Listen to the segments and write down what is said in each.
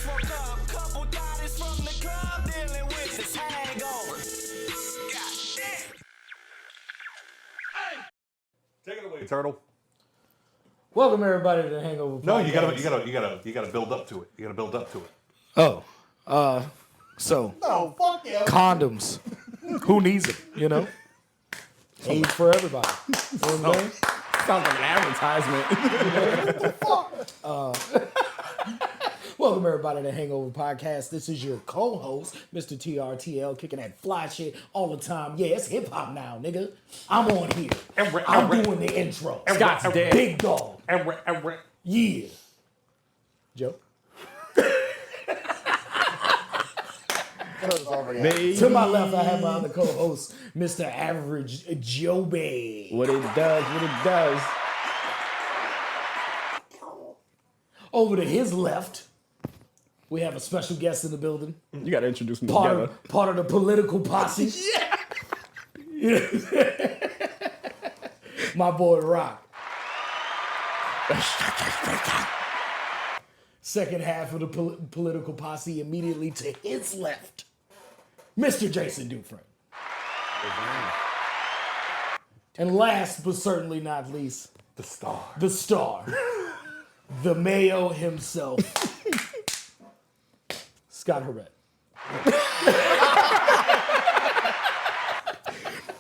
Smoke up, couple thotties from the club dealing with this hangover. God damn. Take it away, Turtle. Welcome everybody to the Hangover Podcast. No, you gotta build up to it. You gotta build up to it. Oh, so No, fuck yeah. condoms. Who needs them? You know, AIDS for everybody. You know what I'm saying? Sounds like an advertisement. Welcome everybody to the Hangover Podcast. This is your co-host, Mr. TRTL, kicking that fly shit all the time. Yeah, it's hip hop now, nigga. I'm on here. I'm doing the intro. Scott's dead. Big dog. Yeah. Joe. To my left, I have my other co-host, Mr. Average Joe Bay. What it does. Over to his left, we have a special guest in the building. You gotta introduce them together. Part of the political posse. Yeah. My boy Rock. Second half of the political posse immediately to his left, Mr. Jason Dufresne. And last but certainly not least, The star. the Mayo himself, Scott Herret.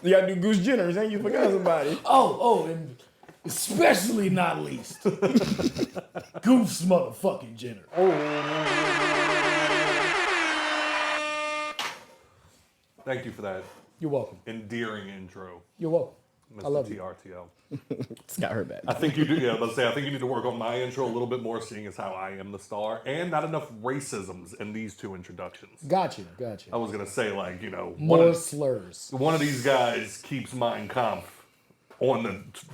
You gotta do Goose Jenners, ain't you? Forgot somebody. Oh, and especially not least, Goof's motherfucking Jenner. Thank you for that You're welcome. endearing intro, You're welcome. Mr. I love you. TRTL. Scott her bad. I think you do. Yeah, let's say I think you need to work on my intro a little bit more, seeing as how I am the star, and not enough racisms in these two introductions. Gotcha. I was gonna say, like, More slurs. one of these guys keeps Mein Kampf on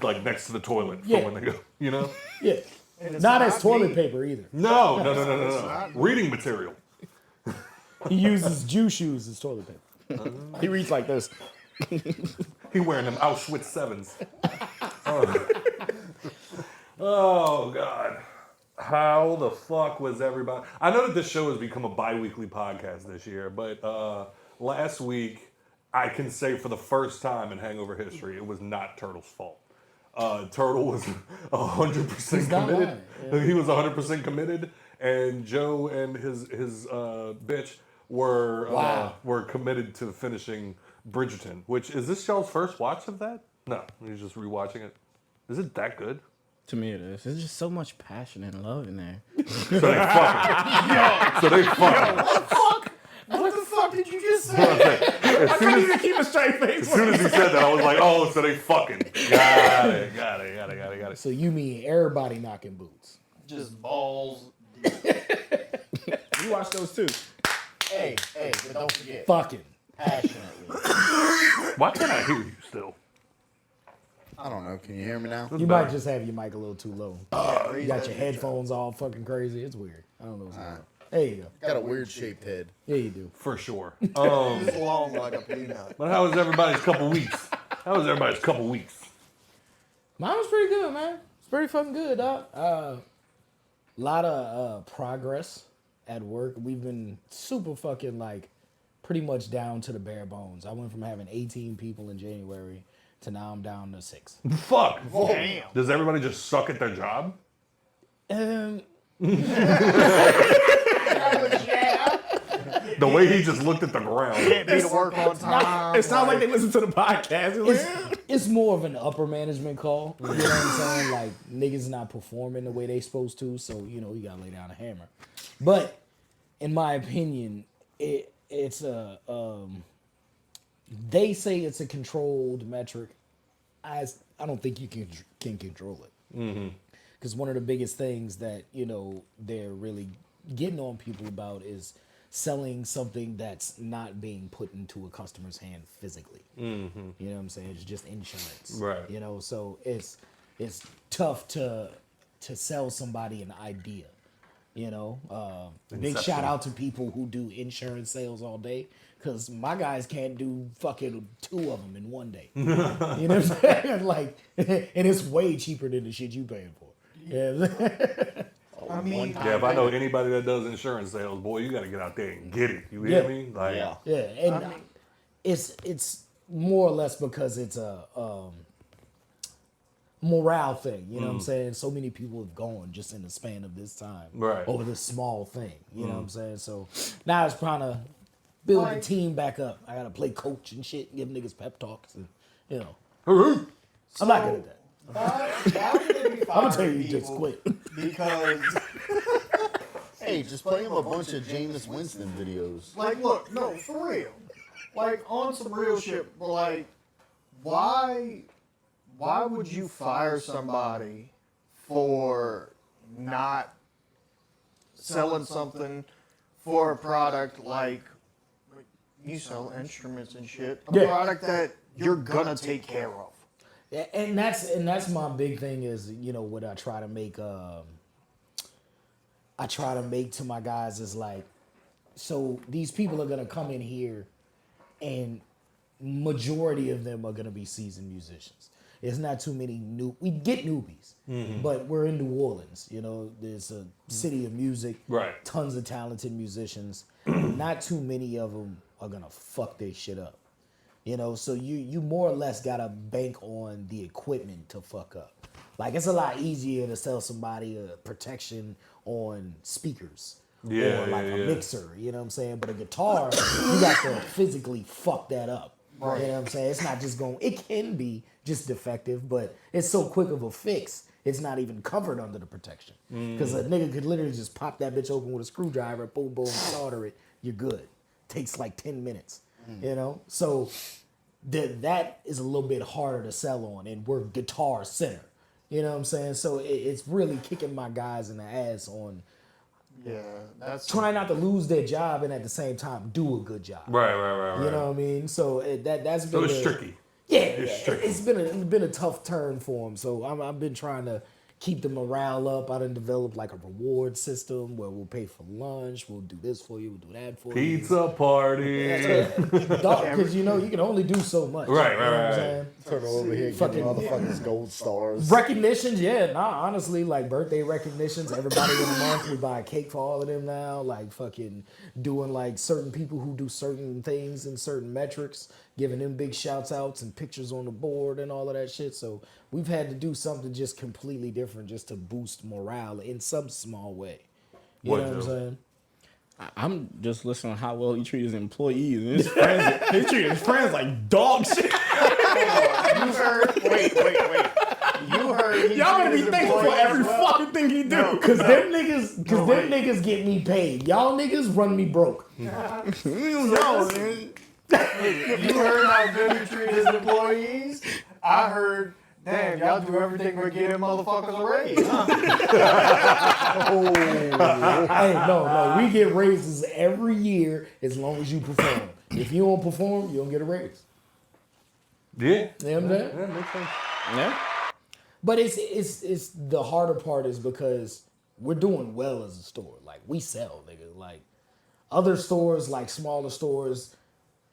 the next to the toilet for Yeah. when they go. You know? Yeah. And Not it's as toilet me. paper either. No. not. Reading material. He uses Jew shoes as toilet paper. He reads like this. He wearing them Auschwitz 7s. Oh God. How the fuck was everybody? I know that this show has become a bi-weekly podcast this year, but last week, I can say for the first time in Hangover history, it was not Turtle's fault. Turtle was 100% He's not committed. lying, yeah. He was 100% committed, and Joe and his bitch were committed to finishing Bridgerton. Which is this y'all's first watch of that? No, you're just rewatching it. Is it that good? To me it is. There's just so much passion and love in there. So they fucking. What the fuck did you just say? As soon as, to keep a straight face. as soon as he said that, I was like, oh, so they fucking. Got it. So you mean everybody knocking boots? Just balls. You watch those too. Hey, but don't forget. Fucking. Passionately. Why can't I hear you still? I don't know. Can you hear me now? You might just have your mic a little too low. Yeah, You got your headphones all fucking crazy. It's weird. I don't know what's going on. There you go. Got a weird shaped head. Yeah, you do. For sure. It's long like a peanut. But how was everybody's couple weeks? Mine was pretty good, man. It's pretty fucking good, dog. Lot of progress at work. We've been super fucking pretty much down to the bare bones. I went from having 18 people in January to now I'm down to 6. Fuck. Damn. Does everybody just suck at their job? The way he just looked at the ground. Can't be to work on time. It sounds like they listen to the podcast. It's more of an upper management call. You know what I'm saying? Like, niggas not performing the way they supposed to, so, you gotta lay down a hammer. But, in my opinion, it's a, they say it's a controlled metric. I don't think you can control it. Because one of the biggest things that, they're really getting on people about is selling something that's not being put into a customer's hand physically. You know what I'm saying? It's just insurance. Right. So it's tough to sell somebody an idea. Big shout out to people who do insurance sales all day, because my guys can't do fucking 2 of them in one day. You know what I'm saying? And it's way cheaper than the shit you paying for. Yeah. mean, Yeah, if I know anybody that does insurance sales, boy, you got to get out there and get it. You Yeah. hear me? Like, yeah. Yeah, and it's more or less because it's a morale thing. You know what I'm saying? So many people have gone just in the span of this time Right. over this small thing. You know what I'm saying? So now it's trying to build the team back up. I gotta play coach and shit, give niggas pep talks, and you know. I'm not good at that. Why would they be I'm gonna tell firing you, just people? quit. Because hey, just play him a bunch of Jameis Winston videos. Like, look, no, for real. Like, on some real shit, but like, why would you fire somebody for not selling something for a product like you sell instruments and shit, a Yeah. product that you're gonna take care of? Yeah, and that's my big thing is, you know, what I try to make to my guys is like, so these people are gonna come in here and majority of them are gonna be seasoned musicians. It's not too many we get newbies, but we're in New Orleans, you know, there's a city of music, Right. tons of talented musicians. Not too many of them are gonna fuck their shit up. You know, so you more or less gotta bank on the equipment to fuck up. Like, it's a lot easier to sell somebody a protection on speakers Yeah, or like yeah, a yeah. mixer, you know what I'm saying? But a guitar, you got to physically fuck that up. Right. You know what I'm saying? It's not just it can be just defective, but it's so quick of a fix, it's not even covered under the protection. Because a nigga could literally just pop that bitch open with a screwdriver, boom, boom, solder it, you're good. Takes like 10 minutes, you know? So that is a little bit harder to sell on, and we're guitar center. You know what I'm saying? So it's really kicking my guys in the ass on Yeah, that's trying not to lose their job and at the same time do a good job. right. You know what I mean? So that's been So it's tricky. Yeah, It's tricky. it's been a tough turn for them. So I've been trying to keep the morale up. I done developed like a reward system where we'll pay for lunch, we'll do this for you, we'll do that for you. Pizza party. Because you know you can only do so much. Right, you know what I'm right. saying? Turn over here, Fucking- giving motherfuckers gold stars. Recognitions, yeah, nah, honestly, like birthday recognitions, everybody in the month, we buy a cake for all of them now, like fucking doing like certain people who do certain things and certain metrics, giving them big shouts outs and pictures on the board and all of that shit. So we've had to do something just completely different just to boost morale in some small way. You What, know what I'm Joe? saying? I'm just listening to how well he treats his employees and his friends. He treats his friends like dog shit. You heard? Wait. You heard? Y'all better be thankful for every fucking thing he do. Cause them niggas get me paid. Y'all niggas run me broke. You heard how good he treated his employees? I heard, damn, y'all do everything but get him motherfuckers a raise. Huh? Hey, no, we get raises every year as long as you perform. If you don't perform, you don't get a raise. Yeah. You know what I'm saying? Yeah, makes sense. Yeah. But it's the harder part is because we're doing well as a store. Like, we sell, nigga. Like, other stores, like smaller stores,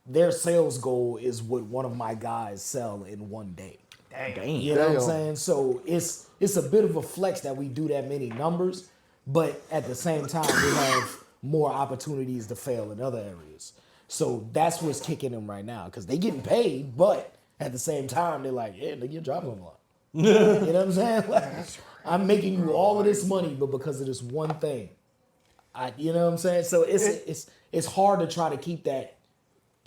their sales goal is what one of my guys sell in one day. Damn. You know what I'm saying? So it's a bit of a flex that we do that many numbers, but at the same time we have more opportunities to fail in other areas. So that's what's kicking them right now because they getting paid, but at the same time they're like, yeah, nigga, your job's on the line. You know what I'm saying? Like, I'm making you all of this money, but because of this one thing, you know what I'm saying? So it's hard to try to keep that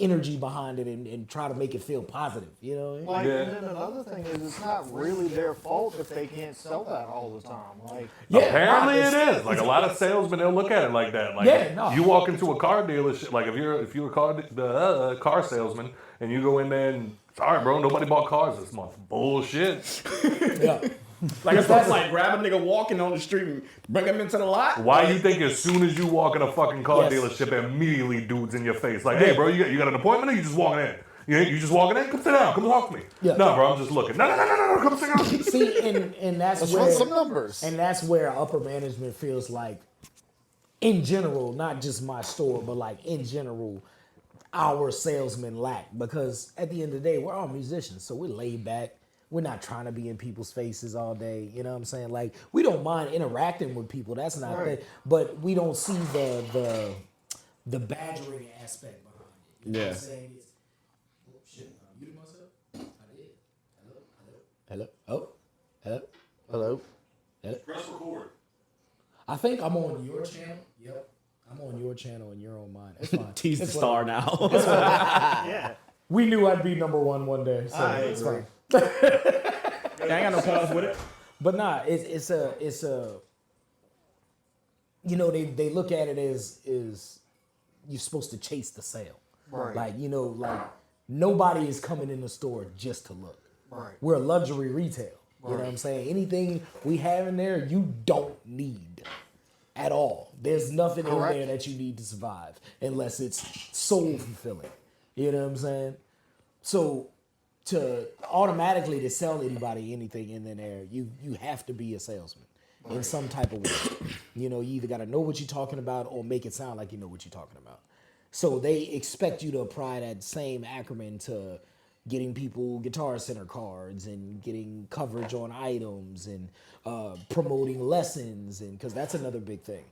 energy behind it and try to make it feel positive. You know what I mean? Like, Yeah. and then another thing is, it's not really their fault if they can't sell that all the time. Like, Yeah, Apparently nah, it is. Like a lot of salesmen, they'll look at it like that. Like Yeah, no. you walk into a car dealership, like if you're a car salesman and you go in there and sorry, bro, nobody bought cars this month. Bullshit. Yeah. Like, it's that's like grab a nigga walking on the street and bring him into the lot. Why you think as soon as you walk in a fucking car Yes. dealership, immediately dudes in your face like, hey, bro, you got an appointment or you just walking in? You just walking in? Come sit down. Come talk to me. Yeah. No, bro, I'm just looking. No. Come sit down. See, and that's Let's where run some numbers. and that's where upper management feels like, in general, not just my store, but like in general, our salesmen lack because at the end of the day, we're all musicians, so we're laid back. we're not trying to be in people's faces all day. You know what I'm saying? Like, we don't mind interacting with people. That's not Right. that. But we don't see the badgering aspect behind it. You know what I'm Yeah. saying? Oh, shit. I muted myself? I did. Hello? Oh. Hello? Hello. Press record. I think I'm on your channel. Yep. I'm on your channel and you're on mine. It's fine. He's the It's star whatever. now. Yeah. We knew I'd be number one day, so I it's agree. fine. I ain't got no problems with it. But nah, it's a you know, they look at it as you're supposed to chase the sale. Right. Like, you know, like nobody is coming in the store just to look. Right. We're a luxury retail. You know what I'm saying? Anything we have in there, you don't need at all. There's nothing Correct. in there that you need to survive unless it's soul fulfilling. You know what I'm saying? So to automatically to sell anybody anything in there, you have to be a salesman in some type of way. You know, you either got to know what you're talking about or make it sound like you know what you're talking about. So they expect you to apply that same acumen to getting people Guitar Center cards and getting coverage on items and promoting lessons, and because that's another big thing.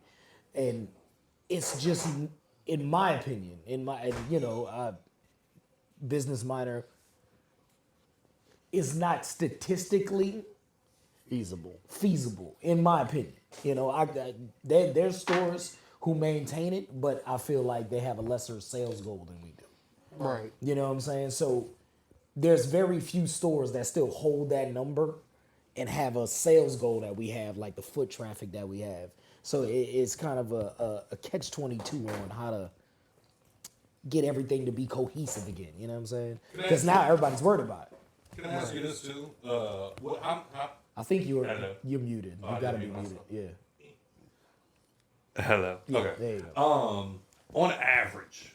And it's just, in my opinion, business minor, is not statistically feasible, in my opinion. You know, there's stores who maintain it, but I feel like they have a lesser sales goal than we do. Right. You know what I'm saying? So there's very few stores that still hold that number and have a sales goal that we have, like the foot traffic that we have. So it's kind of a catch-22 on how to get everything to be cohesive again. You know what I'm saying? Because now everybody's worried about it. Can I ask you this too? I think you're Hello. muted. You I gotta didn't be mute muted. Yeah. Hello. Okay. There you go. On average,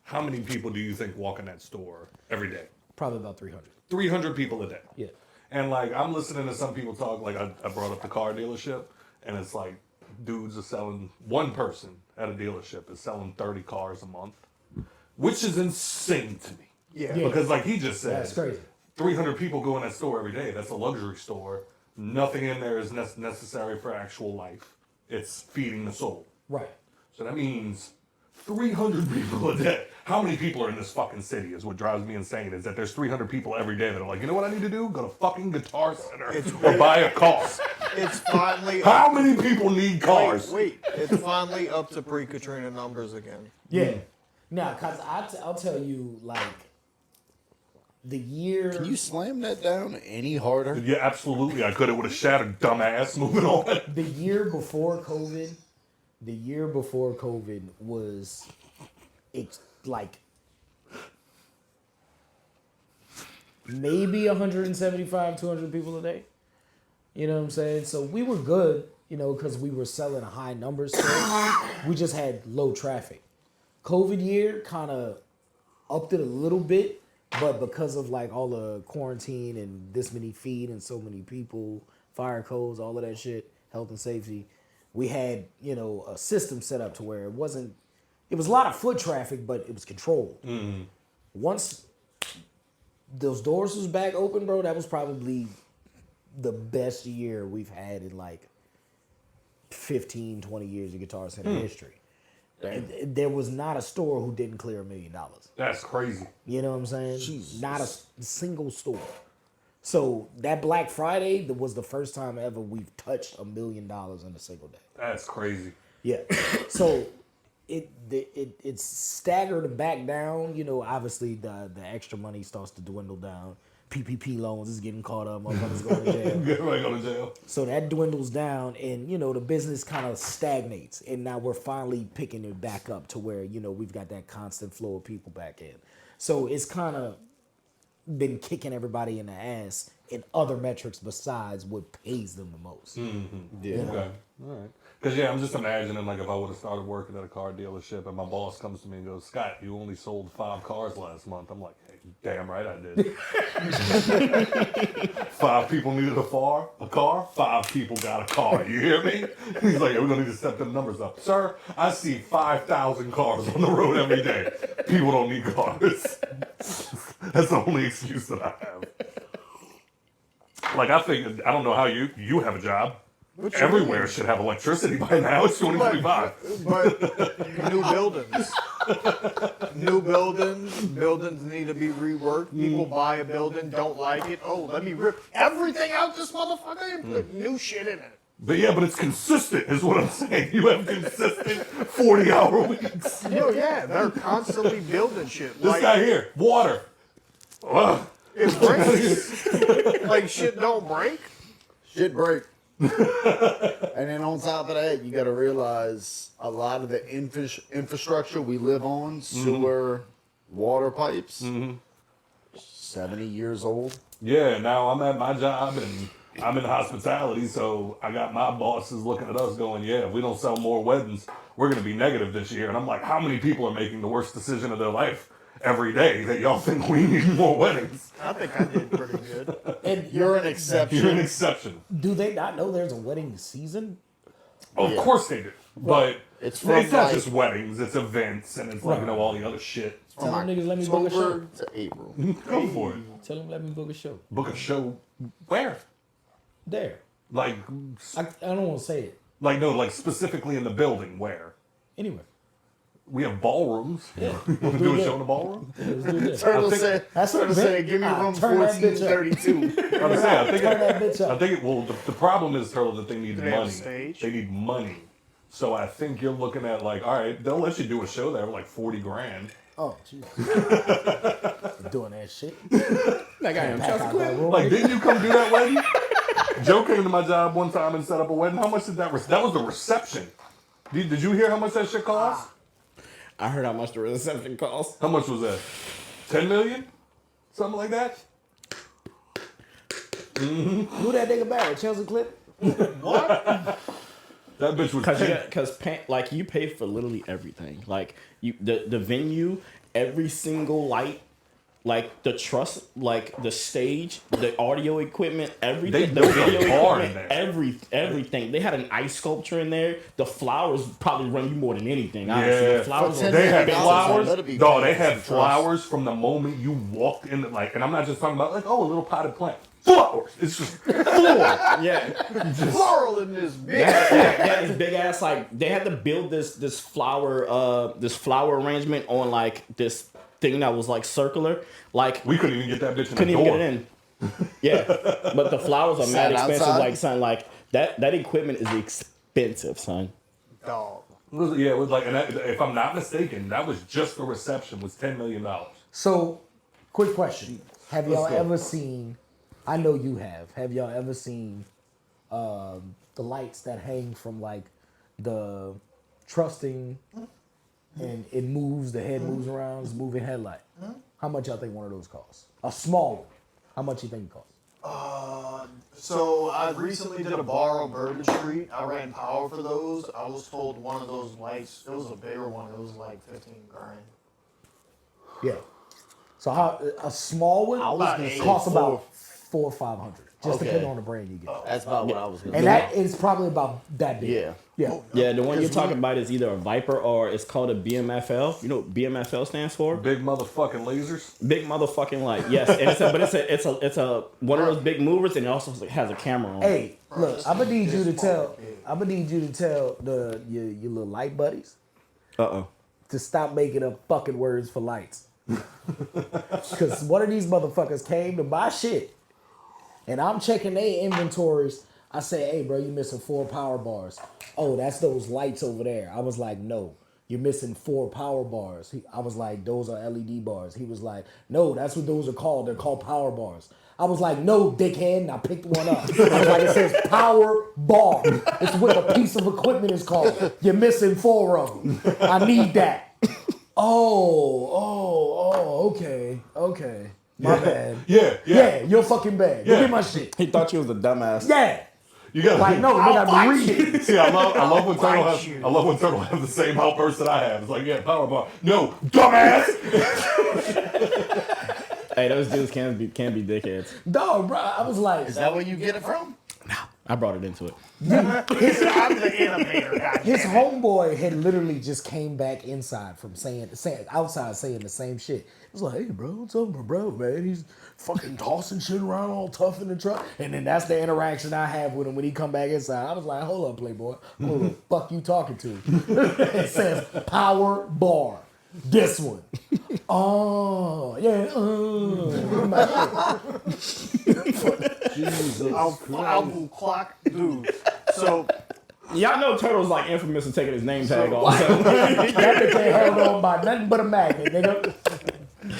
how many people do you think walk in that store every day? Probably about 300. 300 people a day. Yeah. And like, I'm listening to some people talk, like I brought up the car dealership, and it's like dudes are selling, one person at a dealership is selling 30 cars a month, which is insane to me. Yeah. Because like he just said, That's crazy. 300 people go in that store every day. That's a luxury store. Nothing in there is necessary for actual life. It's feeding the soul. Right. So that means 300 people a day. How many people are in this fucking city is what drives me insane, is that there's 300 people every day that are like, you know what I need to do? Go to fucking Guitar Center or buy a car. It's finally How many people need cars? Wait. It's finally up to pre-Katrina numbers again. Yeah. Now, because I'll tell you, like, the year... Can you slam that down any harder? Yeah, absolutely. I could. It would have shattered, dumbass. Moving on. The year before COVID was, it's like maybe 175, 200 people a day. You know what I'm saying? So we were good, you know, because we were selling high numbers still. We just had low traffic. COVID year kind of upped it a little bit, but because of like all the quarantine and this many feet and so many people, fire codes, all of that shit, health and safety, we had, you know, a system set up to where it was a lot of foot traffic, but it was controlled. Mm-hmm. Once those doors was back open, bro, that was probably the best year we've had in like 15, 20 years of Guitar Center history. And there was not a store who didn't clear $1 million. That's crazy. You know what I'm saying? Jesus. Not a single store. So that Black Friday was the first time ever we've touched $1 million in a single day. That's crazy. Yeah. So it's staggered back down. You know, obviously the extra money starts to dwindle down. PPP loans is getting caught up. Motherfuckers going to jail. Get right go to jail. So that dwindles down, and you know the business kind of stagnates, and now we're finally picking it back up to where, you know, we've got that constant flow of people back in. So it's kind of been kicking everybody in the ass in other metrics besides what pays them the most. Yeah. Okay. All right. Because, yeah, I'm just imagining, like, if I would have started working at a car dealership and my boss comes to me and goes, Scott, you only sold 5 cars last month. I'm like, hey, damn right I did. 5 people needed a car. 5 people got a car. You hear me? He's like, yeah, we're going to need to step the numbers up. Sir, I see 5,000 cars on the road every day. People don't need cars. That's the only excuse that I have. Like I think I don't know how you have a job. Everywhere should have electricity by now. It's 2025. But new buildings need to be reworked. People buy a building, don't like it. Oh, let me rip everything out this motherfucker and put new shit in it. But it's consistent is what I'm saying. You have consistent 40-hour weeks. Yo, yeah, they're constantly building shit. This guy here, water. Ugh. It breaks. Like shit don't break. Shit break. And then on top of that, you got to realize a lot of the infrastructure we live on, sewer, water pipes, 70 years old. Yeah, now I'm at my job and I'm in hospitality, so I got my bosses looking at us going, yeah, if we don't sell more weddings, we're going to be negative this year. And I'm like, how many people are making the worst decision of their life every day that y'all think we need more weddings? I think I did pretty good. And You're an exception. You're an exception. do they not know there's a wedding season? Of course they do. But It's it's from not like just weddings, it's events, and it's like, all the other shit. Tell them niggas let me book a show. October to April. Go for it. Tell them let me book a show. Book a show where? There. Like, I don't want to say it. like specifically in the building where? Anyway. We have ballrooms. Yeah. You want to do a show in a ballroom? Let's do this. Turtle think- said, That's Turtle what said, give me room turn that bitch up. 1432. I'm saying, I think Turn that bitch up. I think the problem is, Turtle, that they need they have a money. stage? They need money. So I think you're looking at like, all right, they'll let you do a show there for like 40 grand. Oh, Jesus. Doing that shit. Like I am. Pack Chelsea out Clinton. that room. Like, didn't you come do that wedding? Joe came to my job one time and set up a wedding. How much did that? That was the reception. Did you hear how much that shit cost? I heard how much the reception cost. How much was that? 10 million? Something like that? Who that nigga married? Chelsea Clinton? That bitch was 10. Because like you pay for literally everything. Like the venue, every single light, like the truss, like the stage, the audio equipment, everything. They The built a video bar in equipment, there. everything. They had an ice sculpture in there. The flowers probably run you more than anything. Honestly. Yeah. The flowers. For are They had $10 flowers. That'd be No, they fancy had for us. flowers from the moment you walked in. Like, and I'm not just talking about like, oh, a little potted plant. Flowers. It's just floor. Yeah. Floral in this bitch. They had this big ass like they had to build this flower arrangement on like this thing that was like circular. Like We couldn't even get that bitch in couldn't the even door. get it in. Yeah, but the flowers are mad Sat expensive. outside? Like son, like that equipment is expensive, son. Dog. It was like, and if I'm not mistaken, that was just the reception was $10 million. So, quick question. Have y'all Let's go. ever seen, I know you have, y'all ever seen the lights that hang from like the trusting and it moves, the head moves around, it's a moving headlight? How much y'all think one of those costs? A small one. How much you think it costs? So I recently did a bar on Bourbon Street. I ran power for those. I was told one of those lights, it was a bigger one, it was like 15 grand. Yeah. So how a small one gonna say costs four. about 400 or 500, just Okay. depending on the brand you get. That's about what I was going to And say. that is probably about that big. Yeah. Yeah. Yeah, the one you're talking about is either a Viper or it's called a BMFL. You know what BMFL stands for? Big motherfucking lasers. Big motherfucking light. Yes, and it's a one of those big movers, and it also has a camera on. it. Hey, look, I'm gonna need you to tell. I'm gonna need you to tell your little light buddies to stop making up fucking words for lights. Because one of these motherfuckers came to buy shit, and I'm checking their inventories. I say, hey, bro, you missing 4 power bars. Oh, that's those lights over there. I was like, no, you're missing 4 power bars. I was like, those are LED bars. He was like, no, that's what those are called. They're called power bars. I was like, no, dickhead, and I picked one up. I was like, it says power bar. It's what the piece of equipment is called. You're missing 4 of them. I need that. Okay. My bad. Yeah. You're fucking bad. Yeah. Give me my shit. He thought you was a dumbass. Yeah. You got Like, no, they gotta read it. See, I love when Turtle Bite has. you. I love when Turtle has the same outburst that I have. It's like, yeah, power bar. No, dumbass. Hey, those dudes can be dickheads. Dog, bro, I was like, Is that where you get it from? I brought it into it. I'm the innovator. Goddamn His it. homeboy had literally just came back inside from saying outside saying the same shit. It was like, hey, bro, what's up, bro, man? He's fucking tossing shit around all tough in the truck. And then that's the interaction I have with him when he come back inside. I was like, hold up, playboy. Who the fuck you talking to? It says power bar. This one. Oh, yeah. Jesus I Christ. will clock, dude. So Y'all know Turtle's like infamous for taking his name tag off. So. That bitch ain't held on by nothing but a magnet, nigga.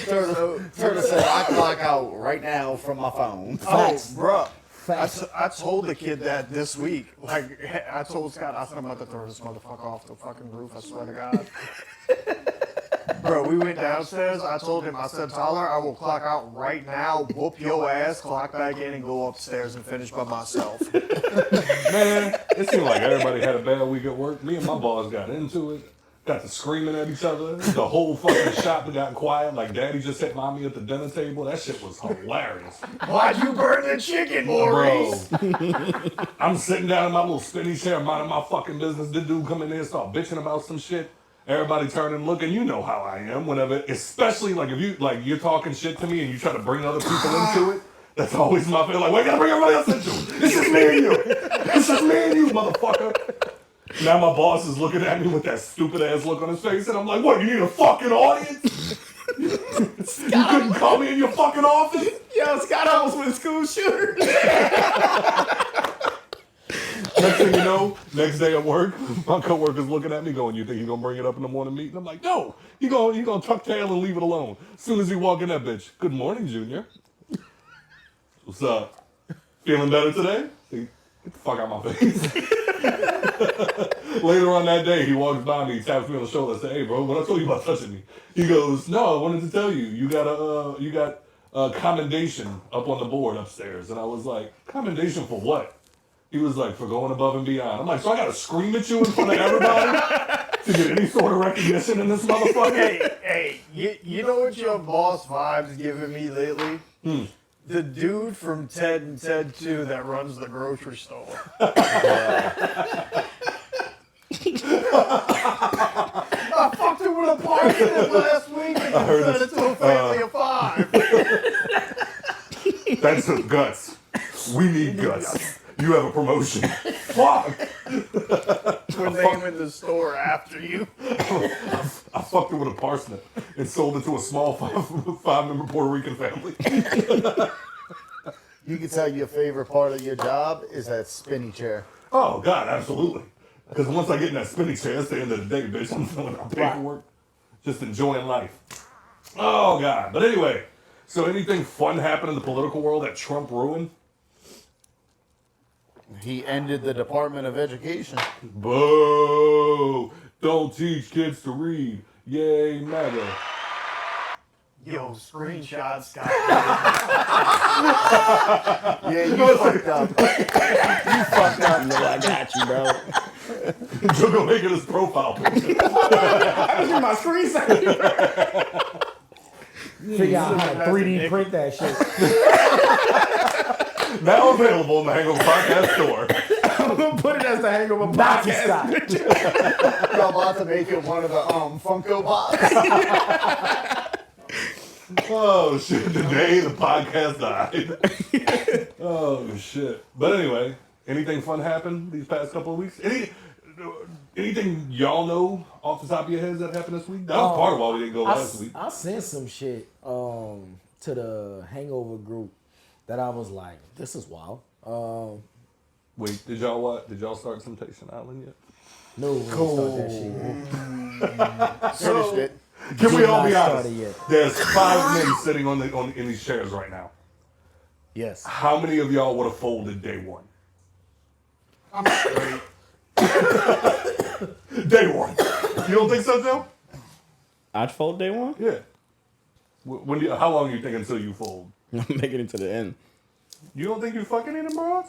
Turtle said, I clock out right now from my phone. Facts. bruh. Facts. I told the kid that this week. Like, I told Scott, I said, I'm about to throw this motherfucker off the fucking roof, I swear to God. Bro, we went downstairs. I told him, I said, Tyler, I will clock out right now, whoop your ass, clock back in, and go upstairs and finish by myself. Man, it seemed like everybody had a bad week at work. Me and my boss got into it. Got to screaming at each other. The whole fucking shop got quiet. Like daddy just hit mommy at the dinner table. That shit was hilarious. Why'd you burn the chicken, Bro. Maurice? I'm sitting down in my little spinny chair, minding my fucking business. The dude come in there and start bitching about some shit. Everybody turn and look, and you know how I am. Whenever, especially like if you like you're talking shit to me and you try to bring other people into it. That's always my feeling. Like, why you gotta bring everybody else into it? It's just me and you. It's just me and you, motherfucker. Now my boss is looking at me with that stupid ass look on his face, and I'm like, what? You need a fucking audience? You couldn't call me in your fucking office? Yo, Scott almost went school shooter. Next thing you know, next day at work, my coworker's looking at me going, you think you're going to bring it up in the morning meeting? I'm like, no, you're going to tuck tail and leave it alone. As soon as you walk in that bitch, good morning, Junior. What's up? Feeling better today? Get the fuck out of my face. Later on that day, he walks by me, he taps me on the shoulder and says, hey, bro, what I told you about touching me? He goes, no, I wanted to tell you, you got a commendation up on the board upstairs. And I was like, commendation for what? He was like, for going above and beyond. I'm like, so I gotta scream at you in front of everybody to get any sort of recognition in this motherfucker? Hey, you know what your boss vibes giving me lately? The dude from Ted and Ted 2 that runs the grocery store. I fucked him with a party last week and said it to a family of 5. That's the guts. We need guts. You have a promotion. Fuck! We're naming the store after you. I fucked it with a parsnip and sold it to a small five-member Puerto Rican family. You can tell your favorite part of your job is that spinny chair. Oh, God, absolutely. Because once I get in that spinning chair, that's the end of the day, bitch. I'm filling out paperwork. Just enjoying life. Oh, God. But anyway, so anything fun happened in the political world that Trump ruined? He ended the Department of Education. Boo! Don't teach kids to read. Yay, MAGA. Yo, screenshots, Scott. Yeah, you fucked up. You fucked up. No, I got you, bro. You're going to make it his profile picture. Look at my screensaver. Figure out how to 3D print that shit. Now available in the Hangover Podcast store. I'm gonna put it as the Hangover Nazi podcast. style. You're about to make it one of the Funko Pops. Oh, shit. The day the podcast died. Oh, shit. But anyway, anything fun happened these past couple of weeks? Anything y'all know off the top of your heads that happened this week? That was part of why we didn't go last week. I sent some shit to the Hangover group that I was like, this is wild. Wait, did y'all start Temptation Island yet? No, we didn't start that shit. Finished it. Can we all be not honest? started yet. There's 5 men sitting in these chairs right now. Yes. How many of y'all would have folded day one? I'm straight. Day one. You don't think so, Joe? I'd fold day one. Yeah. How long do you think until you fold? Make it into the end. You don't think you fucking in them, bros?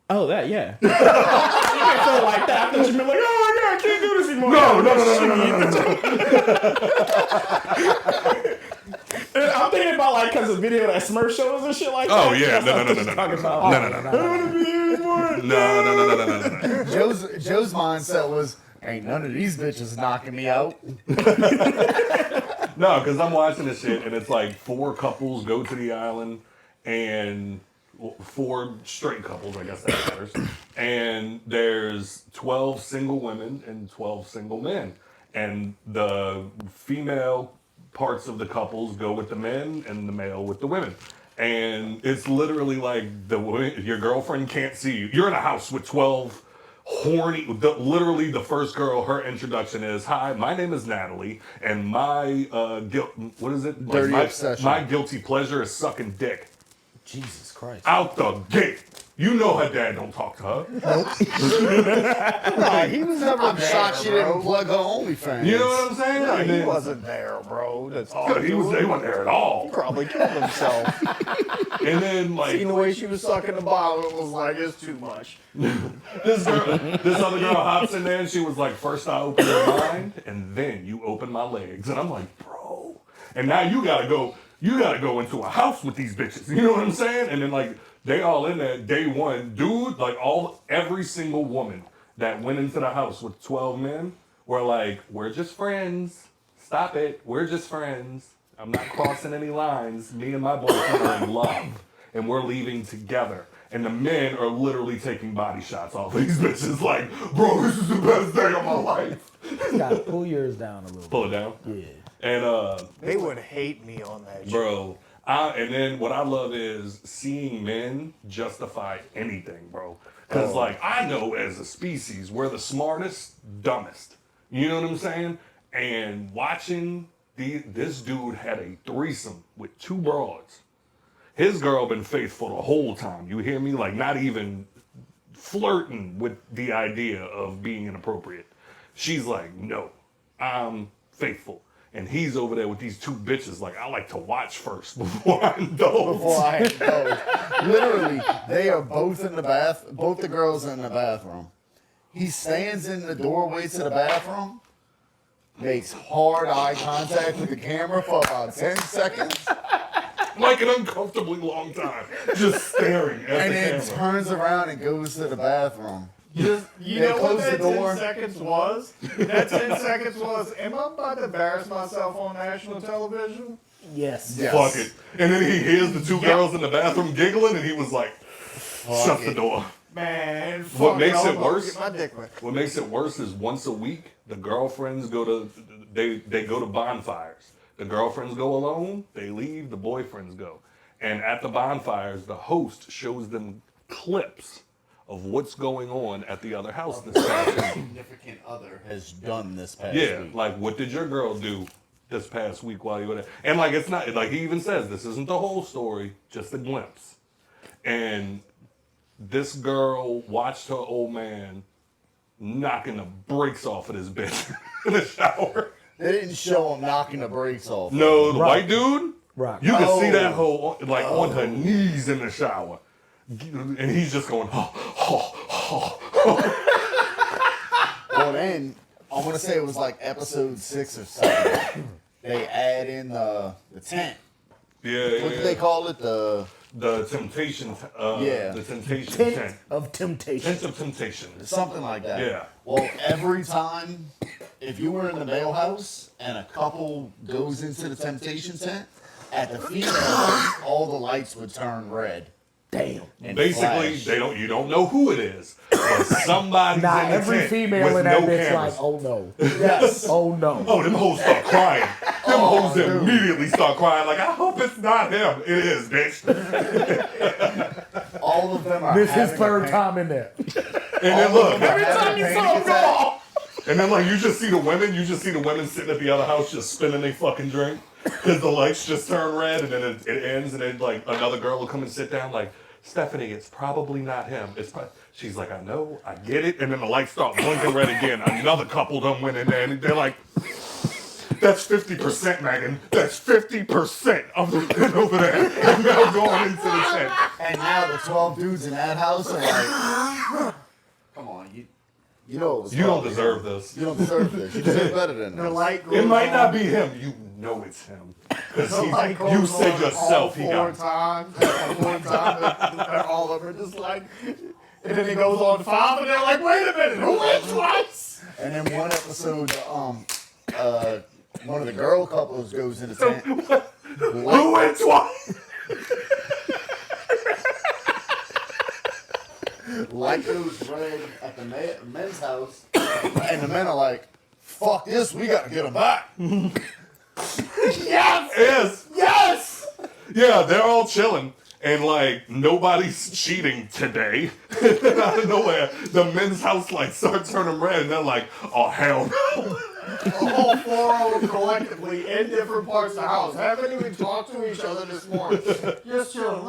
Oh, that, yeah. You can't feel like that. I thought you'd be like, oh, yeah, I can't do this anymore. No. I'm thinking about, like, because the video that Smurf showed us and shit like that. Oh, yeah. That's what I was No. talking about. No. No. Joe's mindset was, ain't none of these bitches knocking me out. No, because I'm watching this shit and it's like 4 couples go to the island and 4 straight couples, I guess that matters. And there's 12 single women and 12 single men. And the female parts of the couples go with the men and the male with the women. And it's literally like your girlfriend can't see you. You're in a house with 12 horny, literally the first girl, her introduction is, hi, my name is Natalie, and my what is it? Dirty my, obsession. My guilty pleasure is sucking dick. Jesus Christ. Out the gate. You know her dad don't talk to her. Nah, he was never shocked she didn't plug her OnlyFans. You know what I'm saying? No, And he then- wasn't there, bro. That's all. He wasn't there at all. Probably killed himself. And then like Seen the way she was sucking the bottle, it was like, it's too much. this other girl hops in there and she was like, first I open your mind and then you open my legs. And I'm like, bro. And now you gotta go into a house with these bitches. You know what I'm saying? And then like they all in there day one. Dude, like every single woman that went into the house with 12 men were like, we're just friends. Stop it. We're just friends. I'm not crossing any lines. Me and my boyfriend are in love. And we're leaving together. And the men are literally taking body shots off of these bitches like, bro, this is the best day of my life. Gotta pull yours down a little Pull bit. it down. Yeah. And They would hate me on that shit. bro, and then what I love is seeing men justify anything, bro. Because like I know as a species, we're the smartest, dumbest. You know what I'm saying? And watching this dude had a threesome with 2 broads. His girl been faithful the whole time. You hear me? Like not even flirting with the idea of being inappropriate. She's like, no, I'm faithful. And he's over there with these 2 bitches. Like, I like to watch first before I indulge. Before I indulge. Literally, they are both in the both the girls are in the bathroom. He stands in the doorway to the bathroom, makes hard eye contact with the camera for about 10 seconds, Like an uncomfortably long time. Just staring at and the then camera. turns around and goes to the bathroom. You They know what close that the door. 10 seconds was? That 10 seconds was, am I about to embarrass myself on national television? Yes. Yes. Fuck it. And then he hears the 2 girls in the bathroom giggling, and he was like, shut the door. Man, fuck What makes I'm it gonna worse? Get my dick wet. What makes it worse is once a week, the girlfriends go to bonfires. The girlfriends go alone, they leave, the boyfriends go. And at the bonfires, the host shows them clips of what's going on at the other house this past week. Significant other has done this past Yeah, week. like what did your girl do this past week while you were there? And like it's not like he even says this isn't the whole story, just a glimpse. And this girl watched her old man knocking the brakes off of this bitch in the shower. They didn't show him knocking the brakes off. No, the Rock. white dude. Rock. You can see Oh. that hoe like on her knees in the shower, and he's just going, Well, then I want to say it was like episode 6 or 7. They add in the tent. yeah, What do they call it? The temptation, Yeah. the temptation Tent tent, of temptation. tent of temptation. something like that. Yeah. Well, every time, if you were in the bail house and a couple goes into the temptation tent, at the female house, all the lights would turn red. Damn. And Basically, flash. you don't know who it is, but somebody's Nah, in the every tent female with in that no bitch cameras. like, oh no. Yes. Oh no. Oh, them hoes start crying. Them hoes dude. immediately start crying. Like, I hope it's not him. It is, bitch. All of them are This is having his third a time in there. And then look, every time you saw a girl. and then like you just see the women sitting at the other house just spinning their fucking drink because the lights just turn red, and then it ends, and then like another girl will come and sit down like, Stephanie, it's probably not him. She's like, I know, I get it, and then the lights start blinking red again. Another couple done went in there, and they're like, that's 50%, Megan. That's 50% of the men over there. And now going into the tent. And now the 12 dudes in that house are like, come on, you know it was You don't probably deserve him. this. You don't deserve this. You deserve better than The this. light goes It might on. not be him. You know it's him. Because The light goes you said on yourself all he four got. times. And one time, and all of them are just like, And then it goes on to 5, and they're like, wait a minute, who went twice? And then one episode, one of the girl couples goes into town. Who went twice? Light goes red at the men's house, and the men are like, fuck this, we gotta get him back. Yes. Yes. Yeah, they're all chilling. And like nobody's cheating today. Out of nowhere, the men's house lights start turning red, and they're like, "Oh hell no!" All 4 of them collectively in different parts of the house. Haven't even talked to each other this morning. Just chilling.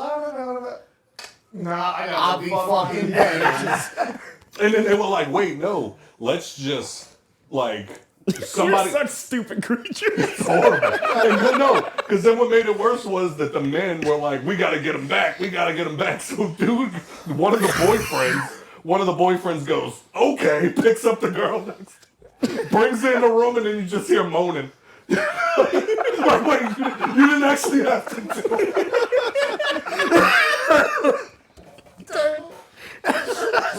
Nah, I'll be fucking damned. And then they were like, "Wait, no, let's just like somebody." You're such stupid creatures. Horrible. And then, no, because then what made it worse was that the men were like, "We gotta get him back. We gotta get him back." So, dude, one of the boyfriends goes, "Okay," picks up the girl next, brings her in the room, and then you just hear moaning. Like, wait, you didn't actually have to do it.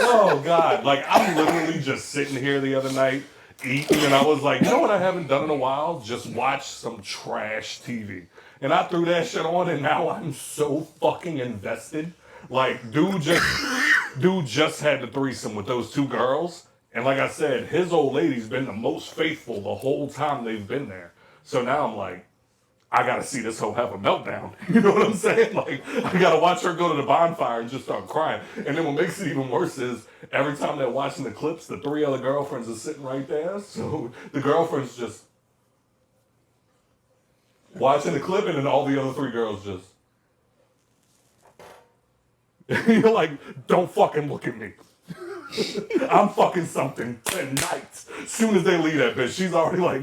Oh God! Like I'm literally just sitting here the other night eating, and I was like, you know what I haven't done in a while? Just watch some trash TV. And I threw that shit on, and now I'm so fucking invested. Like, dude just had the threesome with those 2 girls, and like I said, his old lady's been the most faithful the whole time they've been there. So now I'm like, I gotta see this hoe have a meltdown. You know what I'm saying? Like, I gotta watch her go to the bonfire and just start crying. And then what makes it even worse is every time they're watching the clips, the 3 other girlfriends are sitting right there. So the girlfriend's just watching the clip, and then all the other 3 girls just. You're like, don't fucking look at me. I'm fucking something tonight. As soon as they leave that bitch, she's already like,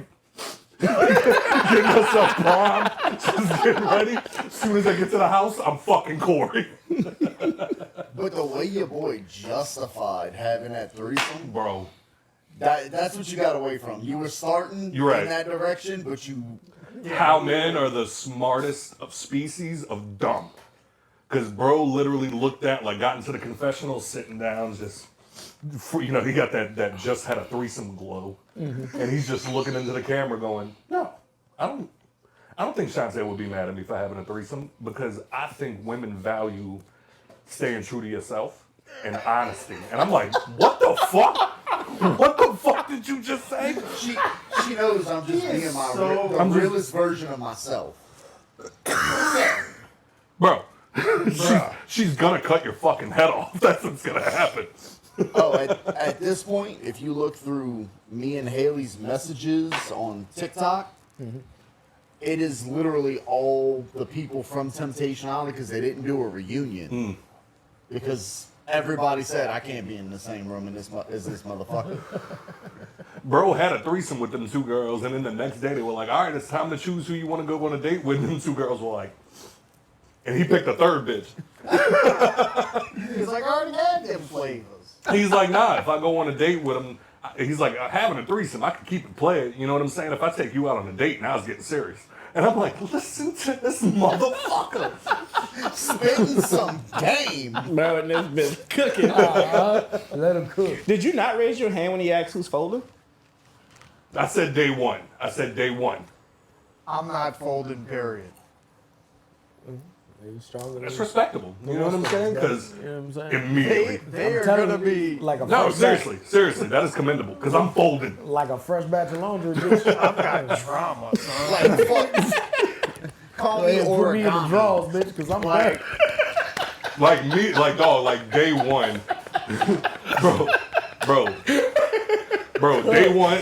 getting herself primed, just getting ready. As soon as I get to the house, I'm fucking Corey. But the way your boy justified having that threesome, Bro. that's what you got away from. You were starting You're right. in that direction, but you... How men are the smartest of species of dumb. Because bro literally looked at, like, got into the confessional, sitting down, just... You know, he got that just had a threesome glow. Mm-hmm. And he's just looking into the camera going, no, I don't think Shantae would be mad at me for having a threesome, because I think women value staying true to yourself and honesty. And I'm like, what the fuck? What the fuck did you just say? She knows I'm just being the realest version of myself. Bro, she's gonna cut your fucking head off. That's what's gonna happen. Oh, at this point, if you look through me and Haley's messages on TikTok, it is literally all the people from Temptation Island, because they didn't do a reunion. Because everybody said, I can't be in the same room as this motherfucker. Bro had a threesome with them 2 girls, and then the next day they were like, all right, it's time to choose who you want to go on a date with. And them 2 girls were like, and he picked a 3rd bitch. He's like, I already had them flavors. He's like, nah, if I go on a date with him, he's like, having a threesome, I can keep it playing. You know what I'm saying? If I take you out on a date, now it's getting serious. And I'm like, listen to this motherfucker. Spitting some game. Bro, and this bitch cooking. Let him cook. Did you not raise your hand when he asked who's folding? I said day one. I'm not folding, period. Maybe stronger That's than respectable. You know what I'm saying? Because you know what I'm saying? immediately. They are telling going to you, be... like a No, fresh seriously, that is commendable. Because I'm folding. like a fresh batch of laundry. Bitch. I've got drama, son. Like, fuck. Call me Put me in the origami. drawers, bitch, because I'm Like, Like me, like dog, like day one. bro, day one,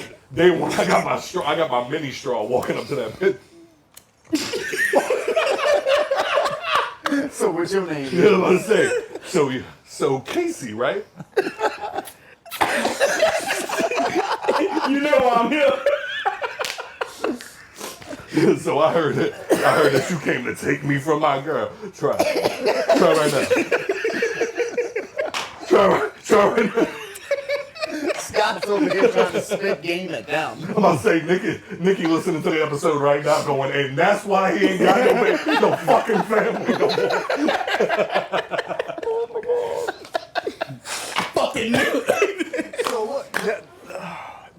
I got my straw, I got my mini straw walking up to that pit. So what's your name? You know what I'm saying? So Casey, right? You know I'm here. So I heard that you came to take me from my girl. Try right now. Try right now. Scott's over here trying to spit game at them. I'm about to say, Nikki listening to the episode right now going, and that's why he ain't got no fucking family no more.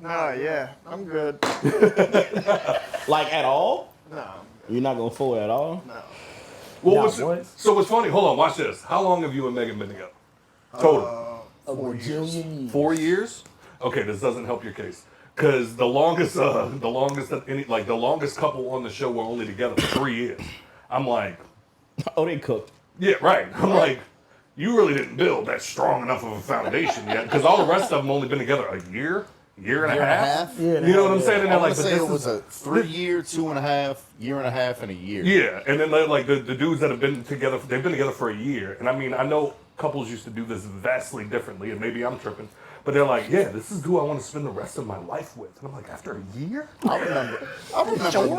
Nah, yeah, I'm good. Like at all? No, You're not gonna fold at all? no. Well, Not once. so what's funny? Hold on, watch this. How long have you and Megan been together? Total. A bajillion years. 4 years? Okay, this doesn't help your case. Because the longest couple on the show were only together for 3 years. I'm like, Oh, they cooked. yeah, right. I'm like, you really didn't build that strong enough of a foundation yet. Because all the rest of them only been together a year and a half. Yeah, You know what I'm saying? And I they're want like, to but say this it was is a 3 year, 2.5, year and a half, and a year. yeah. And then like the dudes that have been together, they've been together for a year. And I mean, I know couples used to do this vastly differently, and maybe I'm tripping. But they're like, yeah, this is who I want to spend the rest of my life with. And I'm like, after a year? I remember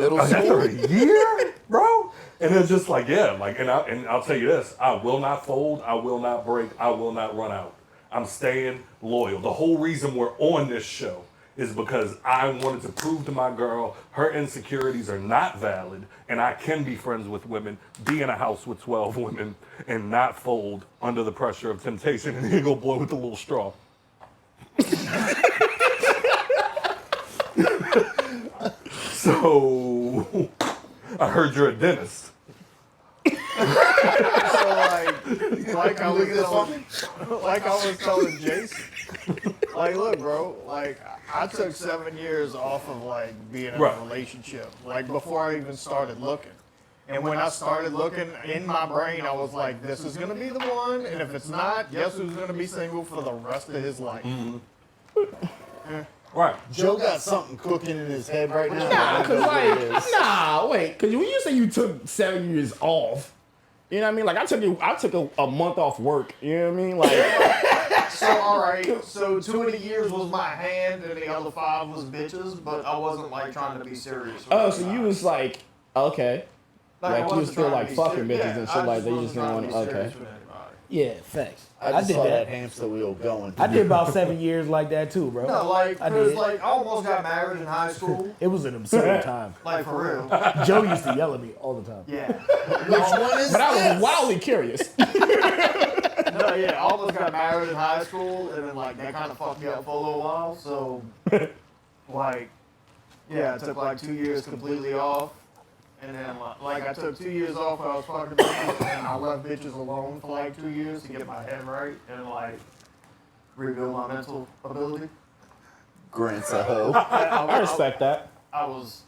middle After school. a year, bro? And it's just like, yeah, like, and I'll tell you this, I will not fold, I will not break, I will not run out. I'm staying loyal. The whole reason we're on this show is because I wanted to prove to my girl her insecurities are not valid, and I can be friends with women, be in a house with 12 women, and not fold under the pressure of temptation. And here go blow with a little straw. So, I heard you're a dentist. So like I was telling Jason, like, look, bro, like I took 7 years off of like being in Right. a relationship, like before I even started looking. And when I started looking, in my brain, I was like, this is gonna be the one, and if it's not, guess who's gonna be single for the rest of his life? Right. Joe got something cooking in his head right now. Nah, I don't know what it is. wait, because when you say you took 7 years off, you know what I mean? Like I took a month off work. You know what I mean? Like So all right, so 2 of the years was my hand, and the other 5 was bitches, but I wasn't like trying to be serious. with oh, it. so you was like okay, I like you wasn't was still trying to like be fucking serious. bitches and shit I like that. You wasn't just didn't trying want to to. be Okay. serious with anybody. Yeah, facts. I I just did saw that that. hamster wheel going. I did about 7 years like that too, bro. No, like, I cause did. like I almost got married in high school. It was an absurd time. Like for real. Joe used to yell at me all the time. Yeah. Which one is But I this? was wildly curious. No, yeah, I almost got married in high school, and then like that kind of fucked me up for a little while. So, like, yeah, I took like 2 years completely off, and then like I took 2 years off when I was fucking bitches, and I left bitches alone for like 2 years to get my head right and like rebuild my mental ability. Grant's a hoe. I respect that. I was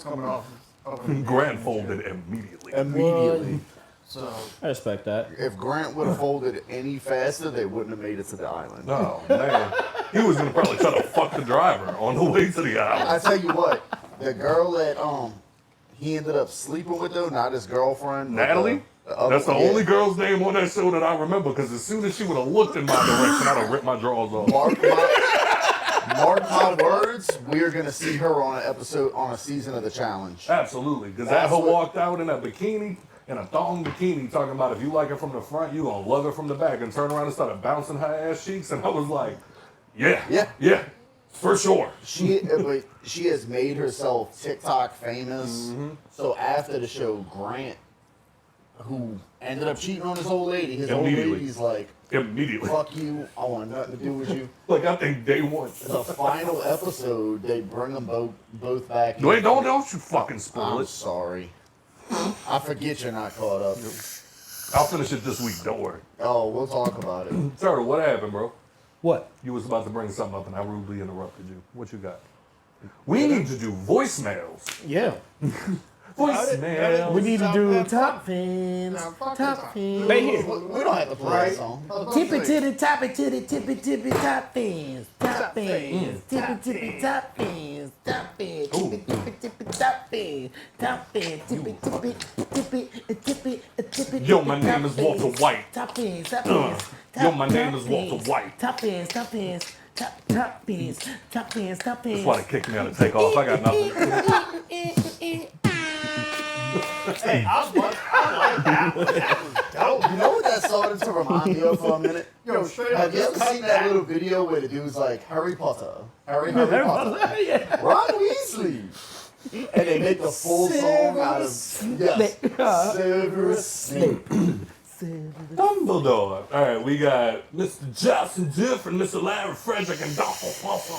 coming off of an Grant addiction folded shit. immediately. Immediately. So I respect that. If Grant would have folded any faster, they wouldn't have made it to the island. Oh, man. He was going to probably try to fuck the driver on the way to the island. I tell you what, the girl that he ended up sleeping with though, not his girlfriend. but Natalie? the other That's the one, yeah. only girl's name on that show that I remember, because as soon as she would have looked in my direction, I'd have ripped my drawers off. Mark my words, we're gonna see her on a season of the challenge. Absolutely. Because that That's hoe what- walked out in a bikini, in a thong bikini, talking about if you like her from the front, you gonna love her from the back, and turned around and started bouncing her ass cheeks, and I was like, yeah, for sure. But she has made herself TikTok famous. Mm-hmm. So after the show, Grant, who ended up cheating on his old lady, his old Immediately. lady's like, Immediately. fuck you, I want nothing to do with you. Like, I think day one. The final episode, they bring them both back. Wait, don't you fucking spoil I'm it. sorry. I forget you're not caught up. I'll finish it this week, don't worry. Oh, we'll talk about it. Turtle, what happened, bro? What? You was about to bring something up and I rudely interrupted you. What you got? We need to do voicemails. Yeah. Voicemails. We need to do top fins. Now, fuck Top this. fins. They here. We don't have to play that song. Tippy to the toppy to the tippy tippy top fins. Top fins. Tippy tippy top fins. Top fins. Tippy tippy tippy top fins. Top fins. Tippy tippy tippy tippy tippy. Yo, my name is Walter White. Top fins. Top fins. Yo, my name is Walter White. Top fins. Top fins. Top fins. Top fins. Top fins. That's why they kicked me out of take off. I got nothing. Hey, I like that. That was dope. You know what that started to remind me of for a minute? Yo, straight up. Have you ever seen that little video where the dude's like, Harry Potter, Harry Potter, Yeah. Ron Weasley? And they make the full song out of, Severus Snape. Dumbledore. All right, we got Mr. Justin Diff and Mr. Larry Frederick and Dr. Puffin.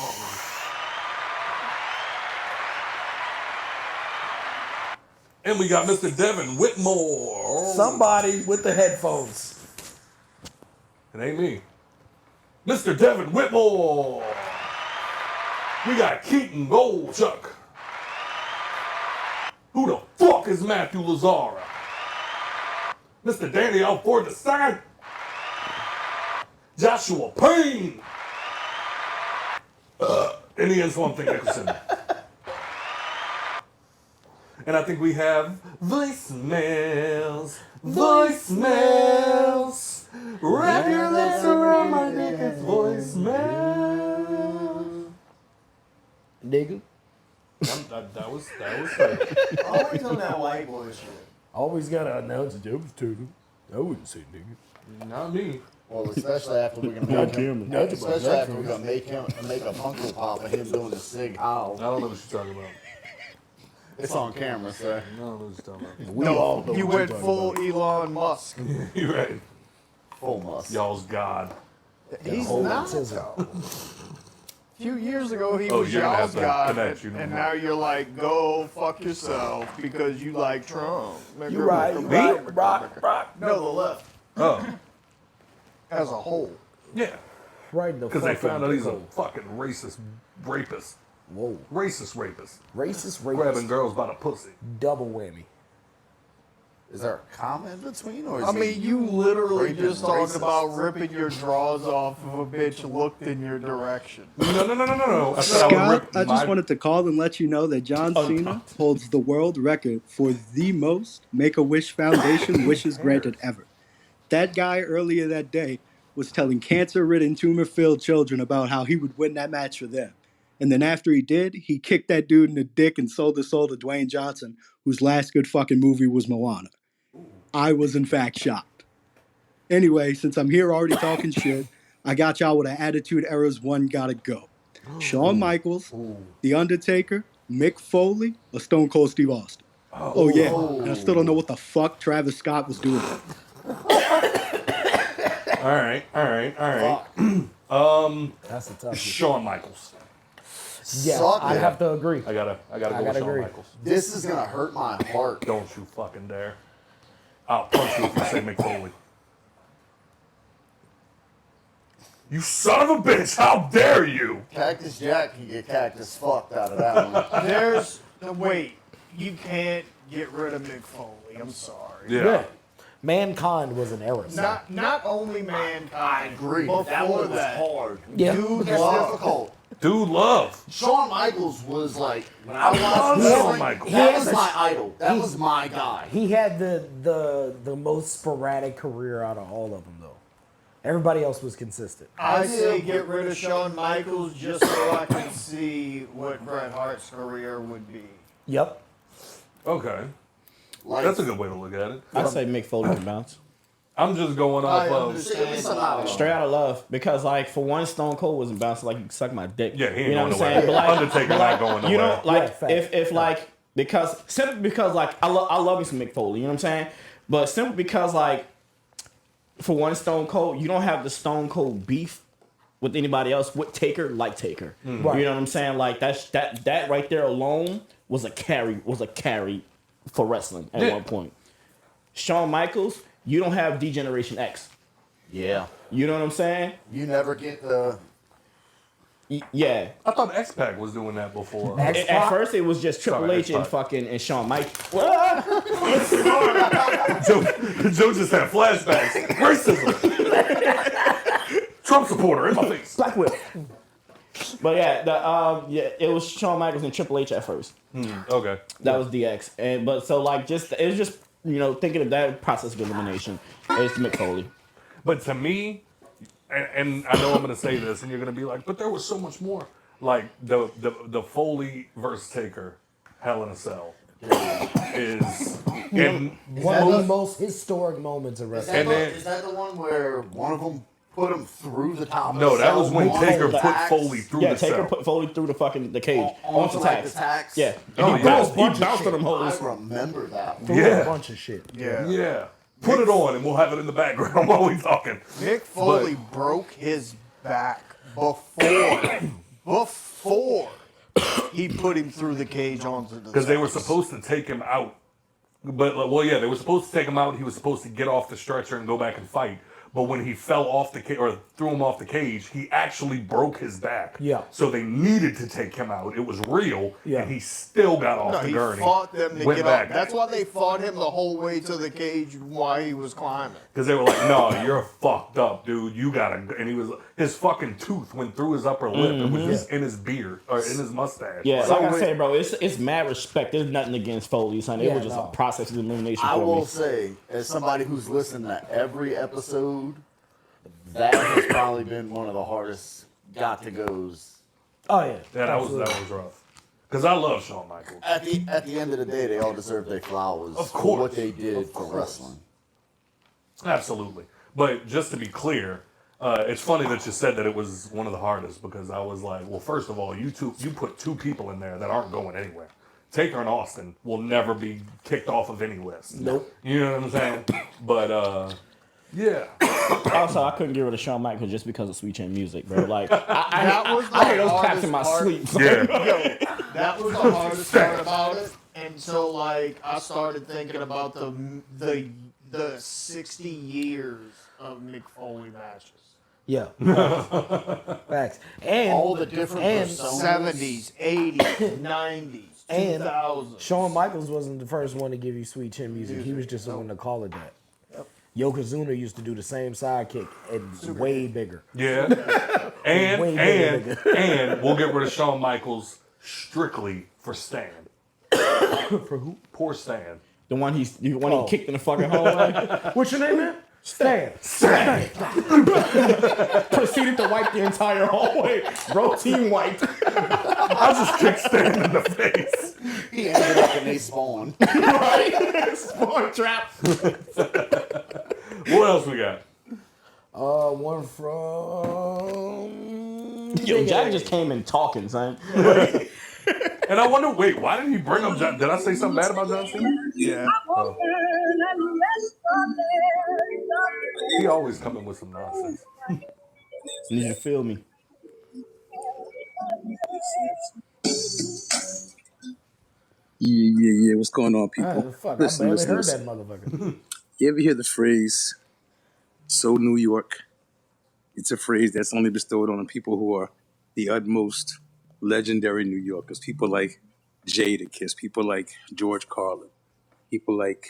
And we got Mr. Devin Whitmore. Somebody with the headphones. It ain't me. Mr. Devin Whitmore. We got Keaton Goldchuck. Who the fuck is Matthew Lazara? Mr. Danny Alford II. Joshua Payne. And Ian Swamp Thing Nicholson. And I think we have voicemails. Voicemails. Wrap your lips around my neck. It's voicemail. Nigga. That was it. Always on that white boy shit. Always gotta announce it. That was Tatum. I wouldn't say nigga. Not me. Well, especially after we're gonna make him, especially after we're gonna make a Funko Pop of him doing the Sig I Howl. don't know what you're talking about. It's on camera, sir. I don't know what you're talking about. We all know You what you're went talking full about. Elon Musk. You're right. Full must. Y'all's God. He's whole not. sizzle. A few years ago, he Oh, was you're gonna y'all's have to guy, connect, you know. and now you're like, go fuck yourself because you like Trump. You right, you right, rock. No, the left Oh, as a whole. yeah. Right in the Because they fucking found out he's a pickle. fucking racist rapist. Whoa. Racist rapist. Racist, Grabbing girls by the pussy. double whammy. Is there a comma in between, or is I mean, you literally Raping just talked racist. about ripping your drawers off of a bitch looked in your direction. No. I said I would Scott, rip I just my- wanted to call and let you know that John Cena holds the world record for the most Make-A-Wish Foundation wishes granted ever. That guy earlier that day was telling cancer-ridden, tumor-filled children about how he would win that match for them. And then after he did, he kicked that dude in the dick and sold his soul to Dwayne Johnson, whose last good fucking movie was Moana. I was in fact shocked. Anyway, since I'm here already talking shit, I got y'all with an Attitude Era's one gotta go. Shawn Michaels, The Undertaker, Mick Foley, or Stone Cold Steve Austin. Oh yeah, and I still don't know what the fuck Travis Scott was doing. All right. That's a tough one. Shawn Michaels. Yeah, Suck I it. have to agree. I gotta go gotta with Shawn agree. Michaels. This is gonna hurt my heart. Don't you fucking dare. I'll punch you if you say Mick Foley. You son of a bitch, how dare you? Cactus Jack can get cactus fucked out of that one. There's no wait. You can't get rid of Mick Foley. I'm sorry. Yeah. Mankind was an era. son. Not only mankind. Agree. Before That one was that, hard. Yeah. Dude That's love. difficult. Dude, love. Shawn Michaels was like when I love watched Shawn wrestling, Michaels. that He was has a- my idol. That was my guy. He had the most sporadic career out of all of them, though. Everybody else was consistent. I say get rid of Shawn Michaels just so I can see what Bret Hart's career would be. Yep. Okay. Like, That's a good way to look at it. I say Mick Foley can bounce. I'm just going off I of. understand. Straight out of love, because like for one, Stone Cold wasn't bouncing like you can suck my dick. Yeah, he ain't you know going what I'm nowhere. saying? But like, Undertaker not going you nowhere. know, like Yeah, fact. if like because simply because like I love me some Mick Foley, you know what I'm saying? But simply because like for one, Stone Cold, you don't have the Stone Cold beef with anybody else with Taker like Taker. Right. You know what I'm saying? Like that right there alone was a carry for wrestling at Yeah. one point. Shawn Michaels, you don't have D-Generation X. yeah, You know what I'm saying? you never get the. Yeah. I thought X-Pac was doing that before. At first, it was just Triple Sorry, H and X-Pac. fucking Shawn Michaels. Joe just had flashbacks. Racism. Trump supporter in my face. Black Whip. But yeah, it was Shawn Michaels and Triple H at first. Okay. That was DX, it was just thinking of that process of elimination. It's Mick Foley. But to me, and I know I'm going to say this, and you're going to be like, but there was so much more. Like the Foley versus Taker, Hell in a Cell, is and One of the most historic moments of wrestling. And then- Is that the one where one of them put him through the top? no, of the that cell, was when on Taker the put tacks, Foley through Yeah, the Taker cell. put Foley through the fucking the cage onto onto like the tacks. tacks. Yeah, Oh, and he yeah. bounced on them I hoes. remember that. Threw Yeah. a bunch of shit. Yeah. Put it on, and we'll have it in the background while we talking. Mick Foley broke his back before he put him through the cage onto the Because they were steps. supposed to take him out But well, yeah, they were supposed to take him out. He was supposed to get off the stretcher and go back and fight. But when he fell off the cage or threw him off the cage, he actually broke his back. Yeah. So they needed to take him out. It was real, Yeah. and he still got off No, the he gurney. fought them to went get back. up. That's why they fought him the whole way to the cage while he was climbing. Because they were like, "No, you're fucked up, dude. You gotta." And his fucking tooth went through his upper lip. It was just in his beard or in his mustache. Yeah, Like, like I said, bro, it's mad respect. There's nothing against Foley, son. It Yeah, was just no. a process of elimination I for will me. say, as somebody who's listened to every episode, that has probably been one of the hardest got to goes. Oh yeah. yeah, that was rough. Because I love Shawn Michaels. At the end of the day, they all deserve their flowers Of for course. what they did Of for course. wrestling. Absolutely. But just to be clear, it's funny that you said that it was one of the hardest because I was like, well, first of all, you put two people in there that aren't going anywhere. Taker and Austin will never be kicked off of any list. Nope. You know what I'm saying? But yeah. Also, I couldn't get rid of Shawn Michaels just because of Sweet Chin Music, bro. Like, That was I hear the those claps hardest in my part. sleep. Yeah. That was the hardest part about it. And so, like, I started thinking about the 60 years of Mick Foley matches. Yeah. Facts. And All the different and personas. 70s, 80s, 90s, And 2000s. Shawn Michaels wasn't the first one to give you Sweet Chin Music. He was just the one to call it that. Yokozuna used to do the same sidekick and way bigger. Yeah. Way bigger, And we'll get rid of Shawn Michaels strictly for Stan. For who? Poor Stan. The one he kicked in the fucking hallway. What's your name, man? Stan. Proceeded to wipe the entire hallway. Bro, team wiped. I'll just kick Stan in the face. He ended up and they spawned. Right? Spawn trap. What else we got? One from. Yo, Jack just came in talking, son. And I wonder, wait, why did he bring up John? Did I say something bad about John Cena? Yeah. Oh. He always coming with some nonsense. Need you to feel me. Yeah. What's going on, people? Ah, fuck, Listen, I barely listen, heard listen. that motherfucker. You ever hear the phrase, so New York? It's a phrase that's only bestowed on the people who are the utmost legendary New Yorkers. People like Jadakiss, people like George Carlin, people like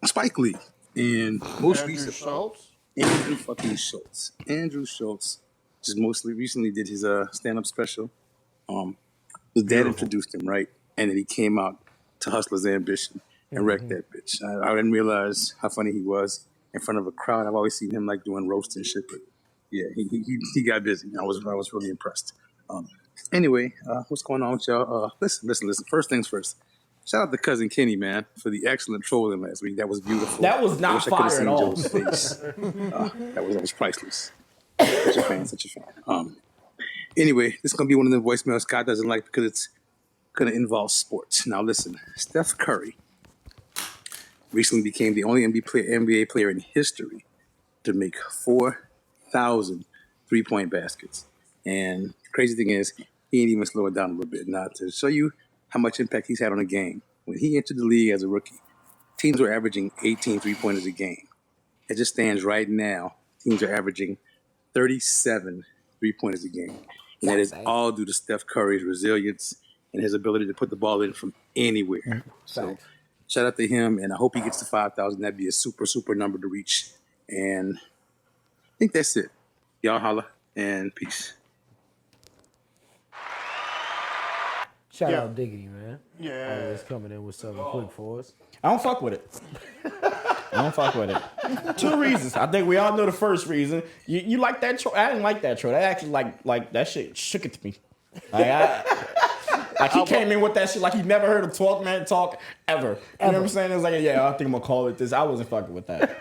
Spike Lee, and most Andrew recently, Schultz. Andrew fucking Schultz. Andrew Schultz just mostly recently did his stand-up special. His dad introduced him, right? And then he came out to Hustler's Ambition and wrecked that bitch. I didn't realize how funny he was in front of a crowd. I've always seen him like doing roast and shit, but yeah, he got busy. I was really impressed. Anyway, what's going on with y'all? Listen. First things first. Shout out to Cousin Kenny, man, for the excellent trolling last week. That was beautiful. That was not I wish I could have fire seen at all. Joe's face. That was priceless. Such a fan. Anyway, this is going to be one of the voicemails Scott doesn't like because it's going to involve sports. Now listen, Steph Curry recently became the only NBA player in history to make 4,000 three-point baskets. And the crazy thing is, he ain't even slow it down a little bit. Now, to show you how much impact he's had on a game, when he entered the league as a rookie, teams were averaging 18 three-pointers a game. As it stands right now, teams are averaging 37 three-pointers a game. And that is all due to Steph Curry's resilience and his ability to put the ball in from anywhere. So shout out to him, and I hope he gets to 5,000. That'd be a super, super number to reach. And I think that's it. Y'all holla, and peace. Shout Yeah. out Diggity, man. Yeah. Always coming in with something quick for us. I don't fuck with it. I don't fuck with it. Two reasons. I think we all know the first reason. You like that troll? I didn't like that troll. That actually like that shit shook it to me. Like he came in with that shit like he never heard a 12th man talk ever. You know what I'm saying? It was like, yeah, I think I'm gonna call it this. I wasn't fucking with that.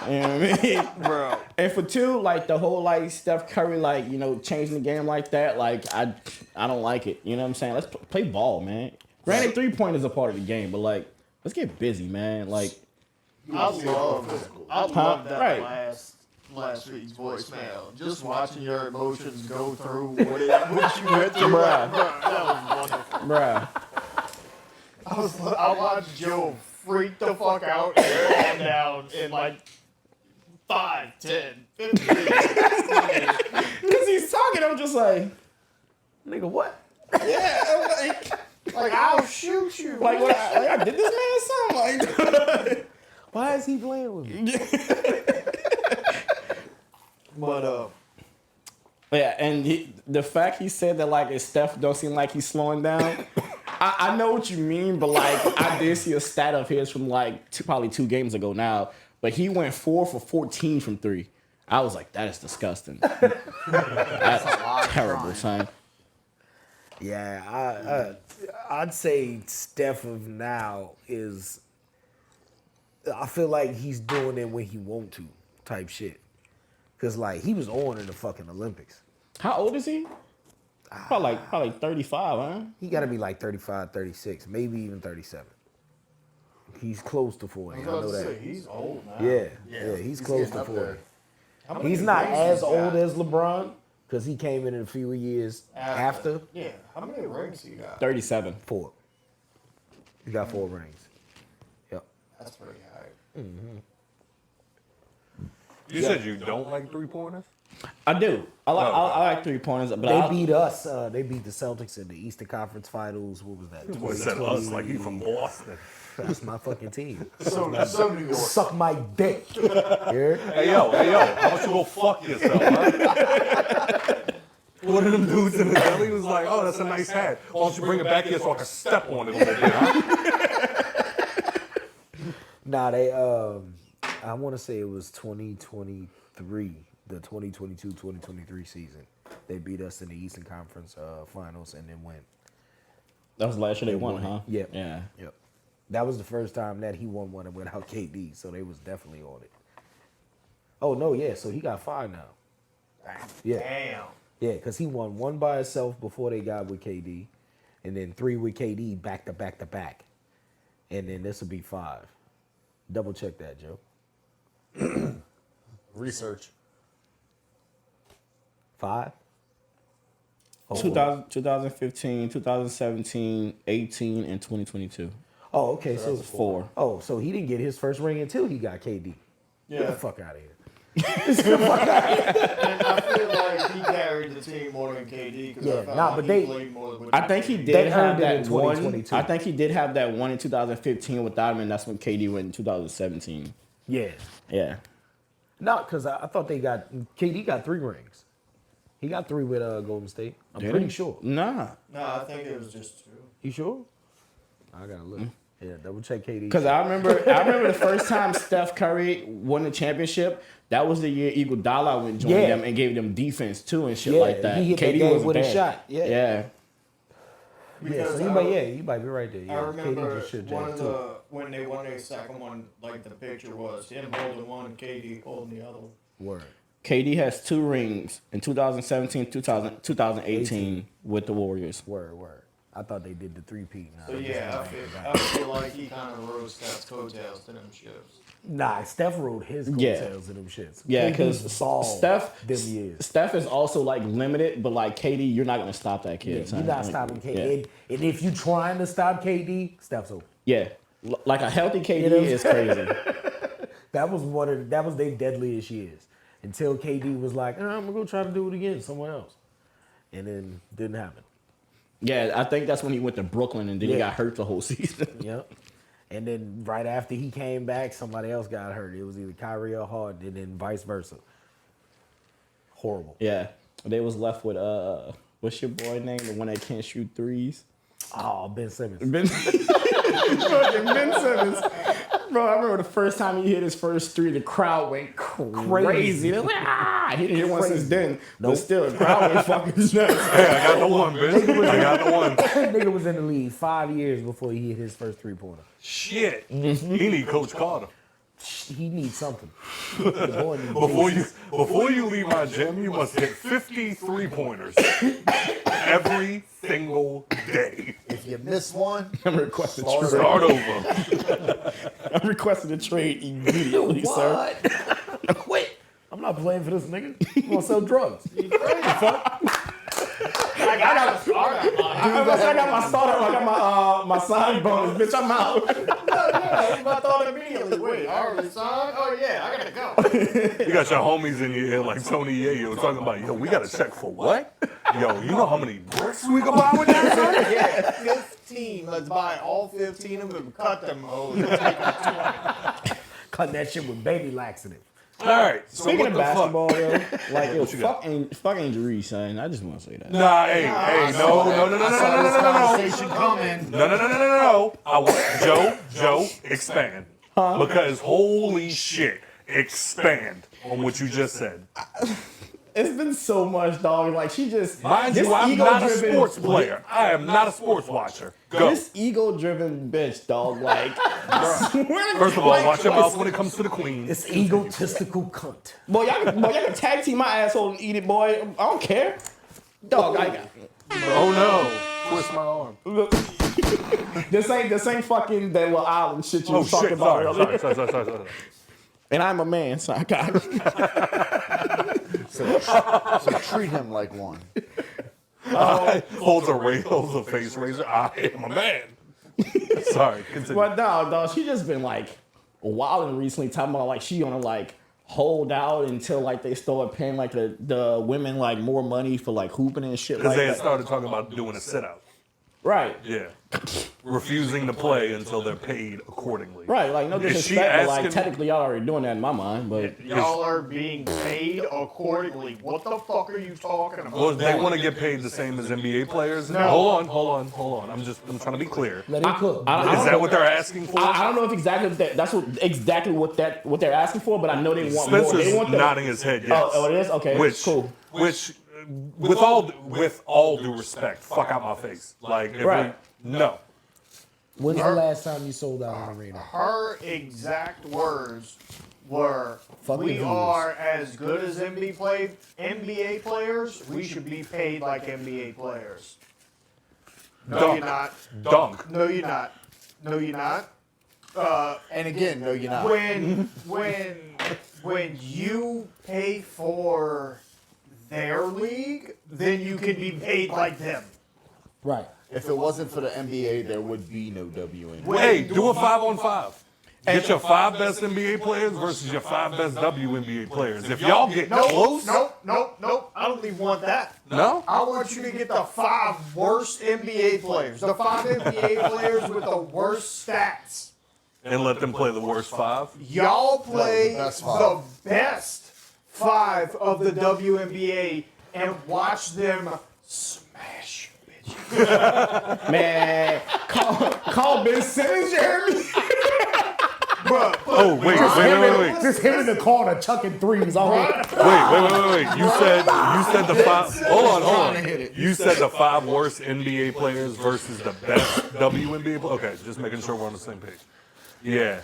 You know what I mean? Bro. And for two, like the whole like Steph Curry, like, you know, changing the game like that, like I don't like it. You know what I'm saying? Let's play ball, man. Granted, 3-point is a part of the game, but like, let's get busy, man. Like, I love that Right. last week's voicemail. Just watching your emotions go through what you went through. Bruh. That was wonderful. bruh. I watched Joe freak the fuck out and calm down in like 5, 10, 15 minutes. Because he's talking, I'm just like, Nigga, what? yeah, Like, I'll shoot you. like I did this man something. Like, Why is he playing with me? But yeah, and the fact he said that like his Steph don't seem like he's slowing down. I know what you mean, but like I did see a stat of his from like probably 2 games ago now, but he went 4 for 14 from 3. I was like, that is disgusting. That's terrible, son. Yeah, I'd say Steph of now is. I feel like he's doing it when he want to, type shit. Cause like he was on in the fucking Olympics. How old is he? Probably 35, huh? He got to be like 35, 36, maybe even 37. He's close to 40. I know that. he's old now. Yeah, he's close to 40. How many He's not rings as he old got? as LeBron because he came in a few years after. Yeah, how many rings he got? 37. 4. He got 4 rings. Yep. That's pretty high. You said you don't like 3-pointers? I do. I like 3-pointers, but They beat us. They beat the Celtics in the Eastern Conference Finals. What was that? Boy said us like he from Boston. That's my fucking team. So New York. Suck my dick. Here. Hey yo, how about you go fuck yourself, huh? One of them dudes in the deli was like, oh, that's a nice hat. Why don't you bring it back here so I can step on it a little bit, huh? Nah, they I want to say it was 2023, the 2022-2023 season. They beat us in the Eastern Conference Finals and then went. that was last year they won, huh? Yep. Yeah. Yep. That was the first time that he won one without KD, so they was definitely on it. Oh no, yeah, so he got 5 now. Yeah. Damn. Yeah, because he won 1 by himself before they got with KD, and then 3 with KD back to back to back. And then this will be 5. Double check that, Joe. Research. 5? Oh, 2015, 2017, 18, and 2022. Oh, okay. So 4. Oh, so he didn't get his first ring until he got KD. Get the Yeah. fuck out of here. And I feel like he carried the team more than KD because Yeah, I felt nah, like but he they- played more with I think he KD. did They have earned it in that one. 2022. I think he did have that one in 2015 without him, and that's when KD went in 2017. Yeah. Yeah. No, because I thought KD got 3 rings. He got 3 with Golden State. I'm Did pretty he? sure. Nah. No, I think it was just 2. You sure? I gotta look. Yeah, double check KD. Because I remember the first time Steph Curry won the championship. That was the year Iguodala went and joined Yeah. them and gave them defense too and shit Yeah, like that. he hit that KD game wasn't with a there. shot. Yeah. Yeah. Yeah, Because so you might be right there. Yeah, I remember KD just should one jump of too. the when they won their second one, like the picture was him holding one and KD holding the other one. Word. KD has 2 rings in 2017, 2018 with the Warriors. Word. I thought they did the 3-peat. Nah, So yeah, I feel like he kind of rode Steph's coattails to them ships. Nah, Steph rode his Yeah. coattails in them shits. Yeah, KD because balled Steph is also like limited, but like KD, you're not gonna stop that kid. Yeah, son. you're not Like, stopping KD. Yeah, And if you're trying to stop KD, Steph's over. yeah. Like a healthy KD You know? is crazy. That was their deadliest years. Until KD was like, I'm gonna go try to do it again somewhere else. And then didn't happen. Yeah, I think that's when he went to Brooklyn and then he Yeah. got hurt the whole season. Yep. And then right after he came back, somebody else got hurt. It was either Kyrie or Harden, and then vice versa. Horrible. Yeah, they was left with what's your boy name? The one that can't shoot threes. Oh, Ben Simmons. Ben Simmons. Bro, I remember the first time he hit his first 3, the crowd went crazy. They're like, ah! He didn't hit one since then. But still, the crowd went fucking nuts. Hey, I got the one, bitch. I got the one. Nigga was in the league 5 years before he hit his first 3-pointer. Shit. He need Coach Carter. He needs something. The boy needs Before you leave my gym, you must hit 50 3-pointers every single day. If you miss one, I'm requesting Start trade. Start over. I'm requesting a trade immediately, sir. What? Quit. I'm not playing for this nigga. I'm gonna sell drugs. You crazy, fuck. I got my starter. I got my sign bonus, bitch. I'm out. I thought immediately, wait, I already signed? Oh, yeah, I gotta go. You got your homies in your ear like Tony Yayo talking about, yo, we got to check for what? Yo, you know how many bricks we can buy with that, son? Yeah, 15. Let's buy all 15 of them, cut them hoes. and take them 20. Cut that shit with baby laxative. All right. So Speaking what of the basketball, fuck? though, like, yo, you got? fuck Angel Reese, son. I just want to say that. Nah, hey, no. Conversation coming. No. I want Joe, expand. Because holy shit, expand on what you just said. It's been so much, dog. Like, she just... Mind this you, I'm not a ego-driven- sports player. I am not a sports watcher. Go. This ego-driven bitch, dog, like... I swear to First of all, like, watch your mouth when it comes to the queen. It's egotistical cunt. Boy, y'all can tag team my asshole and eat it, boy. I don't care. Dog, I got... Oh no. Twist my arm. Look, this ain't fucking that little island shit you Oh was talking shit, about earlier. sorry. And I'm a man, so I got it. So treat him like one. Holds a face razor. I am a man. Sorry, continue. But no, dog, she just been like wilding recently, talking about like she gonna like hold out until like they start paying like the women like more money for like hooping and shit Because like they had that. started talking about doing a sit out. Right. Yeah. Refusing to play until they're paid accordingly. Right, like no Is she disrespect, but like asking- technically y'all already doing that in my mind, but Y'all are being paid accordingly. What the fuck are you talking about? Well, they want to get paid the same as NBA players. No. Hold on. I'm trying to be clear. Let him cook. Is that what they're asking for? I don't know if exactly that's what they're asking for, but I know they want Spencer's more. They want nodding his head yes. Oh, it is? Okay, cool. Which, with all due respect, fuck out my face. Like, if Right. no. When's the last time you sold out an arena? Her exact words were, Fuck the we viewers. are as good as NBA players. We should be paid like NBA players. No, Dunk. you're not. Dunk. No, you're not. No, you're not. And again, no, you're not. When you pay for their league, then you can be paid like them. Right. If it wasn't for the NBA, there would be no WNBA. Hey, do a 5-on-5. Get your 5 best NBA players versus your 5 best WNBA players. If y'all get close, Nope. I don't even want that. no. I want you to get the 5 worst NBA players. The 5 NBA players with the worst stats. And let them play the worst 5. Y'all play No, the best the 5. best 5 of the WNBA and watch them smash you, bitch. Man, call Ben Simmons, Jeremy. Bruh, Oh wait. Just him in the corner chucking threes all Wait. You said the 5. Hold on. You said the 5 worst NBA players versus the best WNBA players. Okay, just making sure we're on the same page. Yeah.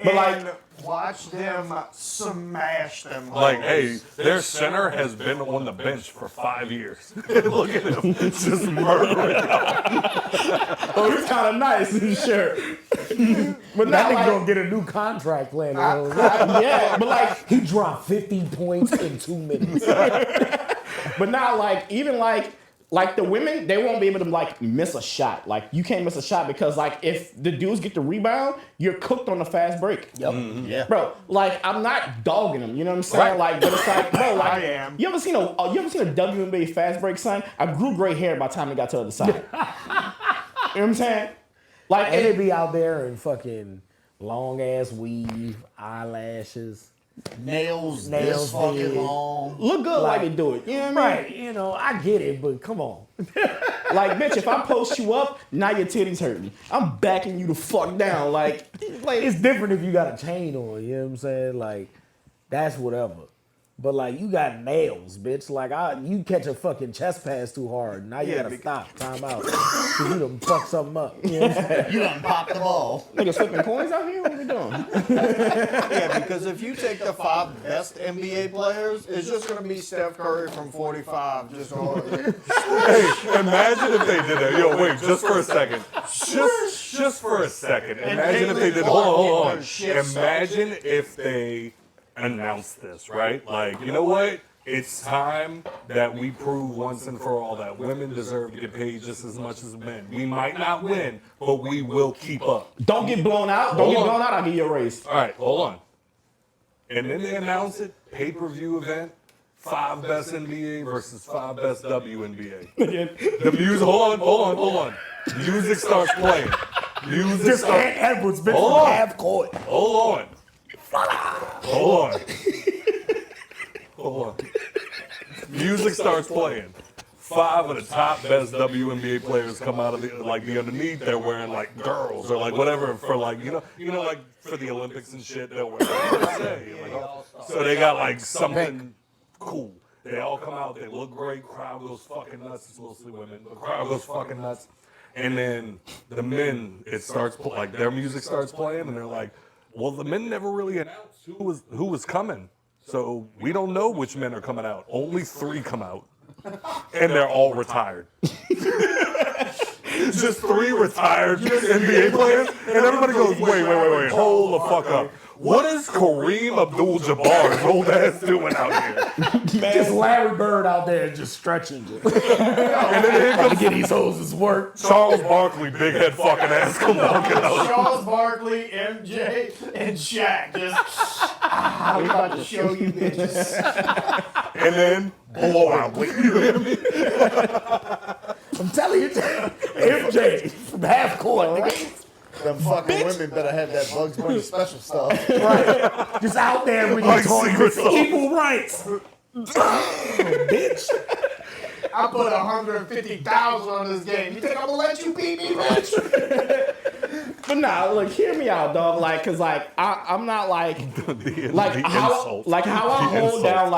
but like, watch them smash them. Like, hoes. hey, their center has been on the bench for 5 years. Look at him, just murdering. Oh, he's kind of nice, sure. But That not nigga like, gonna get a new contract playing. yeah, but like, He dropped 50 points in 2 minutes. but not like, even like the women, they won't be able to like miss a shot. Like you can't miss a shot because like if the dudes get the rebound, you're cooked on the fast break. Yep. Yeah. Bro, like I'm not dogging them, you know what I'm saying? Right. Like, but it's like, bro, like I am. You ever seen a WNBA fast break, son? I grew gray hair by the time they got to the other side. You know what I'm saying? Like, And they be out there in fucking long ass weave, eyelashes. Nails Nails this fucking big. long. look good like they do it. You know what I mean? Right, you know, I get it, but come on. Like, bitch, if I post you up, now your titties hurting. I'm backing you the fuck down. Like It's different if you got a chain on, you know what I'm saying? Like, that's whatever. But like, you got nails, bitch. Like, you catch a fucking chest pass too hard. Now you Yeah, gotta stop, time out. Cause you done fuck something up. You know what I'm saying? You done popped the ball. niggas flipping coins out here. What are we doing? Yeah, because if you take the 5 best NBA players, it's just gonna be Steph Curry from 45. Just all. Hey, imagine if they did that. Yo, wait, just for a second. Just for a second. Imagine if they did. Hold on. Imagine if they announced this, right? Like, you know what? It's time that we prove once and for all that women deserve to get paid just as much as men. We might not win, but we will keep up. Don't get blown out. I'll give you a raise. All right, hold on. And then they announce it, pay-per-view event, 5 best NBA versus 5 best WNBA. The music, hold on. Music starts playing. Just Edwards, bitch, Hold from on. half court. Hold on. Music starts playing. 5 of the top best WNBA players come out of the underneath. They're wearing like girls or like whatever for like you know like for the Olympics and shit. They'll wear so they got like something cool. They all come out. They look great. Crowd goes fucking nuts. It's mostly women. The crowd goes fucking nuts. And then the men, it starts like their music starts playing, and they're like, "Well, the men never really announced who was coming, so we don't know which men are coming out. Only 3 come out, and they're all retired. Just 3 retired NBA players, and everybody goes, wait, hold the fuck up. What is Kareem Abdul-Jabbar's old ass doing out here? Just Larry Bird out there just stretching. And then here comes Get these hoes work. Charles Barkley, big head fucking ass, come walking out. Charles Barkley, MJ, and Shaq just, we about to show you bitches. And then blowout. I'm telling you, MJ from half court. Nigga. Them fucking women better have that Bugs Bunny special stuff. Right. Just out there with Like your secret sauce. equal rights. Bitch. I put 150,000 on this game. You think I'm gonna let you beat me, bitch? But nah, look, hear me out, dog. Like, cause like I'm not like how I hold down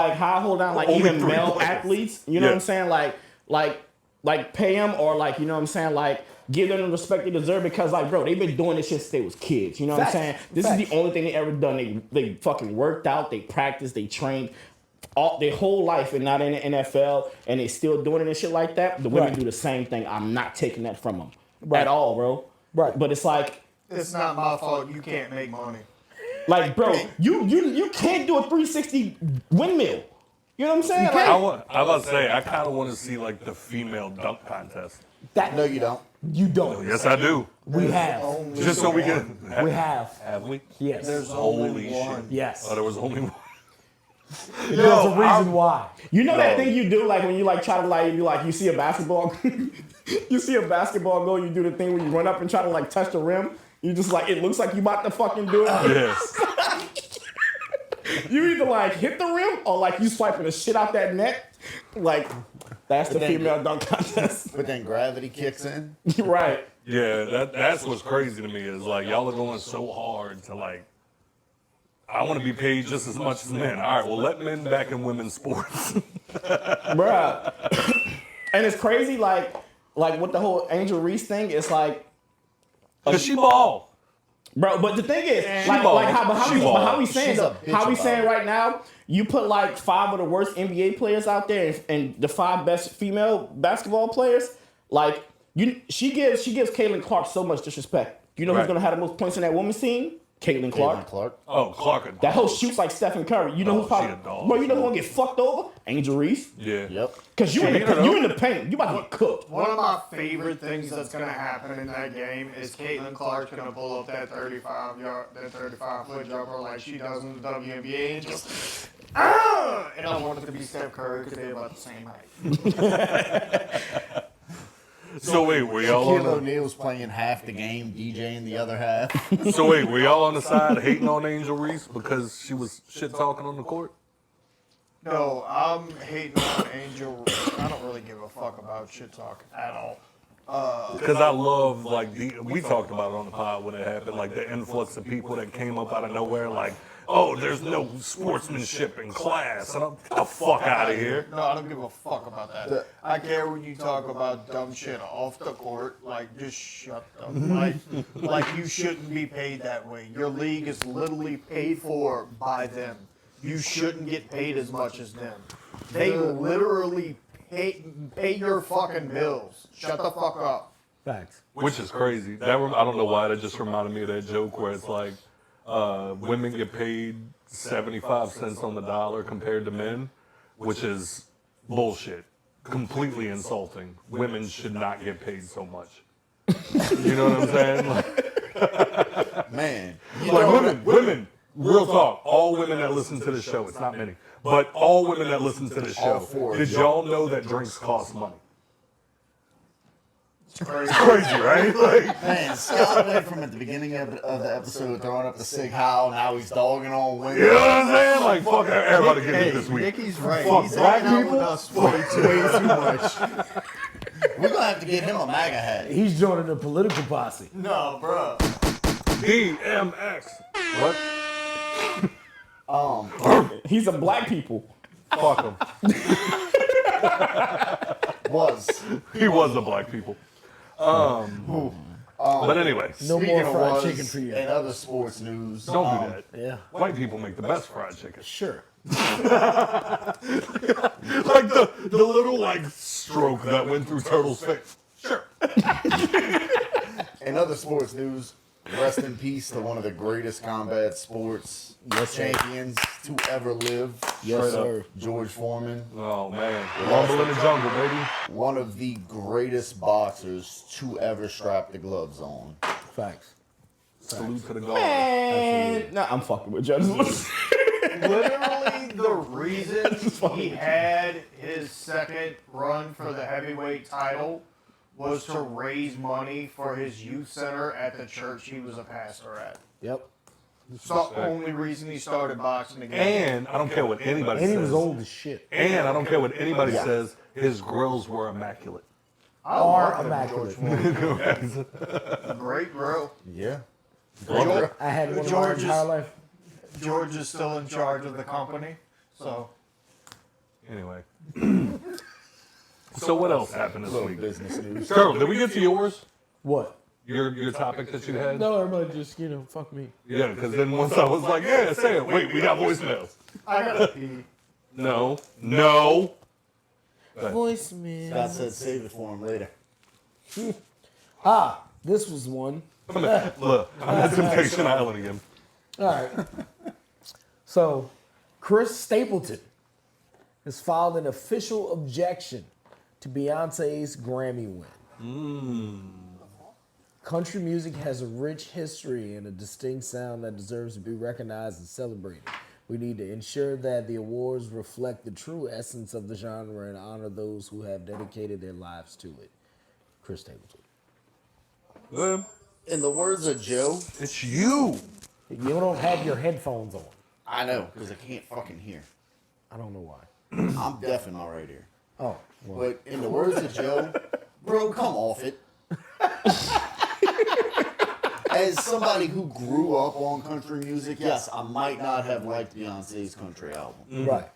like Only even 3 male players. athletes. You know what I'm saying? Like pay them or like you know what I'm saying? Like give them the respect they deserve because like bro, they've been doing this shit since they was kids. You know what I'm saying? This is the only thing they ever done. They fucking worked out, they practiced, they trained. All their whole life and not in the NFL, and they still doing it and shit like that. The women do the same thing. I'm not taking that from them at all, bro. Right. But it's like, It's not my fault you can't make money. like, bro, you can't do a 360 windmill. You know what I'm saying? Like, I was about to say, I kind of want to see like the female dunk contest. That No, you don't. you don't. Yes, I do. We have. Just so we can. We have. Have we? Yes. There's Holy only one. shit. Yes. Oh, there was only one. There's a reason why. you know that thing you do, like when you like try to like you see a basketball, you see a basketball goal, you do the thing where you run up and try to like touch the rim. You just like it looks like you about to fucking do it. Yes. You either like hit the rim or like you swiping the shit out that net. Like that's the female dunk contest, But then gravity kicks in. right? Yeah, that's what's crazy to me is like y'all are going so hard to like. I want to be paid just as much as men. All right, well let men back in women's sports. Bruh. And it's crazy, like with the whole Angel Reese thing, it's like, Cause she ball. bro. But the thing is, ball. how we saying She's a bitch how we about saying it. right now, you put like 5 of the worst NBA players out there and the 5 best female basketball players, like she gives Caitlin Clark so much disrespect. You know who's Right. gonna have the most points in that women's team? Caitlin Clark. Oh, Clark. That hoe shoots like Stephen Curry. You know Oh, who's probably, she a dog. bro, you know who's gonna get fucked over? Angel Reese. Yeah. Yep. Cause you in the paint. You about to get cooked. One of my favorite things that's gonna happen in that game is Caitlin Clark's gonna pull up that 35-foot jumper like she does in the WNBA and just and I want it to be Steph Curry because they're about the same height. So wait, were y'all Shaquille on O'Neal's playing half the game, DJing the other half. were y'all on the side hating on Angel Reese because she was shit talking on the court? No, I'm hating on Angel. I don't really give a fuck about shit talking at all. Because I love like we talked about it on the pod when it happened, like the influx of people that came up out of nowhere, like, oh, there's no sportsmanship in class, and I'm get the fuck out of here. No, I don't give a fuck about that. I care when you talk about dumb shit off the court. Like, just shut them. Like you shouldn't be paid that way. Your league is literally paid for by them. You shouldn't get paid as much as them. They literally pay your fucking bills. Shut the fuck up. Facts. Which is crazy. I don't know why that just reminded me of that joke where it's like women get paid 75 cents on the dollar compared to men. which is bullshit, completely insulting. Women should not get paid so much. You know what I'm saying? Man, Women, real talk. All women that listen to this show, it's not many, but all women that listen to this All show, four. did y'all know that drinks cost money? It's crazy. Crazy, right? Like, man, Scott went from at the beginning of the episode throwing up the Sig Heil, now he's dogging on women. you know what I'm saying? Like, fuck everybody get it this week. Nicky's right. Fuck He's black hanging out people? with us way too much. We're gonna have to get him a MAGA hat. He's joining the political posse. No, bro. DMX. What? He's a black people. Fuck him. He was a black people. But anyway, No Speaking more of fried was, chicken for you. and other sports news. don't do that. Yeah. White people make the best fried chicken. Sure. Like the little like stroke that went through Turtle's face. Sure. In other sports news, rest in peace to one of the greatest combat sports champions to ever live. Yes, Straight up. sir. George Foreman, Oh man, rumble in the jungle, baby. one of the greatest boxers to ever strap the gloves on. Facts. Salute to the guard. And nah, I'm fucking with you. Literally, the reason he had his second run for the heavyweight title was to raise money for his youth center at the church he was a pastor at. Yep. It's the only reason he started boxing again. And I don't care what anybody And he says. was old as shit. And I don't care what anybody says. His grills were immaculate. I Are love immaculate. George Great grill. Yeah. I had one of my George entire is- life. George is still in charge of the company, so Anyway. So what else happened this Little week? business news. Turtle, did we get to yours? What? Your topic that you had? No, everybody just, fuck me. Yeah, because then once I was like, yeah, say it. Wait, we got voicemails. I gotta pee. No. Voicemail. Scott said save it for him later. This was one. Look, I'm at Temptation Island again. All right. So, Chris Stapleton has filed an official objection to Beyonce's Grammy win. Country music has a rich history and a distinct sound that deserves to be recognized and celebrated. We need to ensure that the awards reflect the true essence of the genre and honor those who have dedicated their lives to it. Chris Stapleton. Well, In the words of Joe, it's you. You don't have your headphones on. I know, because I can't fucking hear. I don't know why. I'm deaf in my right ear. Oh, well. But in the words of Joe, bro, come off it. As somebody who grew up on country music, yes, I might not have liked Beyonce's country album. Right.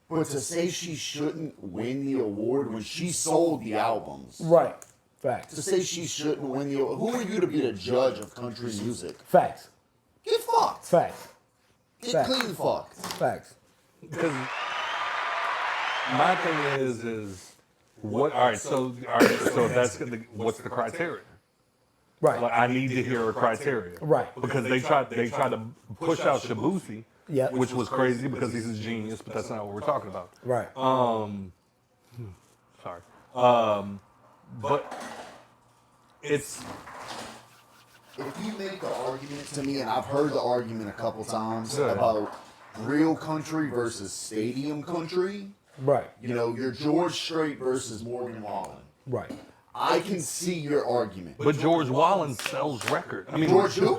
But to say she shouldn't win the award when she sold the albums, Right. Facts. to say she shouldn't win the award, who are you to be the judge of country music? Facts. Get fucked. Facts. Get Facts. clean fucked. Facts. Because my thing is what? All right, so that's what's the criteria? Right. Like, I need to hear a criteria, Right. Because they tried to push out Shabusi, Yep. which was crazy because he's a genius, but that's not what we're talking about. Right. Sorry, but it's If you make the argument to me, and I've heard the argument a couple times Good. about real country versus stadium country, Right. you know, your George Strait versus Morgan Wallen. Right. I can see your argument. but George Wallen sells records. I mean, George who?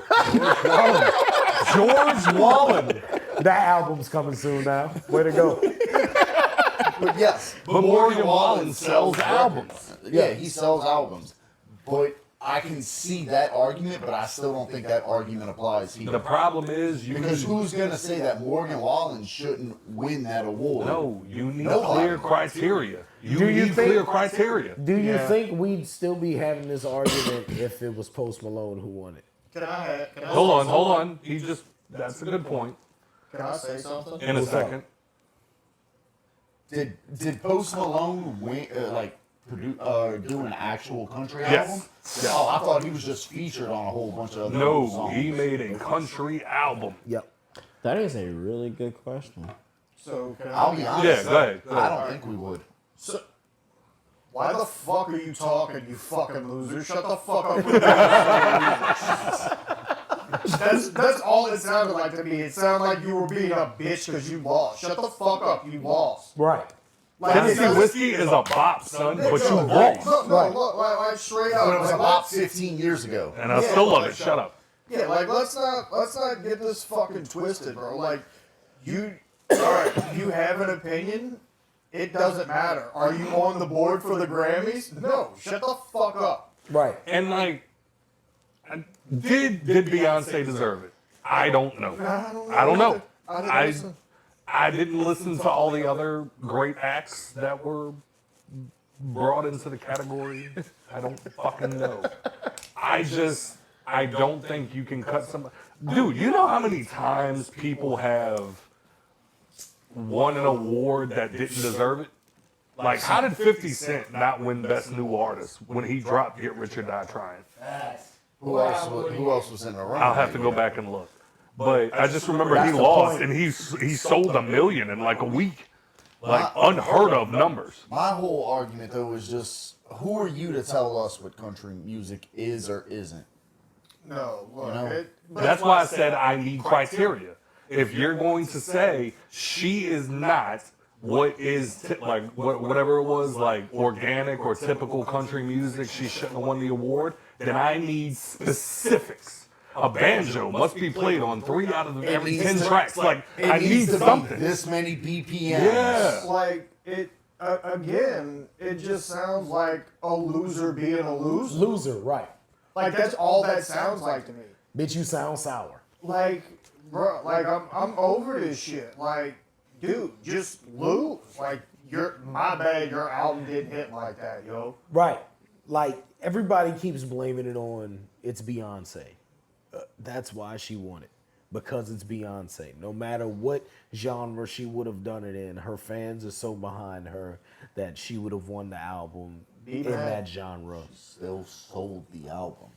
George Wallen. That album's coming soon now. Way to go. But yes. But Morgan Wallen sells albums. Yeah, he sells albums. But I can see that argument, but I still don't think that argument applies here. The problem is you Because need, who's going to say that Morgan Wallen shouldn't win that award? no, you need Nobody. clear criteria. You Do you need think- clear criteria. Do you Yeah. think we'd still be having this argument if it was Post Malone who won it? Can I Hold on. That's a good point. Can I say something? In a What's up? second. Did Post Malone win, do an actual country Yes. album? Yes. Oh, I thought he was just featured on a whole bunch of other No, songs. he made a country album. Yep. That is a really good question. So can I'll be honest. Yeah, go ahead. I don't think we would. So, why the fuck are you talking, you fucking loser? Shut the fuck up with that. That's all it sounded like to me. It sounded like you were being a bitch because you lost. Shut the fuck up, you lost. Right. Like, Tennessee whiskey is a bop, son, but you lost. No, look, like straight up. But it was like, about 15 years ago. And I still love it. Shut up. Yeah, like let's not get this fucking twisted, bro. Like alright, you have an opinion, it doesn't matter. Are you on the board for the Grammys? No, shut the fuck up. Right. And like, did Beyonce deserve it? I don't know. I don't know. I didn't listen to all the other great acts that were brought into the category. I don't fucking know. I don't think you can cut somebody. Dude, you know how many times people have won an award that didn't deserve it? Like, how did 50 Cent not win Best New Artist when he dropped Get Rich or Die Trying? Who else was in the running? I'll have to go back and look. But I just remember he lost, and he sold 1 million in like a week. Like, unheard of numbers. My whole argument, though, is just, who are you to tell us what country music is or isn't? No, look, You know? That's why I said I need criteria. If you're going to say she is not what is whatever it was, like organic or typical country music, she shouldn't have won the award, then I need specifics. A banjo must be played on 3 out of every 10 tracks. Like, I need something. This many BPMs. Yeah. like it again, it just sounds like a loser being a loser. Loser, right. Like that's all that sounds like to me. Bitch, you sound sour. Like, bro, like I'm over this shit. Like, dude, just lose. Like, my bad, your album didn't hit like that, yo. Right. Like, everybody keeps blaming it on it's Beyonce. That's why she won it. Because it's Beyonce. No matter what genre she would have done it in, her fans are so behind her that she would have won the album in that genre. Still sold the albums.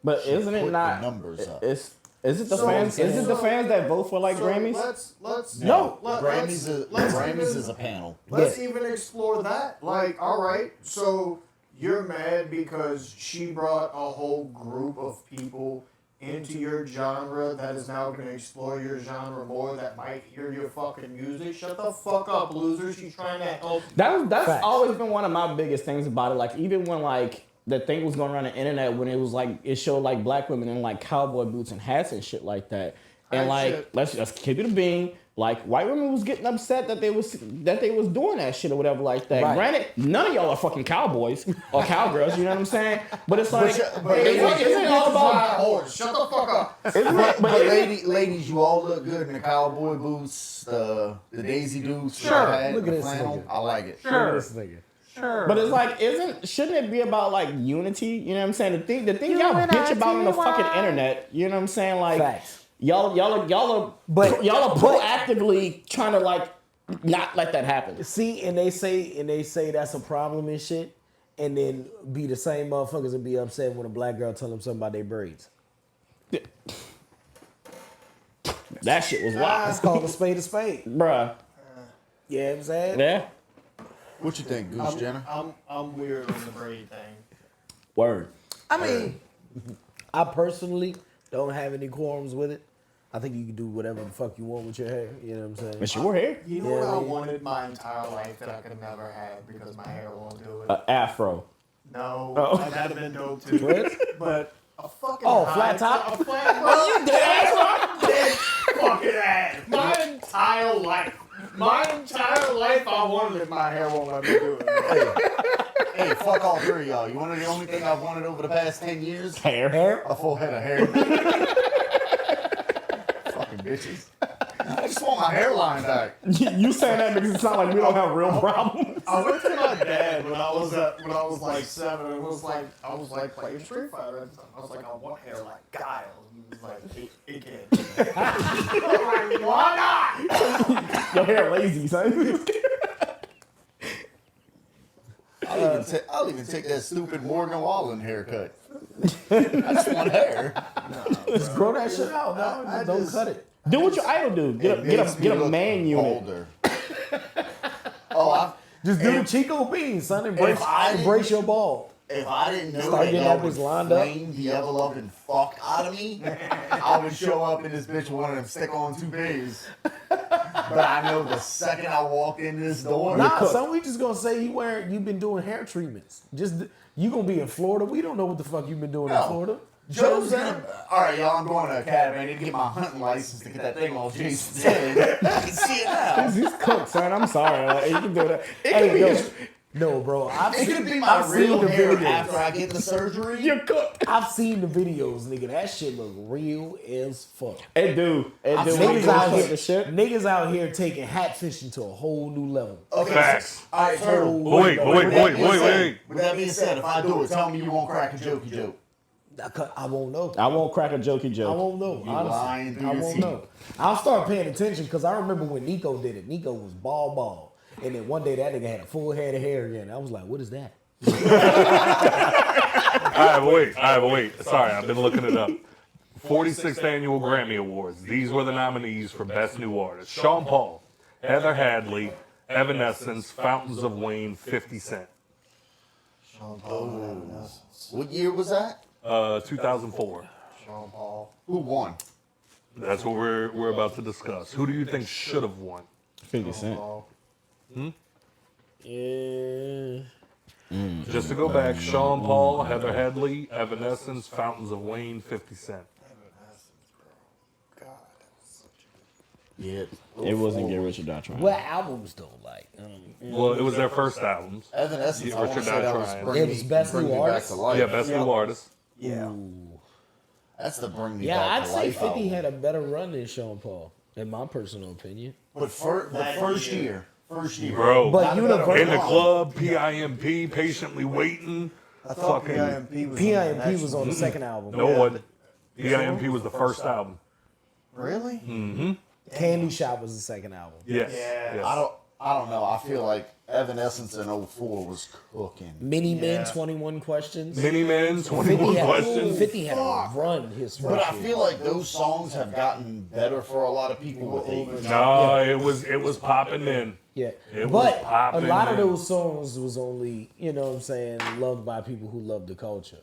But isn't it put not? the numbers up. Is it the So- fans? Is it the fans that vote for like So Grammys? Let's Grammys is a panel. Let's even explore that. Like, all right, so you're mad because she brought a whole group of people into your genre that is now going to explore your genre more, that might hear your fucking music. Shut the fuck up, loser. She's trying to help. That's Facts. always been one of my biggest things about it. Like, even when like the thing was going around the internet, when it was like it showed like black women in like cowboy boots and hats and shit like that. And like, Shit. let's just keep it a bean. Like, white women was getting upset that they was doing that shit or whatever like that. Right. Granted, none of y'all are fucking cowboys or cowgirls. You know what I'm saying? But it's like, but isn't it all about? Shut the fuck up. But ladies, you all look good in the cowboy boots, the Daisy Dukes, Sure. hat, Look at the this flannel. nigga. I like it. Sure. This nigga. Sure. But it's like, shouldn't it be about like unity? You know what I'm saying? The thing y'all bitch about on the fucking internet. You know what I'm saying? Like, Facts. y'all are proactively trying to like not let that happen. See, and they say that's a problem and shit, and then be the same motherfuckers and be upset when a black girl tell them something about their braids. That shit was wild, It's called a spade, bruh. You know what I'm saying? Yeah, What you think, Goose Jenner? I'm weird on the braid thing. word. I mean, I personally don't have any qualms with it. I think you can do whatever the fuck you want with your hair. You know what I'm saying? But your hair, You know what Yeah, I man. wanted my entire life that I could never have because my hair won't do it? afro. No, Oh. that'd have been dope too. What? But a fucking flat top? A flat top. You dead fucking ass. My entire life I wanted it. My hair won't let me do it. Hey, fuck all three of y'all. You want to know the only thing I've wanted over the past 10 years? Hair. A full head of hair. Fucking bitches. I just want my hairline back. You saying that because it's not like we don't have real problems. I went to my dad when I was like 7. I was like playing Street Fighter at the time. I was like, I want hair like Guile. He was like, it can't. I'm like, why not? Your hair lazy, son. I'll even take that stupid Morgan Wallen haircut. I just want hair. Just grow that shit out, no? Don't cut it. Do what your idol do. Get a man unit. Older. Oh, Just do the Chico Beans, son. Embrace your ball. if I didn't know Start that getting y'all that would bitch lined up. flame the ever-loving fuck out of me, I would show up in this bitch with one of them stick-on toupees. But I know the second I walk in this door, Nah, son, we just gonna say you've been doing hair treatments. You gonna be in Florida. We don't know what the fuck you've been doing in Florida. Joe's gonna. All right, y'all. I'm going to academy. I need to get my hunting license to get that thing off Jason's head. I can see it now. He's cooked, son. I'm sorry. Like, you can do that. No, bro. It could be my real hair after I get the surgery. You're cooked. I've seen the videos, nigga. That shit look real as fuck. It do. Niggas out here taking hat fishing to a whole new level. Okay. Facts. All right, Turtle. Wait. With that being said, if I do it, tell me you won't crack a jokey joke. I won't know. I won't crack a jokey joke. I won't know. Honestly, I won't know. I'll start paying attention because I remember when Nico did it. Nico was ball. And then one day that nigga had a full head of hair again. I was like, what is that? I wait. Sorry, I've been looking it up. 46th Annual Grammy Awards. These were the nominees for Best New Artist. Sean Paul, Heather Hadley, Evanescence, Fountains of Wayne, 50 Cent. Sean Paul and Evanescence. What year was that? 2004. Sean Paul. Who won? That's what we're about to discuss. Who do you think should have won? 50 Cent. Yeah. Just to go back, Sean Paul, Heather Hadley, Evanescence, Fountains of Wayne, 50 Cent. God. Yeah. It wasn't Get Rich or Die Trying. What albums though? Like, Well, it was their first albums. Evanescence. Yeah, I want to Richard say that was Dye Bring It was Me- Best Bring New Me Back Artist? to Life. Yeah, Best New Artist. Yeah. That's the Bring Me yeah, Back I'd to say Life 50 album. had a better run than Sean Paul, in my personal opinion. But the first year. Bro, But Universal- in the club, PIMP, patiently waiting. I thought Fucking PIMP was PIMP was on the second album. No one. PIMP was the first album. Really? Candy Shop was the second album. Yes. Yeah. yes. I don't know. I feel like Evanescence in 04 was cooking. Mini Men, 21 Questions. Mini Men, 50 21 had, questions. 50 had a run his first But I year. feel like those songs have gotten better for a lot of people with age. No, it was popping in. Yeah, It was but a popping, lot of man. those songs was only, you know what I'm saying, loved by people who love the culture.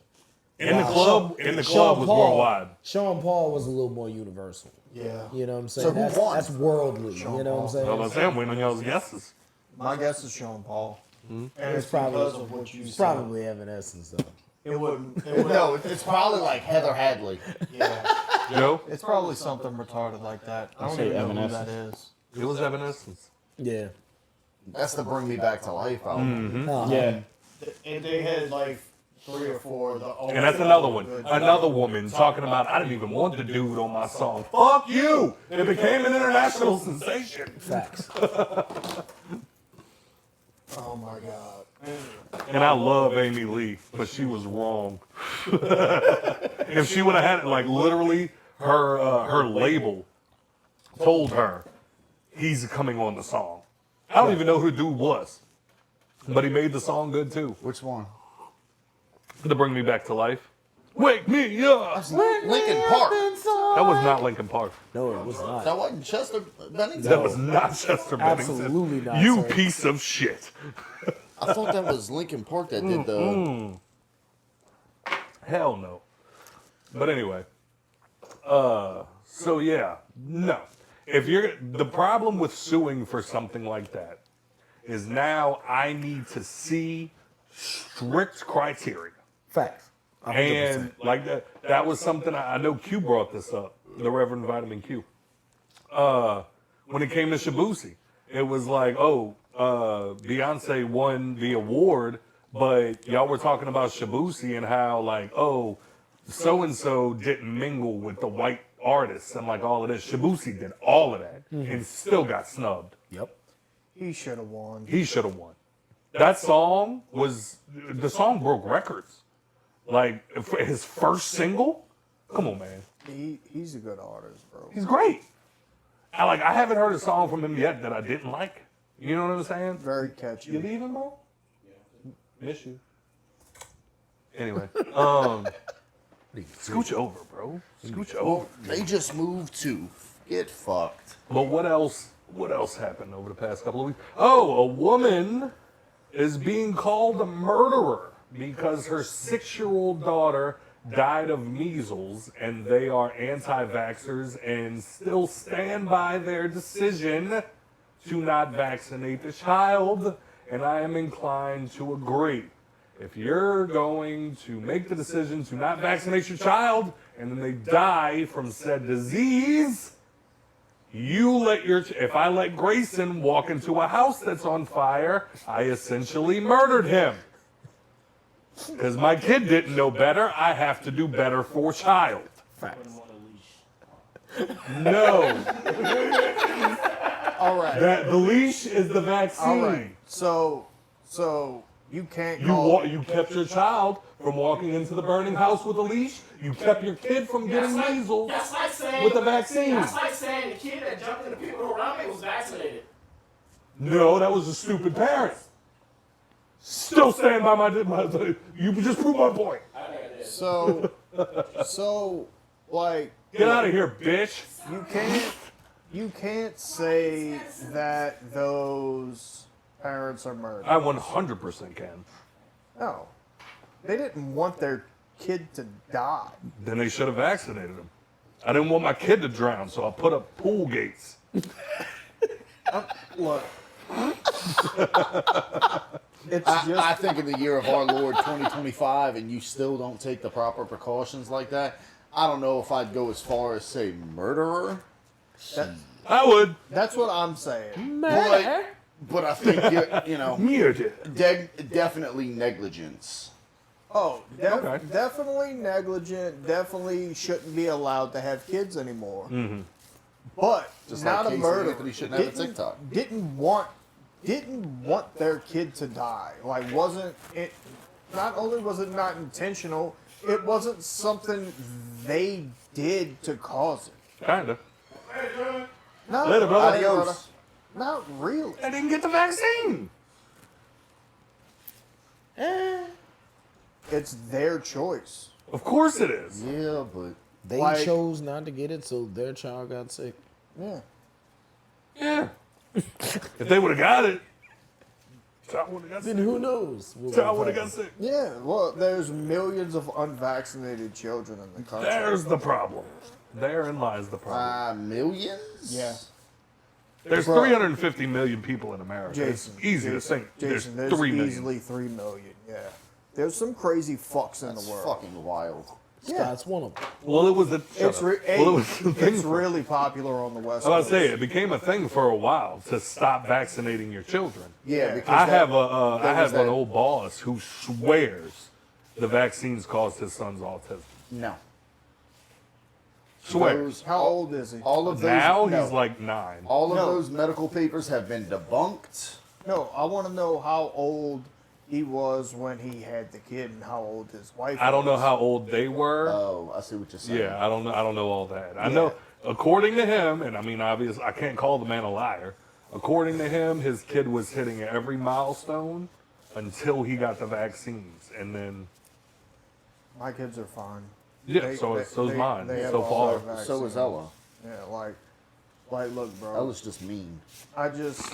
In the club was Paul, worldwide. Sean Paul was a little more universal. Yeah. You know what I'm saying? So who won? That's worldly. Sean you know Paul. what I'm saying? I was saying, waiting on y'all's guesses. My guess is Sean Paul. And it's probably- because of what you It's said. probably Evanescence though. It wouldn't. It would, No, it's probably like Heather Hadley. yeah. Joe? It's probably something retarded like that. I don't say even know who Evanescence. that is. It was Evanescence. Yeah. That's the Bring Me Back to Life album. Yeah. And they had like 3 or 4. And that's another one. Another woman talking about, I didn't even want the dude on my song. Fuck you! It became an international sensation. Facts. Oh my god. And I love Amy Lee, but she was wrong. If she would have had it, like literally, her label told her he's coming on the song. I don't even know who the dude was, but he made the song good too. Which one? To bring me back to life. Wake me up. Lincoln Park. That was not Linkin Park. No, it was not. That wasn't Chester Bennington. That was not Chester Bennington. Absolutely not, You sir. piece of shit. I thought that was Lincoln Park that did the. Hell no. But anyway, so yeah, no. If you're the problem with suing for something like that is now I need to see strict criteria. Facts. 100%. And like that was something I know Q brought this up, the Reverend Vitamin Q. When it came to Shibusi, it was like, Beyonce won the award, but y'all were talking about Shibusi and how like, so and so didn't mingle with the white artists and like all of this. Shibusi did all of that and still got snubbed. Yep. He should have won. He should have won. That song the song broke records. Like for his first single, come on, man, He's a good artist, bro. he's great. I haven't heard a song from him yet that I didn't like. You know what I'm saying? Very catchy. You leaving, bro? Yeah. Miss you. Anyway, scooch over, bro. Scooch over. They just moved to Get fucked. But what else? What else happened over the past couple of weeks? Oh, a woman is being called a murderer because her 6-year-old daughter died of measles, and they are anti-vaxxers and still stand by their decision to not vaccinate the child. And I am inclined to agree. If you're going to make the decision to not vaccinate your child and then they die from said disease, if I let Grayson walk into a house that's on fire, I essentially murdered him. Because my kid didn't know better, I have to do better for child. Facts. No. All right. The leash is the vaccine. All right. So you can't call. You kept your child from walking into the burning house with a leash. You kept your kid from getting measles with the vaccine. That's like saying the kid that jumped in the people around me was vaccinated. No, that was a stupid parent. Still stand by my you just proved my point. So like Get out of here, bitch. you can't say that those parents are murdered. I 100% can. No, they didn't want their kid to die. Then they should have vaccinated him. I didn't want my kid to drown, so I put up pool gates. Look, it's I just think in the year of our Lord 2025, and you still don't take the proper precautions like that, I don't know if I'd go as far as say murderer. I would. that's what I'm saying. But I think you know, Murder. definitely negligence. Oh, Okay. definitely negligent. Definitely shouldn't be allowed to have kids anymore. Mm-hmm. But Just not like a Casey murderer. Anthony shouldn't have a TikTok. Didn't want their kid to die. Like wasn't it? Not only was it not intentional, it wasn't something they did to cause it. Kinda. No, Later, brother. Adios. not really. I didn't get the vaccine. It's their choice. Of course it is. Yeah, but They Like- chose not to get it, so their child got sick. Yeah. Yeah. If they would have got it, child would have got Then sick. who knows? Child would have got sick. Yeah. Well, there's millions of unvaccinated children in the country. There's the problem. Therein lies the problem. millions. Yeah. There's Bro. 350 million people in America. Jason, It's easy to think. Jason, there's there's 3 million. easily 3 million. Yeah. There's some crazy fucks in That's the world. fucking wild. Scott's one of them. Well, it was the. It's, well, it was the thing. it's really popular on the West I was Coast. about to say it became a thing for a while to stop vaccinating your children. Yeah, because I that- have there was an that- old boss who swears the vaccines caused his son's autism. No. Swears. How old is he? All of those. Now no. he's like 9. All of No. those medical papers have been debunked. No, I want to know how old he was when he had the kid and how old his wife I don't know was. how old they were. Oh, I see what you're saying. Yeah, I don't know. I don't know all that. I know, according to him, and I mean, obviously, I can't call the man a liar. According to him, his kid was hitting every milestone until he got the vaccines, and then My kids are fine. yeah, They- so's they- mine they have so all their far. So is vaccines. Ella. Yeah, like, look, bro. Ella's just mean. I just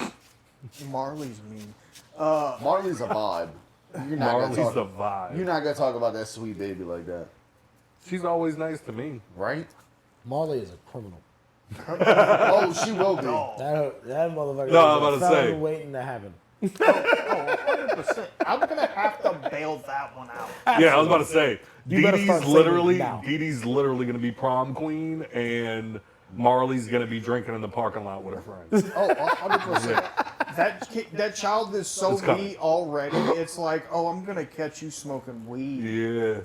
Marley's mean. Marley's a vibe. You're not Marley's gonna the talk. vibe. You're not gonna talk about that sweet baby like that, She's always nice to me. right? Marley is a criminal. Oh, she will be. That motherfucker No, I'm is a about to felon say. waiting to happen. 100%. I'm gonna have to bail that one out. Yeah, I was about to say, You better start Dee saving it now. Dee's literally going to be prom queen, and Marley's going to be drinking in the parking lot with her friends. Oh, 100%. That child is so It's coming. me already. It's like, oh, I'm gonna catch you smoking weed. Yeah.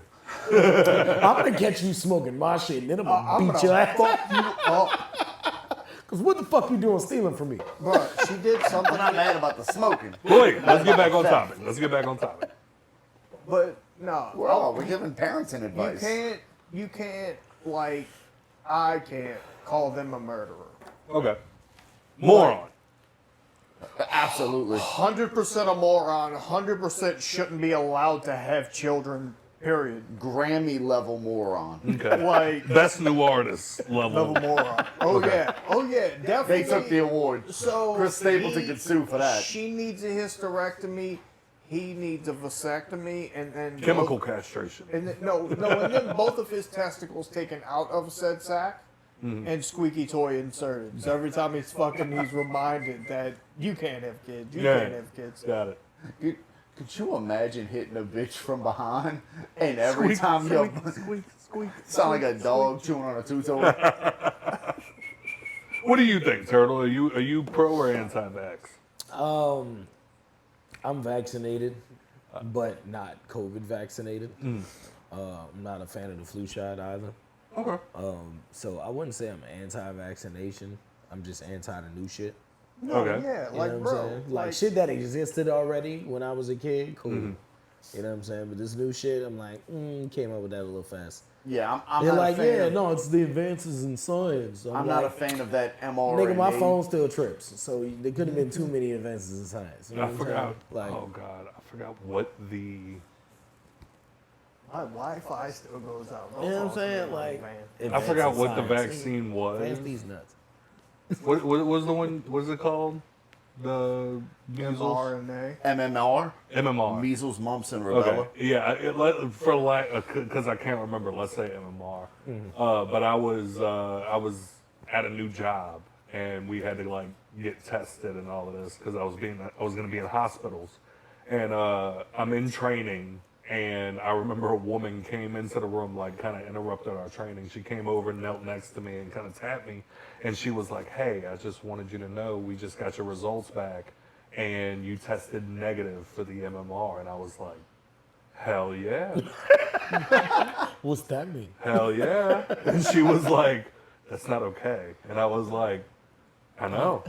I'm gonna catch you smoking my shit, and then I'm gonna I'm beat gonna your ass. fuck you up. Cause what the fuck you doing stealing from me? Bro, she did something. I'm not mad about the smoking. Wait, let's get back on topic. But no, Well, we're giving parenting advice. you can't like, I can't call them a murderer. Okay. Moron. Absolutely. 100% a moron. 100% shouldn't be allowed to have children Period. Grammy level moron. Okay. Like Best new artist level. level moron. Oh yeah. Oh yeah. Definitely. They took the award. So Chris Stapleton could sue for that. She needs a hysterectomy. He needs a vasectomy, and then Chemical castration. And then, and then both of his testicles taken out of said sack, and squeaky toy inserted. So every time he's fucking, he's reminded that you can't have kids. You can't have kids. Got it. Could you imagine hitting a bitch from behind and every time you squeak. sound like a dog chewing on a two-toy? What do you think, Turtle? Are you pro or anti-vax? I'm vaccinated, but not COVID vaccinated. I'm not a fan of the flu shot either. Okay. So I wouldn't say I'm anti-vaccination. I'm just anti the new shit. Okay. Yeah, You like know what I'm bro, saying? Like shit that existed already when I was a kid, cool. Mm-hmm. You know what I'm saying? But this new shit, I'm like, came up with that a little fast. Yeah, I'm They're not like, a fan yeah, of, no, it's the advances in science. I'm like, not a fan of that mRNA. nigga, my phone still trips, so there could have been too many advances in science. You know I what I'm forgot. saying? Like, Oh God, I forgot what the. my Wi-Fi still goes out. you know what I'm saying? Like, I forgot what the advances in vaccine science. was. Advance these nuts. What was the one? What is it called? The measles. mRNA. MMR, MMR. measles, mumps, and rubella. Okay. Yeah. Because I can't remember. Let's say MMR. But I was at a new job and we had to like get tested and all of this because I was going to be in hospitals, and I'm in training. And I remember a woman came into the room, like, kind of interrupted our training. She came over, knelt next to me, and kind of tapped me. And she was like, hey, I just wanted you to know we just got your results back, and you tested negative for the MMR. And I was like, hell yeah. What's that mean? Hell yeah. And she was like, that's not okay. And I was like, I know.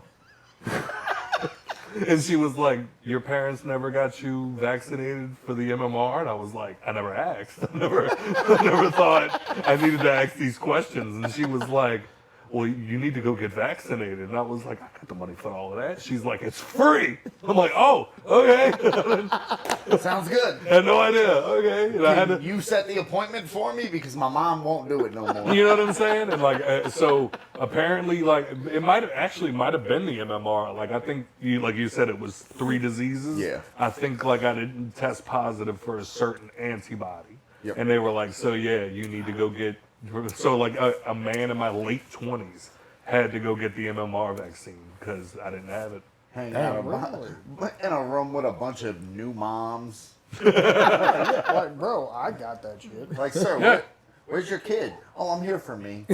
And she was like, your parents never got you vaccinated for the MMR? And I was like, I never asked. I never thought I needed to ask these questions. And she was like, well, you need to go get vaccinated. And I was like, I got the money for all of that. She's like, it's free. I'm like, oh, okay. Sounds good. I had no idea. Okay. And I had to, You set the appointment for me because my mom won't do it no more. you know what I'm saying? And like, so apparently, like, it might have been the MMR. Like, I think like you said, it was 3 diseases. Yeah. I think like I didn't test positive for a certain antibody. Yep. And they were like, so yeah, you need to go get. So like a man in my late 20s had to go get the MMR vaccine because I didn't have it. Hang out in a room with a bunch of new moms. Like, bro, I got that shit. Like, sir, Yeah. where's your kid? Oh, I'm here for me.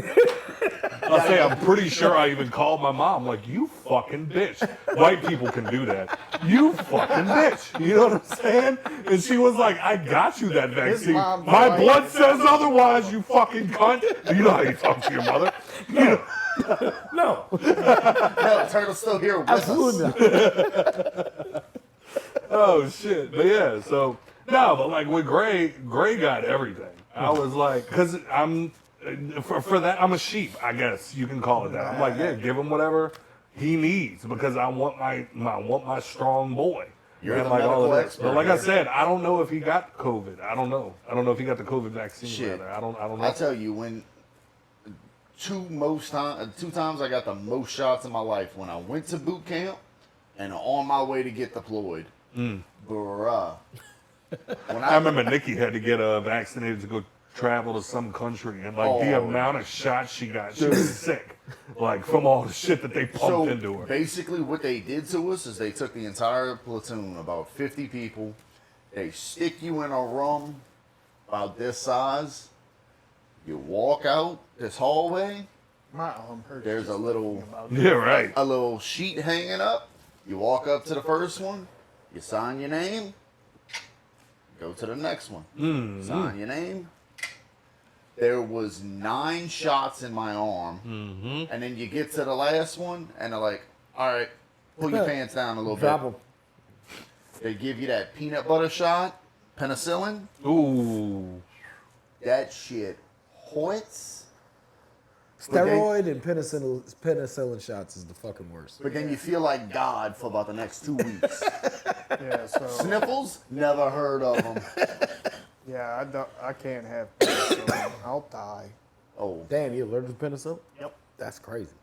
I'll say I'm pretty sure I even called my mom like, you fucking bitch. White people can do that. You fucking bitch. You know what I'm saying? And she was like, I got you that vaccine. mom's My white. blood says otherwise, you fucking cunt. You know how you talk to your mother. You know, No, No, Turtle's still here with absolutely us. not. oh shit. But yeah, so no, but like with Gray got everything. I was like, because I'm for that I'm a sheep, I guess you can call it that. I'm like, yeah, give him whatever he needs because I want my strong boy. You're and the like all medical of that. expert But like I here. said, I don't know if he got COVID. I don't know if he got the COVID vaccine. Shit. Rather. I don't know. I tell you, when two times I got the most shots in my life when I went to boot camp and on my way to get deployed. Bruh. When I remember Nikki had to get vaccinated to go travel to some country, and like the Oh. amount of shots she got, she was sick, like from all the shit that they pumped into her. Basically what they did to us is they took the entire platoon, about 50 people, they stick you in a room about this size, you walk out this hallway, My arm hurts. there's just a little thinking about Yeah, right. a little sheet hanging up, you walk up to the first one, you sign your name, go to the next one, sign your name. There was 9 shots in my arm, and then you get to the last one, and they're like, all right, pull your pants down a little Drop bit. 'em. They give you that peanut butter shot, penicillin. Ooh. That shit hoits. But Steroid and penicillin shots is the fucking worst. then you feel like God for about the next 2 weeks. Yeah, so Sniffles? Never heard of them. Yeah, I can't have penicillin. I'll die. Oh, Damn, you allergic to penicillin? Yep. That's crazy.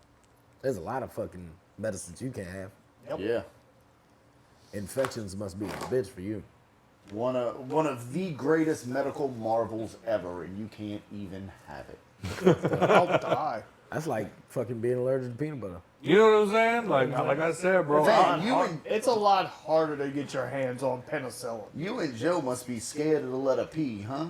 There's a lot of fucking medicines you can't have. Yep. yeah. Infections must be a bitch for you. One of the greatest medical marvels ever, and you can't even have it. I'll die. That's like fucking being allergic to peanut butter. You know what I'm saying? Like I said, bro. Man, It's a lot harder to get your hands on penicillin. you and Joe must be scared of the letter P, huh?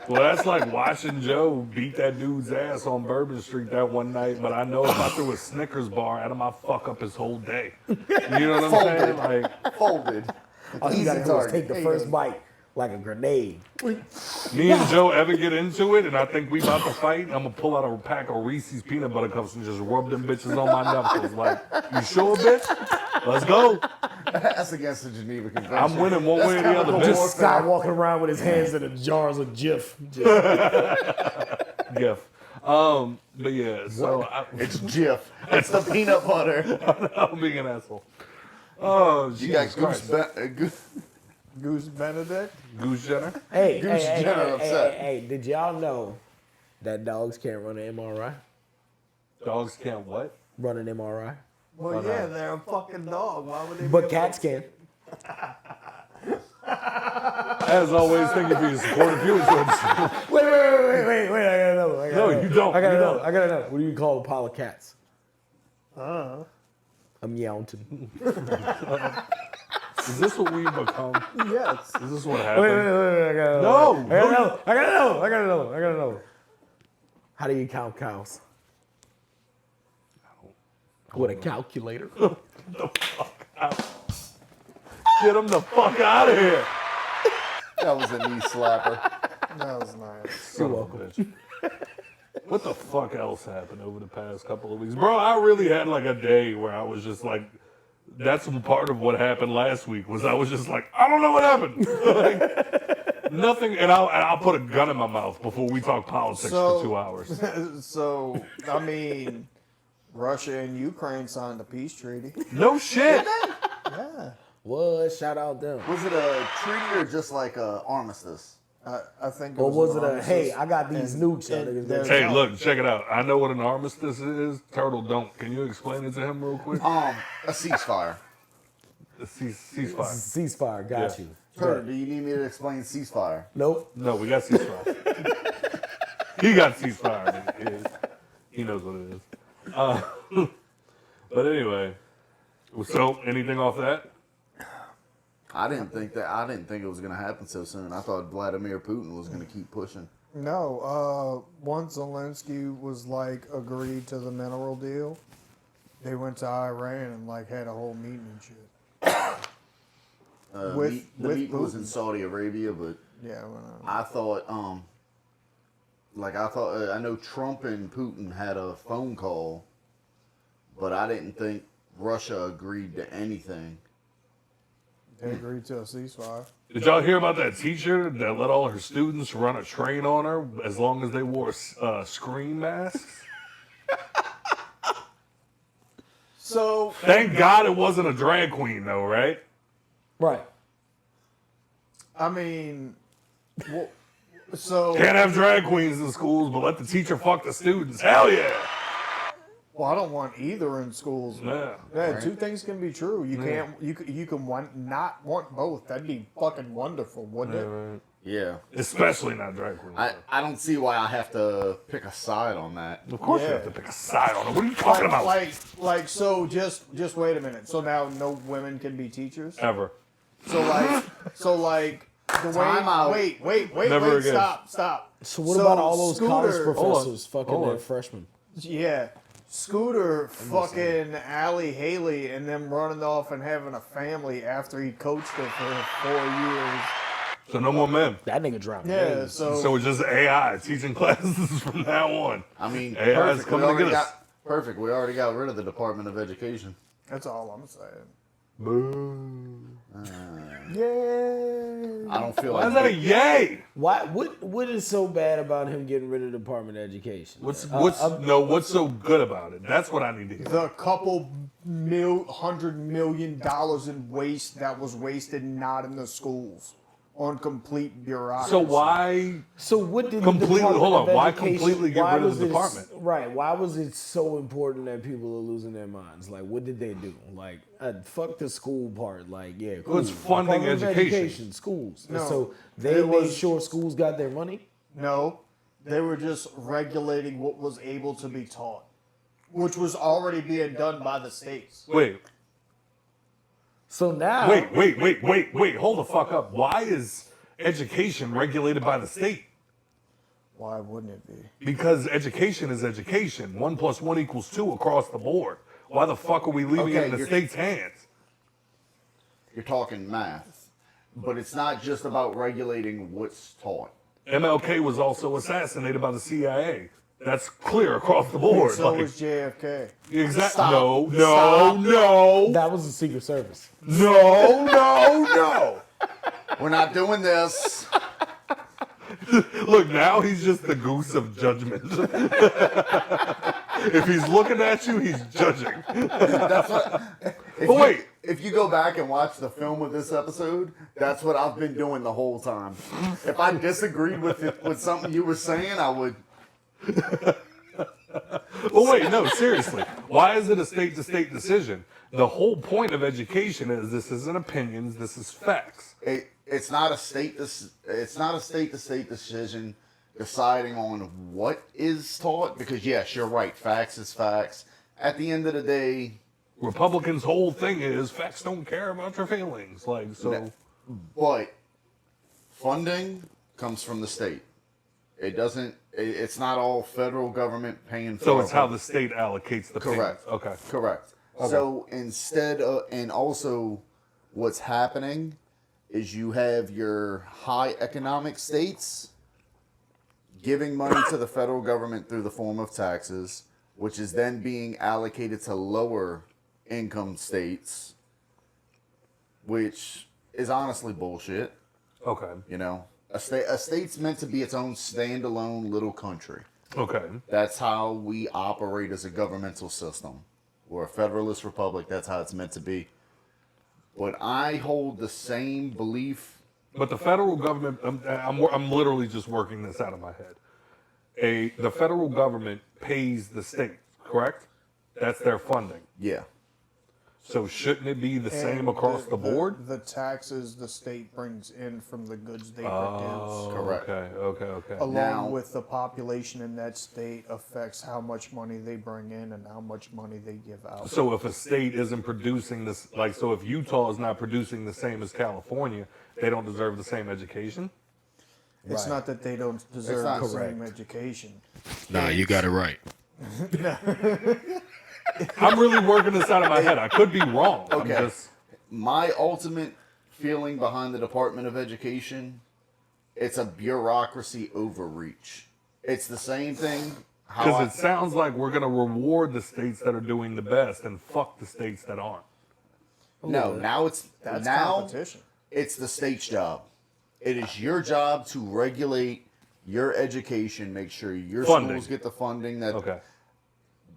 Well, that's like watching Joe beat that dude's ass on Bourbon Street that one night. But I know if I threw a Snickers bar at him, I fuck up his whole day. You know what I'm saying? Like, Folded. All you Easy gotta do is target. take the first bite like a grenade. me and Joe ever get into it, and I think we about to fight, I'm gonna pull out a pack of Reese's peanut butter cups and just rub them bitches on my knuckles. Like, you sure, bitch? Let's go. That's against the Geneva Convention. I'm winning one way or the other, Just bitch. Scott walking around with his hands in the jars of Jif. Gif. But yeah, so It's Jif. It's the peanut butter. I'm being an asshole. Oh, You Jesus got Christ. Goose Benedict. Goose Jenner? Hey, Goose Jenner upset. hey, did y'all know that dogs can't run an MRI? Dogs can't what? Run an MRI? Well, yeah, they're a fucking dog. Why would they? But cats can. As always, thank you for your support of viewers. Wait, I gotta know. No, you don't. I gotta You know. don't. I gotta know. What do you call a pile of cats? A meowton. Is this what we become? Yes. Is this what Wait, happened? I gotta No, know. I gotta know. How do you count cows? With a calculator. Get him the fuck out of here. That was a knee slapper. That was nice. Son of a bitch. What the fuck else happened over the past couple of weeks? Bro, I really had like a day where I was just like, that's part of what happened last week was I was just like, I don't know what happened. Like, nothing, and I'll put a gun in my mouth before we talk politics for 2 hours. So, I mean, Russia and Ukraine signed a peace treaty. No shit. Yeah. What? Shout out them. Was it a treaty or just like a armistice? I think it Or was an it a, armistice. hey, I got these And- nukes. and niggas. there's Hey, no- look, check it out. I know what an armistice is. Turtle don't. Can you explain it to him real quick? A ceasefire. Ceasefire. Ceasefire, got Yeah. you. Turner, do you need me to explain ceasefire? Nope. No, we got ceasefire. He got ceasefire. He knows what it is. But anyway, so anything off that? I didn't think it was gonna happen so soon. I thought Vladimir Putin was gonna keep pushing. No, once Zelensky was like agreed to the mineral deal, they went to Iran and like had a whole meeting and shit. The With meeting was in Putin. Saudi Arabia, but Yeah, I thought, I know Trump and Putin had a phone call, but I didn't think Russia agreed to anything. they agreed to a ceasefire. Did y'all hear about that teacher that let all her students run a train on her as long as they wore screen masks? So Thank God it wasn't a drag queen, though, right? Right. I mean, so Can't have drag queens in schools, but let the teacher fuck the students. Hell yeah! well, I don't want either in schools. Yeah. Yeah, two things can be true. You can't. You can not want both. That'd be fucking wonderful, wouldn't it? Yeah, Especially not drag queens. I don't see why I have to pick a side on that. Of course you Yeah. have to pick a side on it. What are you talking about? Like, so just wait a minute. So now no women can be teachers. Ever. So like the Time out. way. Wait. Never again. Stop. So what about all those college Scooter- professors fucking Hold their on. freshmen? Yeah. Scooter fucking Allie Haley and them running off and having a family after he coached her for 4 years. So no more men. That nigga dropped Yeah, names. So it's just AI teaching classes from now on. I mean, AI is perfect. We coming to already get us. perfect. We already got rid of the Department of Education. That's all I'm saying. Boo. Yay! I don't feel Why is like that a yay? Why? What is so bad about him getting rid of the Department of Education? What's so good about it? That's what I need to hear. The couple $100 million in waste that was wasted not in the schools on complete bureaucracy. So why? So what did Completely- the Department hold on, of why Education- completely get why rid of was the it- department? Right. Why was it so important that people are losing their minds? Like, what did they do? Like, fuck the school part. Like, yeah, cool. It's funding Department of education. schools. No, So they it made was- sure schools got their money. No, they were just regulating what was able to be taught, which was already being done by the states. Wait, So now, wait. Hold the fuck up. Why is education regulated by the state? Why wouldn't it be? Because education is education. 1 + 1 = 2 across the board. Why the fuck are we leaving it in the you're- state's hands? You're talking math, but it's not just about regulating what's taught. MLK was also assassinated by the CIA. That's clear across the board. So Like, was JFK. exactly. Stop. No. that was the Secret Service. No. We're not doing this. Look, now he's just the goose of judgment. If he's looking at you, he's judging. That's what. But wait. If you go back and watch the film of this episode, that's what I've been doing the whole time. If I disagreed with something you were saying, I would. Well, wait, no, seriously. Why is it a state-to-state decision? The whole point of education is this isn't opinions, this is facts. It's not a state. It's not a state-to-state decision deciding on what is taught. Because yes, you're right. Facts is facts. At the end of the day, Republicans' whole thing is facts don't care about your feelings. Like, so. but funding comes from the state. It doesn't. It's not all federal government paying for. So it's how the state allocates the Correct. payments. Okay. Correct. So instead of, and also what's happening is you have your high economic states giving money to the federal government through the form of taxes, which is then being allocated to lower income states, which is honestly bullshit. Okay. You know, a state's meant to be its own standalone little country. Okay. That's how we operate as a governmental system. We're a federalist republic. That's how it's meant to be. But I hold the same belief. But the federal government, I'm literally just working this out of my head. The federal government pays the state, correct? That's their funding. Yeah. So shouldn't it be the same And across the board? The taxes the state brings in from the goods they Oh, Correct. Okay. produce, along Now- with the population in that state, affects how much money they bring in and how much money they give out. So if a state isn't producing this, like, so if Utah is not producing the same as California, they don't deserve the same education? It's not that they don't deserve not the same education. Nah, you got it right. I'm really working this out of my head. I could be wrong. Okay. I'm just, My ultimate feeling behind the Department of Education, it's a bureaucracy overreach. It's the same thing. because it sounds like we're going to reward the states that are doing the best and fuck the states that aren't. No, now it's That's now competition. it's the state's job. It is your job to regulate your education, make sure your Funding. schools get the funding that Okay.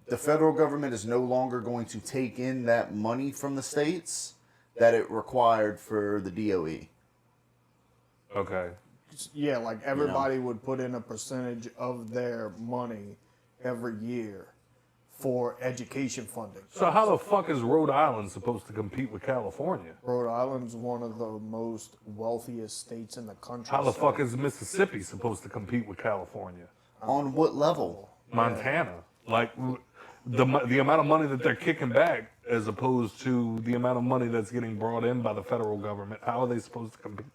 the federal government is no longer going to take in that money from the states that it required for the DOE. Okay. Yeah, like everybody would put in a percentage of their money every year for education funding. So how the fuck is Rhode Island supposed to compete with California? Rhode Island's one of the most wealthiest states in the country. How the fuck is Mississippi supposed to compete with California? On what level? Montana? Like the amount of money that they're kicking back as opposed to the amount of money that's getting brought in by the federal government. How are they supposed to compete?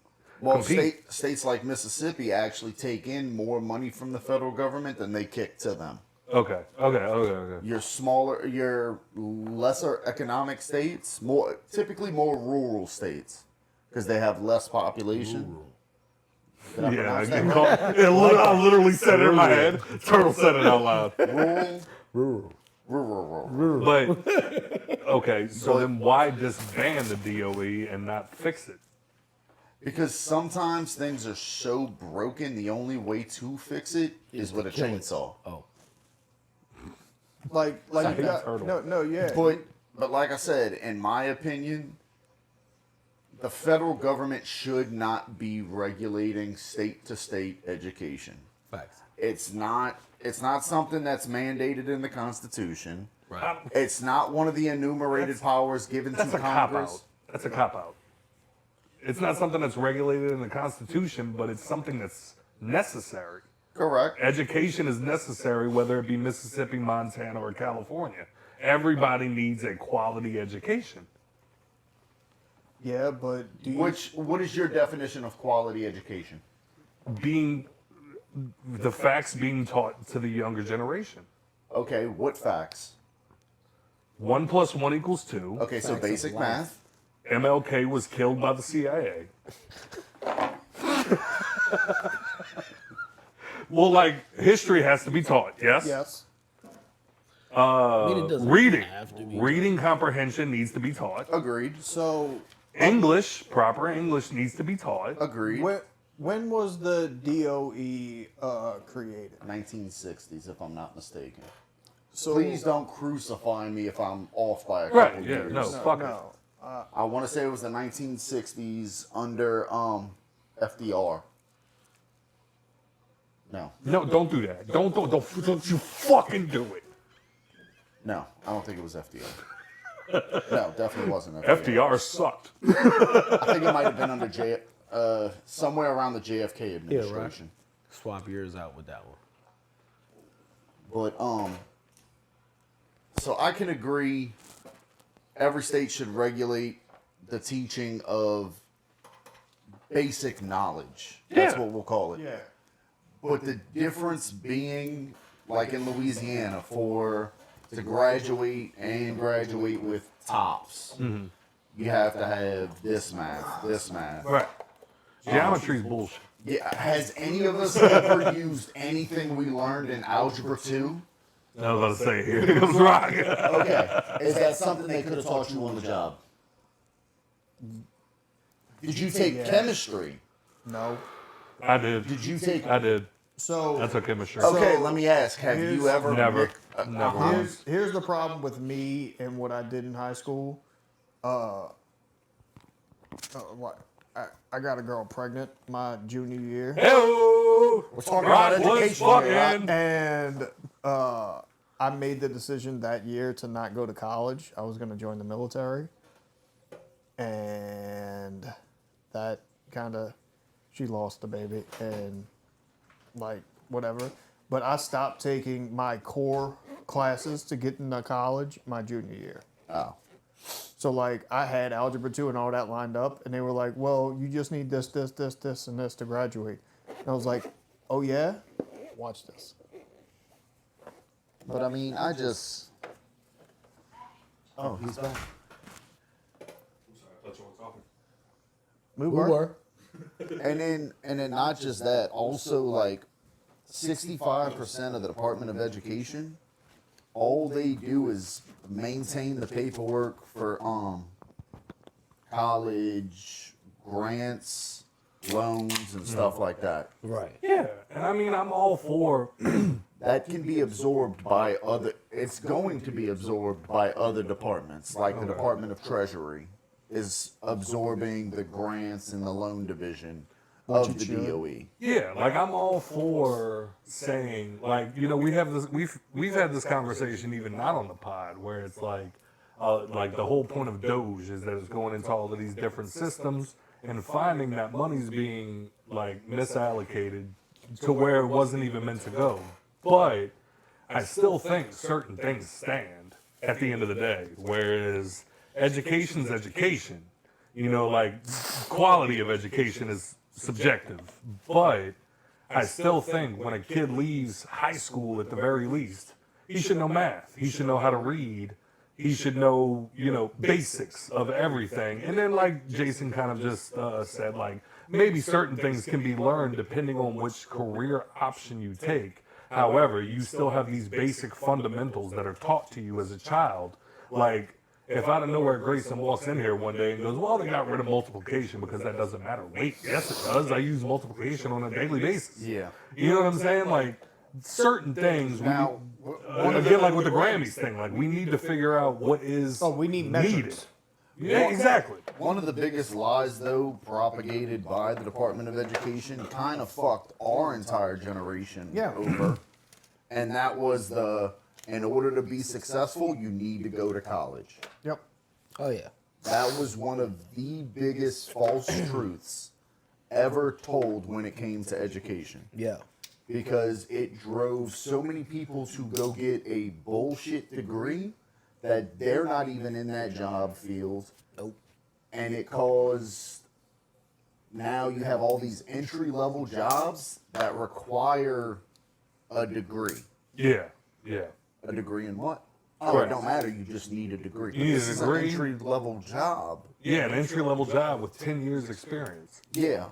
Well, states like Mississippi actually take in more money from the federal government than they kick to them. Okay. Your smaller, your lesser economic states, typically more rural states, because they have less population. Did I Yeah, pronounce I that can right? call. I literally said it in my head. Turtle said it out loud. Rural. But okay, so then why disband the DOE and not fix it? Because sometimes things are so broken, the only way to fix it is with a chainsaw. Oh. like you got, turtle. no, yeah. But like I said, in my opinion, the federal government should not be regulating state to state education. Facts. It's not something that's mandated in the Constitution. Right. It's not one of the enumerated powers given to That's a cop Congress. out. That's a cop out. It's not something that's regulated in the Constitution, but it's something that's necessary. Correct. Education is necessary, whether it be Mississippi, Montana, or California. Everybody needs a quality education. Yeah, but do you, What is your definition of quality education? The facts being taught to the younger generation. Okay, what facts? 1 + 1 = 2. Okay, so Facts of basic life. math. MLK was killed by the CIA. Well, like, history has to be taught, yes? yes. I mean, it doesn't Reading. have to be. Reading comprehension needs to be taught. Agreed. So English, proper English needs to be taught. Agreed. when was the DOE created? 1960s, if I'm not mistaken. So Please don't crucify me if I'm off by a couple Right, yeah, years. no, fuck it. I want to say it was the 1960s under FDR. No, No, don't do that. Don't you fucking do it. no, I don't think it was FDR. No, definitely wasn't FDR. FDR sucked. I think it might have been under somewhere around the JFK administration. Swap yours out with that one. But so I can agree. Every state should regulate the teaching of basic knowledge. That's Yeah. what we'll call it. yeah. But the difference being, like in Louisiana, to graduate with tops, you have to have this math. Right. Geometry's bullshit. Yeah, has any of us ever used anything we learned in Algebra 2? I was about to say, here comes Rock. Okay. Is that something they could have taught you on the job? Did you take chemistry? No. I did. Did you take... I did. So That's a chemistry. Okay, let me ask. Have you ever... Never. Nick- Never. here's the problem with me and what I did in high school. I got a girl pregnant my junior year, Hello. We're talking Rock about was education here, right? fucking. and I made the decision that year to not go to college. I was going to join the military, and that kind of she lost the baby and like whatever. But I stopped taking my core classes to get into college my junior year. Oh. So like I had algebra 2 and all that lined up, and they were like, "Well, you just need this, and this to graduate." And I was like, "Oh yeah, watch this." But I mean, I just... Oh, he's back. We We were. And then not just that, also like 65% of the Department of Education, all they do is maintain the paperwork for college grants, loans, and stuff like that. Right. Yeah, and I mean, I'm all for. That can be absorbed by other. It's going to be absorbed by other departments, like the Department of Treasury is absorbing the grants and the loan division of the DOE. Yeah, like I'm all for saying, like, you know, we have this, we've had this conversation even not on the pod, where it's like the whole point of Doge is that it's going into all of these different systems and finding that money's being like misallocated to where it wasn't even meant to go. But I still think certain things stand at the end of the day, whereas education's education. You know, like quality of education is subjective, but I still think when a kid leaves high school at the very least, he should know math. He should know how to read. He should know, you know, basics of everything. And then like Jason kind of just said, like maybe certain things can be learned depending on which career option you take. However, you still have these basic fundamentals that are taught to you as a child. Like, if out of nowhere Grayson walks in here one day and goes, well, they got rid of multiplication because that doesn't matter. Wait, yes it does. I use multiplication on a daily basis. Yeah. You know what I'm saying? Like, certain things, Now, again, like with the Grammys thing, like we need to figure out what is Oh, we need metrics. Yeah, exactly. One of the biggest lies, though, propagated by the Department of Education, kind of fucked our entire generation over. And that was in order to be successful, you need to go to college. Yep. Oh yeah. That was one of the biggest false truths ever told when it came to education. Yeah. Because it drove so many people to go get a bullshit degree that they're not even in that job field. Nope. And it caused, now you have all these entry-level jobs that require a degree. Yeah, yeah. A degree in what? Oh, Correct. it don't matter. You just need a degree. You need a This is degree. an entry-level job. Yeah, an entry-level job with 10 years experience. Yeah.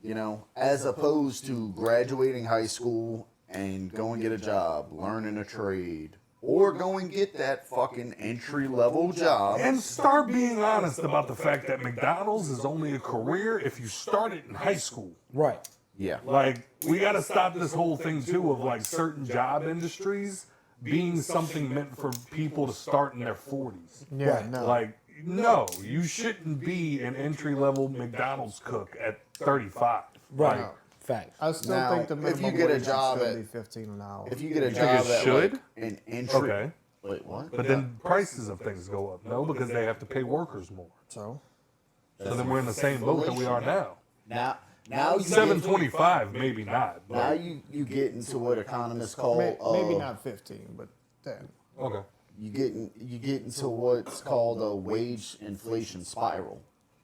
You know, as opposed to graduating high school and go and get a job, learning a trade, or go and get that fucking entry-level job. And start being honest about the fact that McDonald's is only a career if you start it in high school. Right. Yeah. Like, we got to stop this whole thing, too, of like certain job industries being something meant for people to start in their 40s. Yeah, Right. no. Like, no, you shouldn't be an entry-level McDonald's cook at 35. Right. No. Facts. I still Now, think the if you minimum get a wage job should still at- be 15 an hour. If you get a think job it at should? like an entry... Okay. Wait, what? But then prices of things go up, no, because they have to pay workers more. So, So then we're in the same boat that we are now. Now you $7.25, maybe not. Get, now But, you get into what economists call maybe not 15, but 10. okay. you get into what's called a wage inflation spiral.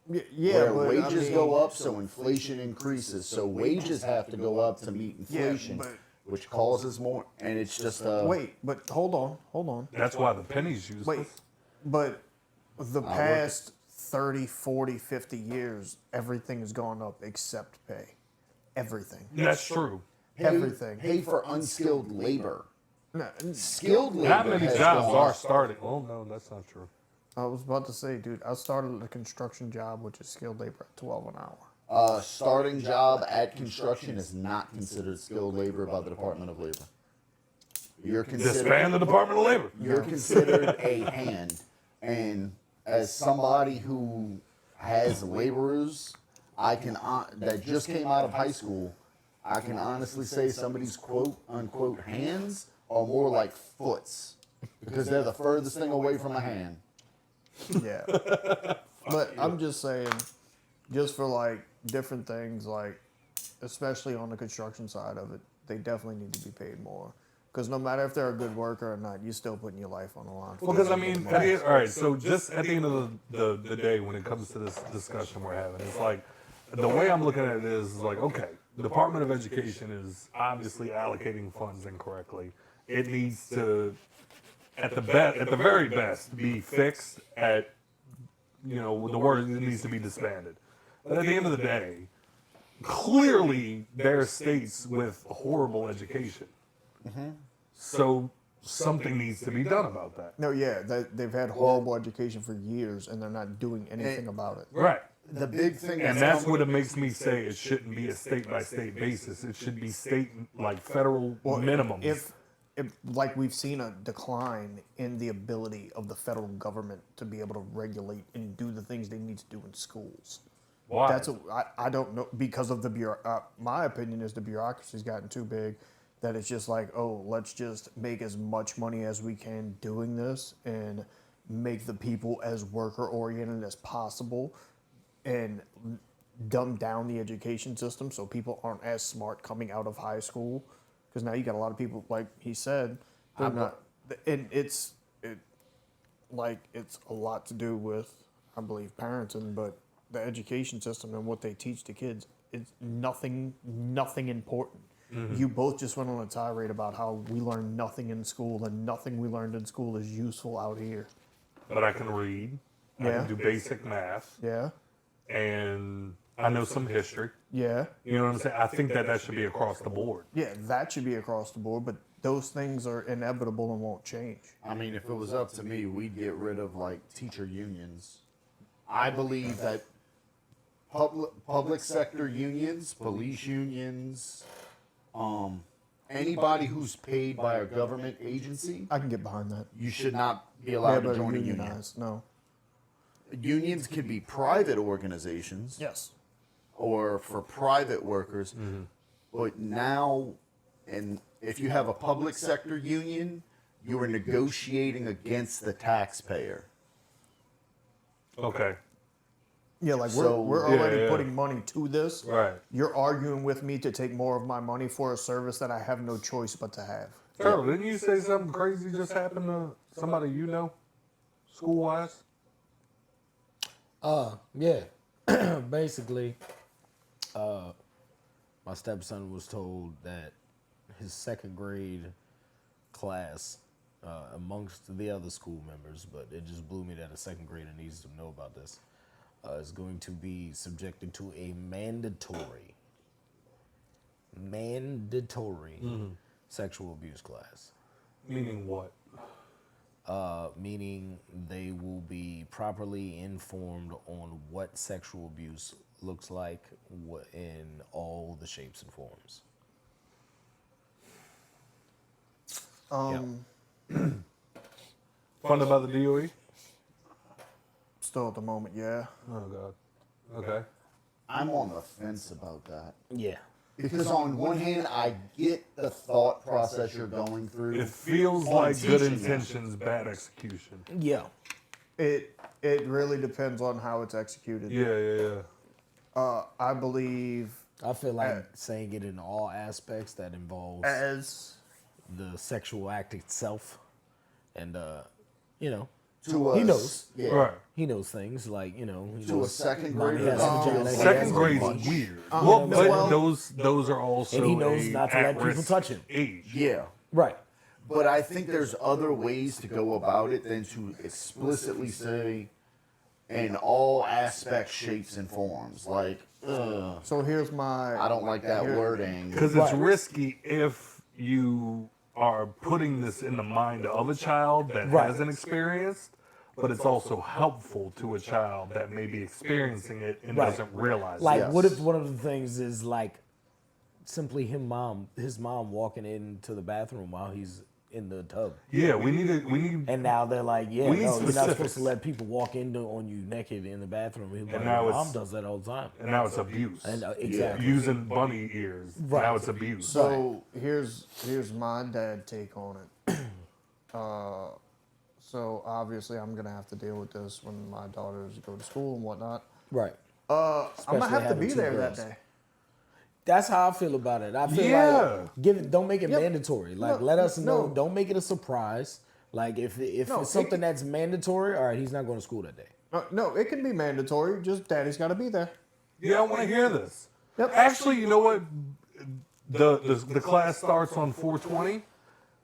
Yeah, where but wages I mean, go up, so inflation increases. So wages have to go up to meet inflation, but- which causes more. And it's just wait, but hold on. That's why the pennies use Wait, but the past 30, 40, 50 years, everything has gone up except pay. Everything. That's true. Everything. Pay for unskilled labor. No, Skilled labor. Not many has jobs gone are up. starting. Oh, no, that's not true. I was about to say, dude, I started a construction job, which is skilled labor at 12 an hour. Starting job at construction is not considered skilled labor by the Department of Labor. You're Disband considered the Department of Labor. you're considered a hand, and as somebody who has laborers, I can that just came out of high school, I can honestly say somebody's quote unquote hands are more like foots because they're the furthest thing away from a hand. Yeah. But I'm just saying, just for like different things, like especially on the construction side of it, they definitely need to be paid more. Because no matter if they're a good worker or not, you're still putting your life on the line. Well, because I mean, all right. So just at the end of the day, when it comes to this discussion we're having, it's like the way I'm looking at it is like, okay, the Department of Education is obviously allocating funds incorrectly. It needs to, at the very best, be fixed. At the word, it needs to be disbanded. But at the end of the day, clearly there are states with horrible education. So something needs to be done about that. No, yeah, they've had horrible education for years, and they're not doing anything about it. Right. The big thing, And that's what it makes me say it shouldn't be a state by state basis. It should be state, like federal minimums. If like we've seen a decline in the ability of the federal government to be able to regulate and do the things they need to do in schools. Why? That's I don't know, because of the my opinion is the bureaucracy's gotten too big, that it's just like, oh, let's just make as much money as we can doing this and make the people as worker oriented as possible and dumb down the education system so people aren't as smart coming out of high school. Because now you got a lot of people, like he said, they're not, and it's a lot to do with, I believe, parenting, but the education system and what they teach the kids is nothing important. Mm-hmm. You both just went on a tirade about how we learn nothing in school and nothing we learned in school is useful out here. But I can read. I Yeah. can do basic math. Yeah, And I know some history. yeah, You know what I'm saying? I think that should be across the board. yeah. That should be across the board, but those things are inevitable and won't change. I mean, if it was up to me, we'd get rid of like teacher unions. I believe that public sector unions, police unions, anybody who's paid by a government agency, I can get behind that. you should not be allowed to but join a union. unionize, no. unions can be private organizations. Yes. Or for private workers. But now, and if you have a public sector union, you are negotiating against the taxpayer. Okay. Yeah, like So- we're already Yeah. putting money to this. Right. You're arguing with me to take more of my money for a service that I have no choice but to have. Turtle, didn't you say something crazy just happened to somebody you know, school-wise? Yeah. Basically, my stepson was told that his second grade class, amongst the other school members, but it just blew me that a second grader needs to know about this, is going to be subjected to a mandatory sexual abuse class. Meaning what? Meaning they will be properly informed on what sexual abuse looks like in all the shapes and forms. Fun about the DOE? Still at the moment, yeah. Oh, God. Okay. I'm on the fence about that. Yeah. Because on one hand, I get the thought process you're going through. It feels on like good teaching it. intentions, bad execution. Yeah. It really depends on how it's executed. Yeah. I believe I feel like saying it in all aspects that involves as the sexual act itself. And, you know, To he us, knows. Yeah. Right. He knows things like, you know. He To a knows second mommy grader, has that a vagina, feels he like Second has grade's a bunch. weird. well, but those are also And he knows a not to let people at-risk touch him. Age. Yeah. Right. But I think there's other ways to go about it than to explicitly say in all aspects, shapes, and forms. Like, so here's my I don't like that wording. Because it's risky if you are putting this in the mind of a child that hasn't experienced, but it's also helpful to a child that may be experiencing it and doesn't realize Like, it. what if one of the things is like simply his mom walking into the bathroom while he's in the tub, Yeah, we need. and now they're like, yeah, We need no, you're not supposed specifics. to let people walk on you naked in the bathroom. He's like, now my it's- mom does that all the time. And now it's abuse. And exactly. Using bunny ears. Right. Now it's abuse. So here's my dad take on it. So obviously I'm gonna have to deal with this when my daughters go to school and whatnot. Right. I'm gonna Especially have to having be two there girls. that day. That's how I feel about it. I feel Yeah. like don't make it mandatory. Like, No, let us know. no. Don't make it a surprise. Like, if No, it's something that's mandatory, all right, he's not going to school that day. No, it can be mandatory. Just daddy's got to be there. Yeah, I want to hear this. Yep. Actually, you know what? The class starts on 420.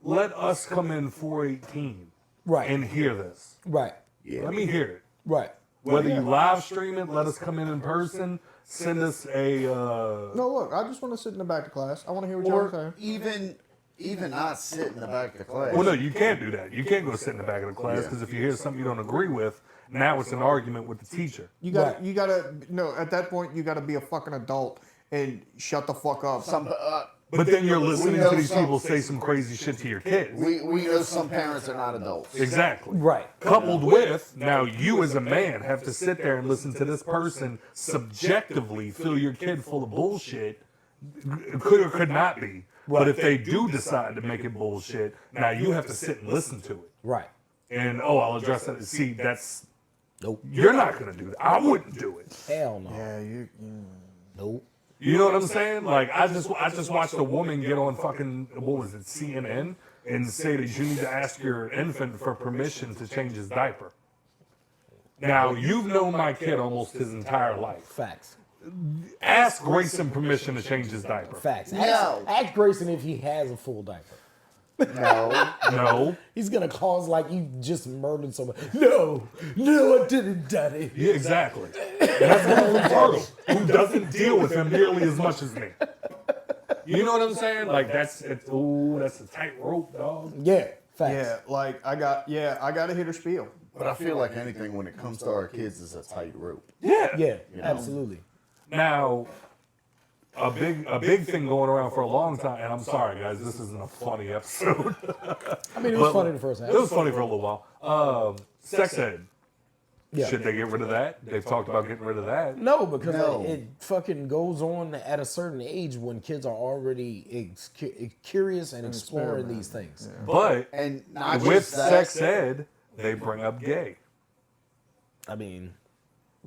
Let us come in 418 Right. and hear this. Right. Let me hear it. Right. Whether you live stream it, let us come in person. Send us a. No, look, I just want to sit in the back of class. I want to hear what y'all are Or saying. even not sit in the back of the class. Well, no, you can't do that. You can't go sit in the back of the class because if you hear something you don't agree with, now it's an argument with the teacher. You got Right. you gotta no. At that point, you gotta be a fucking adult and shut the fuck up. But then you're listening know to these some- people say some crazy shit to your kids. We know some parents are not adults. Exactly. Right. Coupled with, now you as a man have to sit there and listen to this person subjectively fill your kid full of bullshit. Could or could not be. But if they do decide to make it bullshit, now you have to sit and listen to it. Right. And, I'll address that. See, that's, Nope. you're not going to do that. I wouldn't do it. Hell no. Yeah, you Nope. You know what I'm saying? Like, I just watched a woman get on fucking, what was it, CNN, and say that you need to ask your infant for permission to change his diaper. Now, you've known my kid almost his entire life. Facts. Ask Grayson permission to change his diaper. Facts. No. Ask Grayson if he has a full diaper. No. No. He's gonna cause like you just murdered someone. No, I didn't, Daddy. Yeah, exactly. And that's coming from Turtle, who doesn't deal with him nearly as much as me. You know what I'm saying? Like, that's a tight rope, dog. Yeah, facts. yeah, like I gotta hit her spiel. But I feel like anything when it comes to our kids is a tight rope. Yeah. Yeah, absolutely. Now, a big thing going around for a long time, and I'm sorry, guys, this isn't a funny episode. I mean, it was funny the first half. It was funny for a little while. Sex ed. Yeah. Should they get rid of that? They've talked about getting rid of that. No, because No. it fucking goes on at a certain age when kids are already curious and exploring these things. But And not with just that. sex ed, they bring up gay. I mean,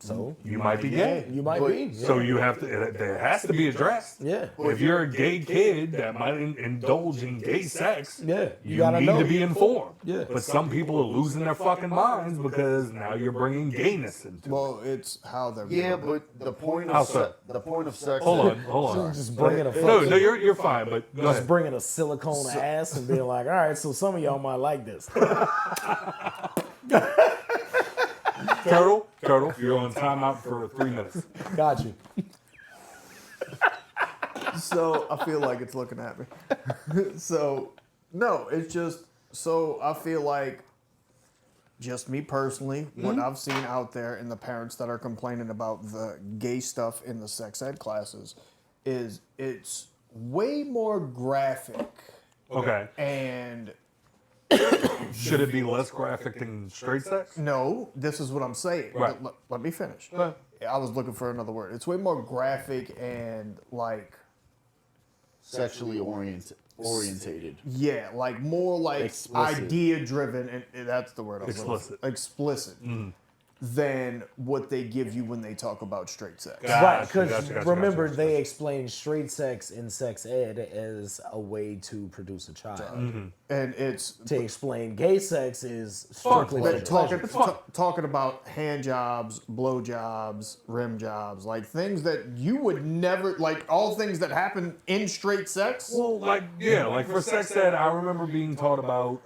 so You might be gay. you might But- be. So you have to, it has to be addressed. Yeah. If you're a gay kid that might indulge in gay sex, Yeah, you gotta need know. to be informed. Yeah. But some people are losing their fucking minds because now you're bringing gayness into it. Well, it's how they're. Yeah, but the point How of so? the point of sex. Hold on. Just bringing a No, fucking, you're fine, but go just ahead. bringing a silicone ass and being like, all right, so some of y'all might like this. Turtle, you're on timeout for 3 minutes. Got you. So I feel like it's looking at me. So no, it's just so I feel like just me personally, what I've seen out there and the parents that are complaining about the gay stuff in the sex ed classes is it's way more graphic Okay. and Should it be less graphic than straight sex? no, this is what I'm saying. Right. Let me finish. ahead. I was looking for another word. It's way more graphic and like Sexually orientated. yeah, like more like Explicit. idea driven, and that's the word I was Explicit. looking for. Explicit than what they give you when they talk about straight sex. Right, because Gotcha. remember, they explain straight sex in sex ed as a way to produce a child. And it's To explain gay sex is strictly but for pleasure. talking about hand jobs, blow jobs, rim jobs, like things that you would never like. All things that happen in straight sex. Well, like for sex ed, I remember being taught about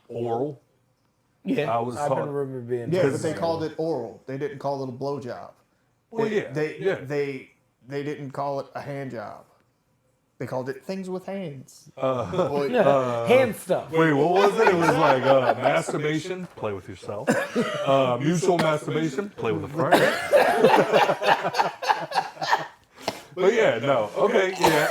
oral. Yeah, I was I taught- remember being. Yeah, told but they about called it oral. They didn't call it a blow job. Well, yeah, They didn't call it a hand job. They called it things with hands. hand stuff. Wait, what was it? It was like masturbation, play with yourself. Mutual masturbation, play with a friend. But yeah, no. Okay, yeah,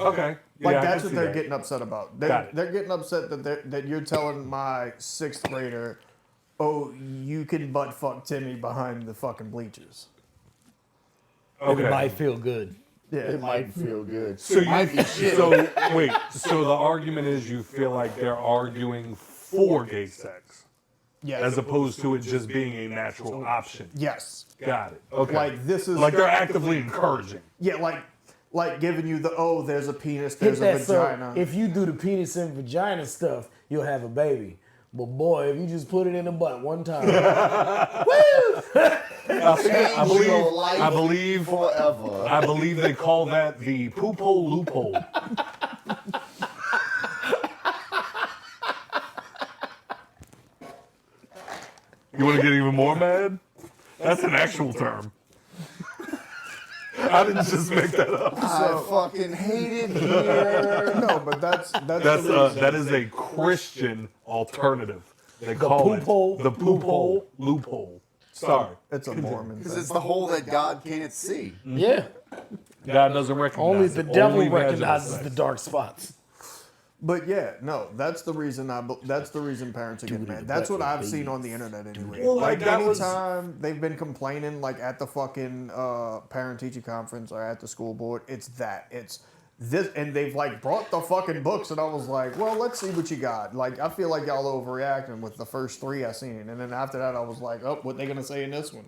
okay. Like Yeah, I that's can what see they're that. getting upset about. Got it. They're getting upset that you're telling my 6th grader, oh, you can butt fuck Timmy behind the fucking bleachers. Okay. It might feel good. Yeah, It might feel good. So might be shit. So wait. So the argument is you feel like they're arguing for gay sex, yes, as opposed to it just being a natural option. yes. Got it. Okay. Like this is Like they're actively encouraging. yeah, like giving you the there's a penis, Hit there's a that, so vagina. if you do the penis and vagina stuff, you'll have a baby. But boy, if you just put it in the butt one time, I believe Forever. I believe they call that the poop hole loophole. You want to get even more mad? That's an actual term. I didn't just make that up. I fucking hate it here. no, but that's the reason. That is a Christian alternative. They call poop hole it the poop hole loophole. Sorry, It's a Mormon Because thing. it's the hole that God can't see. yeah, God doesn't recognize. only it. the devil Only vaginal recognizes sex. the dark spots. But yeah, no, that's the reason that's the reason parents are getting mad. That's what I've seen on the internet anyway. Well, like like, that was- anytime they've been complaining, like at the fucking parent teacher conference or at the school board, it's this, and they've like brought the fucking books, and I was like, well, let's see what you got. Like I feel like y'all overreacting with the first 3 I seen, and then after that I was like, oh, what they gonna say in this one?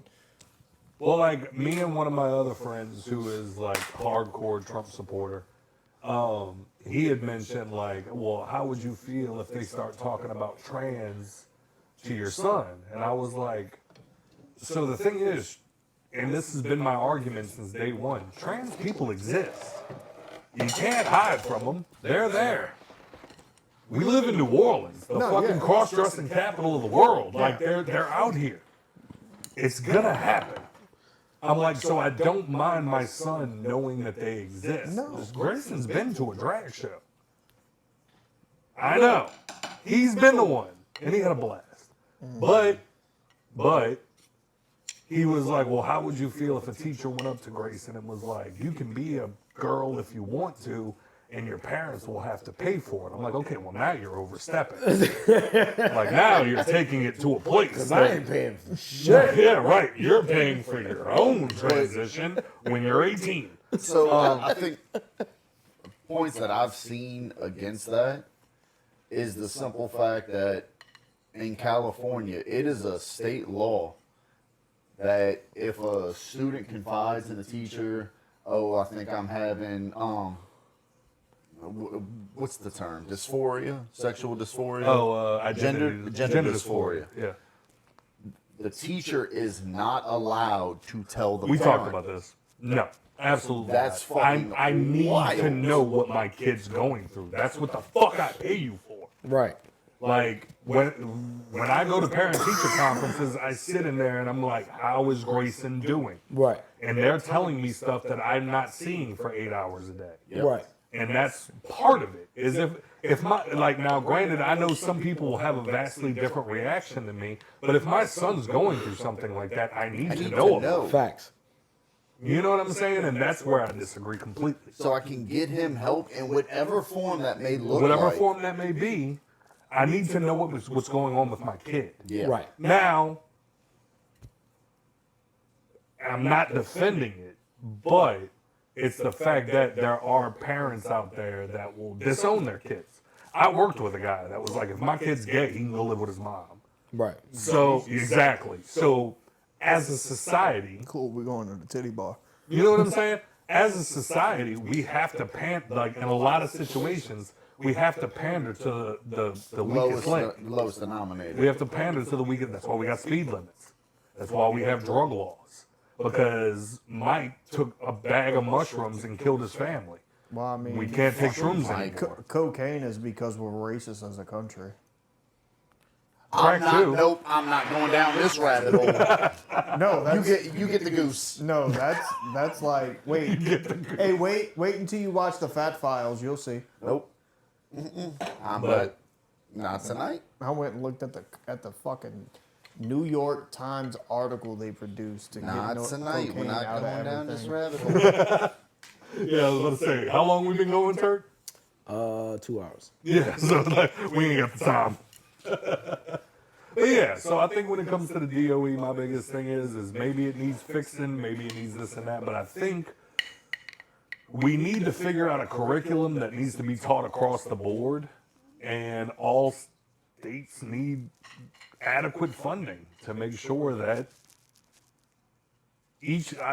Well, like me and one of my other friends who is like hardcore Trump supporter, he had mentioned like, well, how would you feel if they start talking about trans to your son? And I was like, so the thing is, and this has been my argument since day one, trans people exist. You can't hide from them. They're there. We live in New Orleans, the fucking cross-dressing capital of the world. Like they're out here. It's gonna happen. I'm like, so I don't mind my son knowing that they exist. No. Grayson's been to a drag show. I know. He's been the one. And he had a blast. But he was like, well, how would you feel if a teacher went up to Grayson and was like, you can be a girl if you want to, and your parents will have to pay for it. I'm like, okay, well now you're overstepping. Like now you're taking it to a place. Because I ain't paying for shit. Yeah, right. You're paying for your own transition when you're 18. So I think points that I've seen against that is the simple fact that in California, it is a state law that if a student confides in a teacher, I think I'm having what's the term? Dysphoria, sexual dysphoria. Gender dysphoria. Yeah, The teacher is not allowed to tell the we parent. talked about this. No, absolutely. That's not. fucking I need wild. to know what my kid's going through. That's what the fuck I pay you for. Right. Like when I go to parent-teacher conferences, I sit in there and I'm like, how is Grayson doing? Right. And they're telling me stuff that I'm not seeing for 8 hours a day. Yep. Right. And that's part of it. Is if my, like, now granted, I know some people will have a vastly different reaction than me, but if my son's going through something like that, I need to know about it. Facts. You know what I'm saying? And that's where I disagree completely. So I can get him help in whatever form that may look Whatever like. form that may be, I need to know what's going on with my kid. Yeah. Right. Now, I'm not defending it, but it's the fact that there are parents out there that will disown their kids. I worked with a guy that was like, if my kid's gay, he can go live with his mom. Right. So, exactly. So, as a society, Cool, we're going to the titty bar. you know what I'm saying? As a society, we have to pander, like in a lot of situations, we have to pander to the weakest link. Lowest denominator. We have to pander to the weakest. That's why we got speed limits. That's why we have drug laws. Because Mike took a bag of mushrooms and killed his family. Well, I mean, We can't take shrooms Mike. anymore. cocaine is because we're racist as a country. Crack too. Nope, I'm not going down this rabbit hole. No, that's you get the goose. no, that's like wait, hey, wait until you watch the Fat Files, you'll see. Nope. But not tonight. I went and looked at the fucking New York Times article they produced to Not get tonight. We're cocaine not out going of down this everything. rabbit hole. Yeah, I was about to say, how long we been going, Turk? 2 hours. Yeah, so like, we ain't got the time. But yeah, so I think when it comes to the DOE, my biggest thing is maybe it needs fixing, maybe it needs this and that, but I think we need to figure out a curriculum that needs to be taught across the board, and all states need adequate funding to make sure that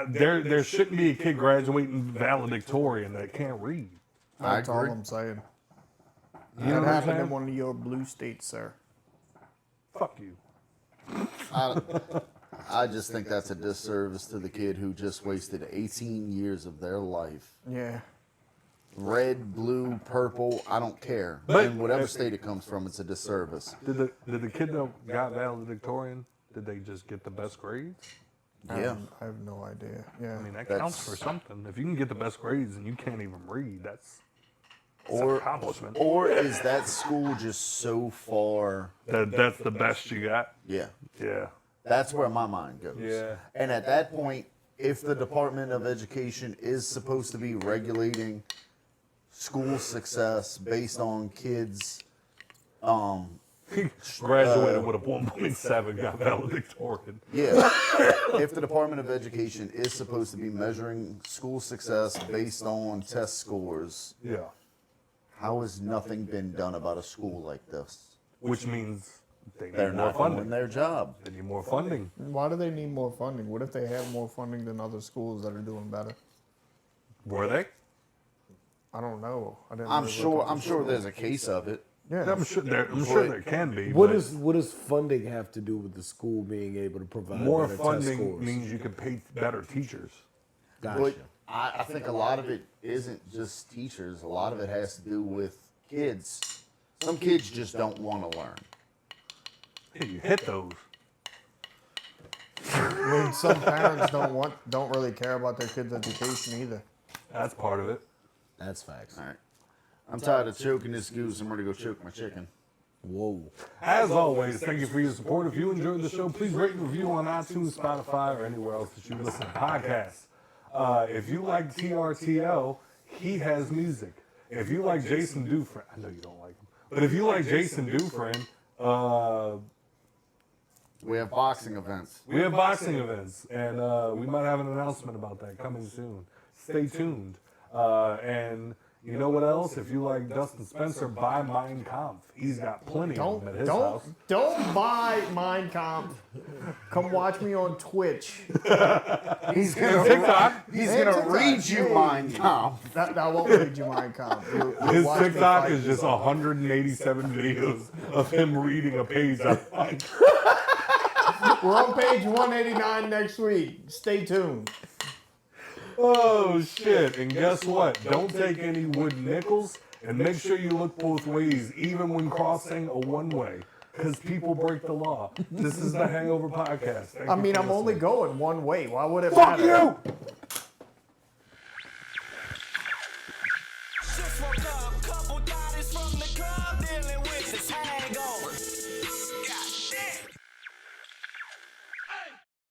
there shouldn't be a kid graduating valedictorian that can't read. That's all agree. I'm saying. You know That what I'm happened saying? in one of your blue states, sir. Fuck you. I just think that's a disservice to the kid who just wasted 18 years of their life. Yeah. Red, blue, purple, I don't care. But- in whatever state it comes from, it's a disservice. Did the kid that got valedictorian, did they just get the best grades? Yeah. I have no idea. Yeah. I mean, that That's- counts for something. If you can get the best grades and you can't even read, that's an Or accomplishment. or is that school just so far? That's the best you got? Yeah. Yeah. That's where my mind goes. Yeah. And at that point, if the Department of Education is supposed to be regulating school success based on kids, Graduated with a 1.7, got valedictorian. yeah, if the Department of Education is supposed to be measuring school success based on test scores, Yeah. how has nothing been done about a school like this? Which means they They're need more not doing funding. their job. They need more funding. Why do they need more funding? What if they have more funding than other schools that are doing better? Were they? I don't know. I didn't. I'm really sure. look up I'm the sure schools. there's a case of it. Yeah. I'm sure there can be. What but does funding have to do with the school being able to provide more better test funding scores? means you can pay better teachers. Gotcha. But I think a lot of it isn't just teachers. A lot of it has to do with kids. Some kids just don't want to learn. Yeah, you hit those. I mean, some parents don't really care about their kids' education either. That's part of it. That's facts. All right. I'm tired of choking this goose. I'm ready to go choke my chicken. Whoa. As always, thank you for your support. If you enjoyed the show, please rate and review on iTunes, Spotify, or anywhere else that you listen to podcasts. If you like TRTL, he has music. if you like Jason Dufresne, I know you don't like him, but if you like Jason Dufresne, We have boxing events. we have boxing events, and we might have an announcement about that coming soon. Stay tuned. And you know what else? If you like Dustin Spencer, buy Mein Kampf. He's got plenty of them at his house. Don't buy Mein Kampf. Come watch me on Twitch. He's gonna TikTok. He's gonna read you Mein Kampf. That won't read you Mein Kampf. His TikTok is just 187 videos of him reading a page out of Mein Kampf. We're on page 189 next week. Stay tuned. Oh shit! And guess what? Don't take any wooden nickels, and make sure you look both ways, even when crossing a one-way, because people break the law. This is the Hangover Podcast. Thank I you mean, for I'm only listening. going one way. Why would it Fuck matter? you!